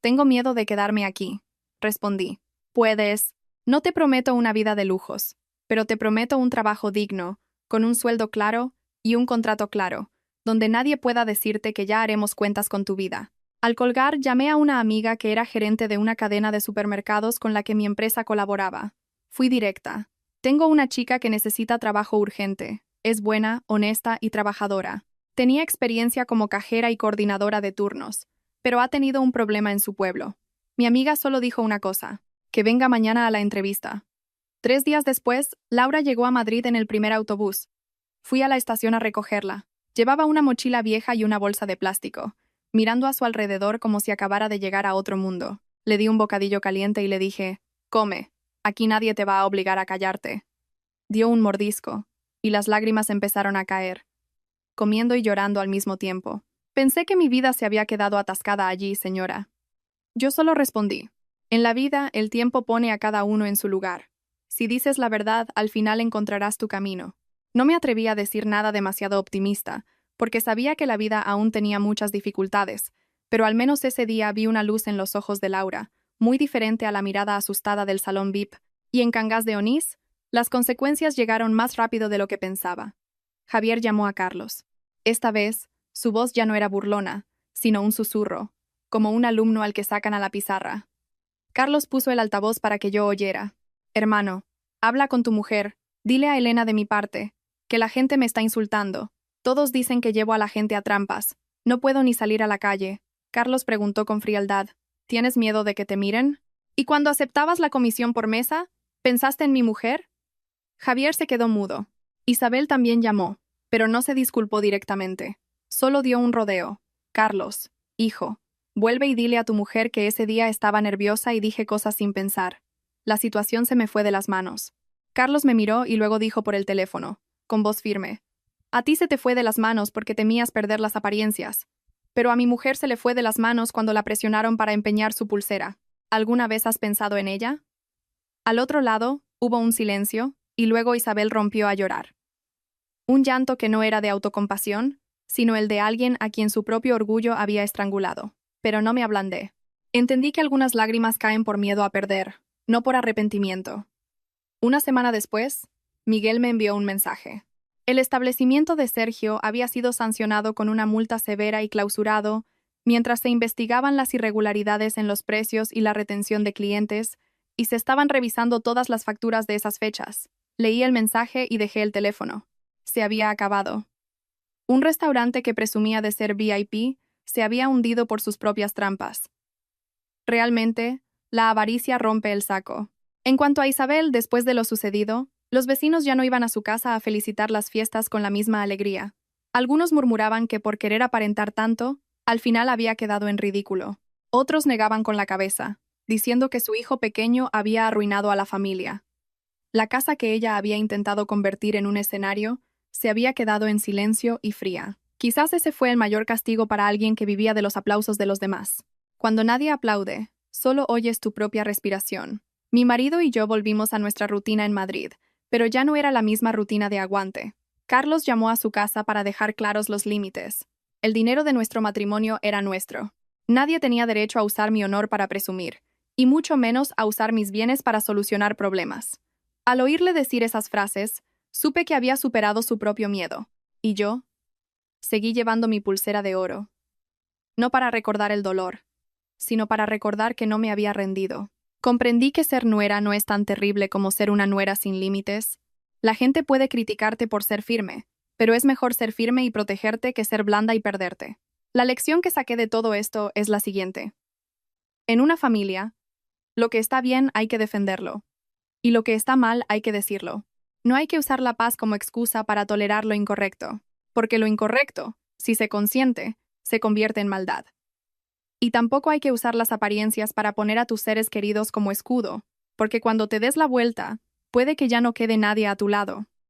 Tengo miedo de quedarme aquí, respondí. Puedes. No te prometo una vida de lujos, pero te prometo un trabajo digno, con un sueldo claro y un contrato claro, donde nadie pueda decirte que ya haremos cuentas con tu vida. Al colgar, llamé a una amiga que era gerente de una cadena de supermercados con la que mi empresa colaboraba. Fui directa. Tengo una chica que necesita trabajo urgente. Es buena, honesta y trabajadora. Tenía experiencia como cajera y coordinadora de turnos, pero ha tenido un problema en su pueblo. Mi amiga solo dijo una cosa: que venga mañana a la entrevista. 3 días después, Laura llegó a Madrid en el primer autobús. Fui a la estación a recogerla. Llevaba una mochila vieja y una bolsa de plástico, mirando a su alrededor como si acabara de llegar a otro mundo. Le di un bocadillo caliente y le dije: come, aquí nadie te va a obligar a callarte. Dio un mordisco, y las lágrimas empezaron a caer, comiendo y llorando al mismo tiempo. Pensé que mi vida se había quedado atascada allí, señora. Yo solo respondí: en la vida, el tiempo pone a cada uno en su lugar. Si dices la verdad, al final encontrarás tu camino. No me atreví a decir nada demasiado optimista, porque sabía que la vida aún tenía muchas dificultades, pero al menos ese día vi una luz en los ojos de Laura, muy diferente a la mirada asustada del salón VIP, y en Cangas de Onís, las consecuencias llegaron más rápido de lo que pensaba. Javier llamó a Carlos. Esta vez, su voz ya no era burlona, sino un susurro, como un alumno al que sacan a la pizarra. Carlos puso el altavoz para que yo oyera. Hermano, habla con tu mujer, dile a Elena de mi parte, que la gente me está insultando. Todos dicen que llevo a la gente a trampas. No puedo ni salir a la calle. Carlos preguntó con frialdad. ¿Tienes miedo de que te miren? ¿Y cuando aceptabas la comisión por mesa, pensaste en mi mujer? Javier se quedó mudo. Isabel también llamó, pero no se disculpó directamente. Solo dio un rodeo. Carlos, hijo, vuelve y dile a tu mujer que ese día estaba nerviosa y dije cosas sin pensar. La situación se me fue de las manos. Carlos me miró y luego dijo por el teléfono, con voz firme: a ti se te fue de las manos porque temías perder las apariencias. Pero a mi mujer se le fue de las manos cuando la presionaron para empeñar su pulsera. ¿Alguna vez has pensado en ella? Al otro lado, hubo un silencio, y luego Isabel rompió a llorar. Un llanto que no era de autocompasión, sino el de alguien a quien su propio orgullo había estrangulado. Pero no me ablandé. Entendí que algunas lágrimas caen por miedo a perder, no por arrepentimiento. Una semana después, Miguel me envió un mensaje. El establecimiento de Sergio había sido sancionado con una multa severa y clausurado, mientras se investigaban las irregularidades en los precios y la retención de clientes, y se estaban revisando todas las facturas de esas fechas. Leí el mensaje y dejé el teléfono. Se había acabado. Un restaurante que presumía de ser VIP se había hundido por sus propias trampas. Realmente, la avaricia rompe el saco. En cuanto a Isabel, después de lo sucedido, los vecinos ya no iban a su casa a felicitar las fiestas con la misma alegría. Algunos murmuraban que por querer aparentar tanto, al final había quedado en ridículo. Otros negaban con la cabeza, diciendo que su hijo pequeño había arruinado a la familia. La casa que ella había intentado convertir en un escenario se había quedado en silencio y fría. Quizás ese fue el mayor castigo para alguien que vivía de los aplausos de los demás. Cuando nadie aplaude, solo oyes tu propia respiración. Mi marido y yo volvimos a nuestra rutina en Madrid, pero ya no era la misma rutina de aguante. Carlos llamó a su casa para dejar claros los límites. El dinero de nuestro matrimonio era nuestro. Nadie tenía derecho a usar mi honor para presumir, y mucho menos a usar mis bienes para solucionar problemas. Al oírle decir esas frases, supe que había superado su propio miedo. Y yo seguí llevando mi pulsera de oro. No para recordar el dolor, sino para recordar que no me había rendido. Comprendí que ser nuera no es tan terrible como ser una nuera sin límites. La gente puede criticarte por ser firme, pero es mejor ser firme y protegerte que ser blanda y perderte. La lección que saqué de todo esto es la siguiente. En una familia, lo que está bien hay que defenderlo, y lo que está mal hay que decirlo. No hay que usar la paz como excusa para tolerar lo incorrecto, porque lo incorrecto, si se consiente, se convierte en maldad. Y tampoco hay que usar las apariencias para poner a tus seres queridos como escudo, porque cuando te des la vuelta, puede que ya no quede nadie a tu lado.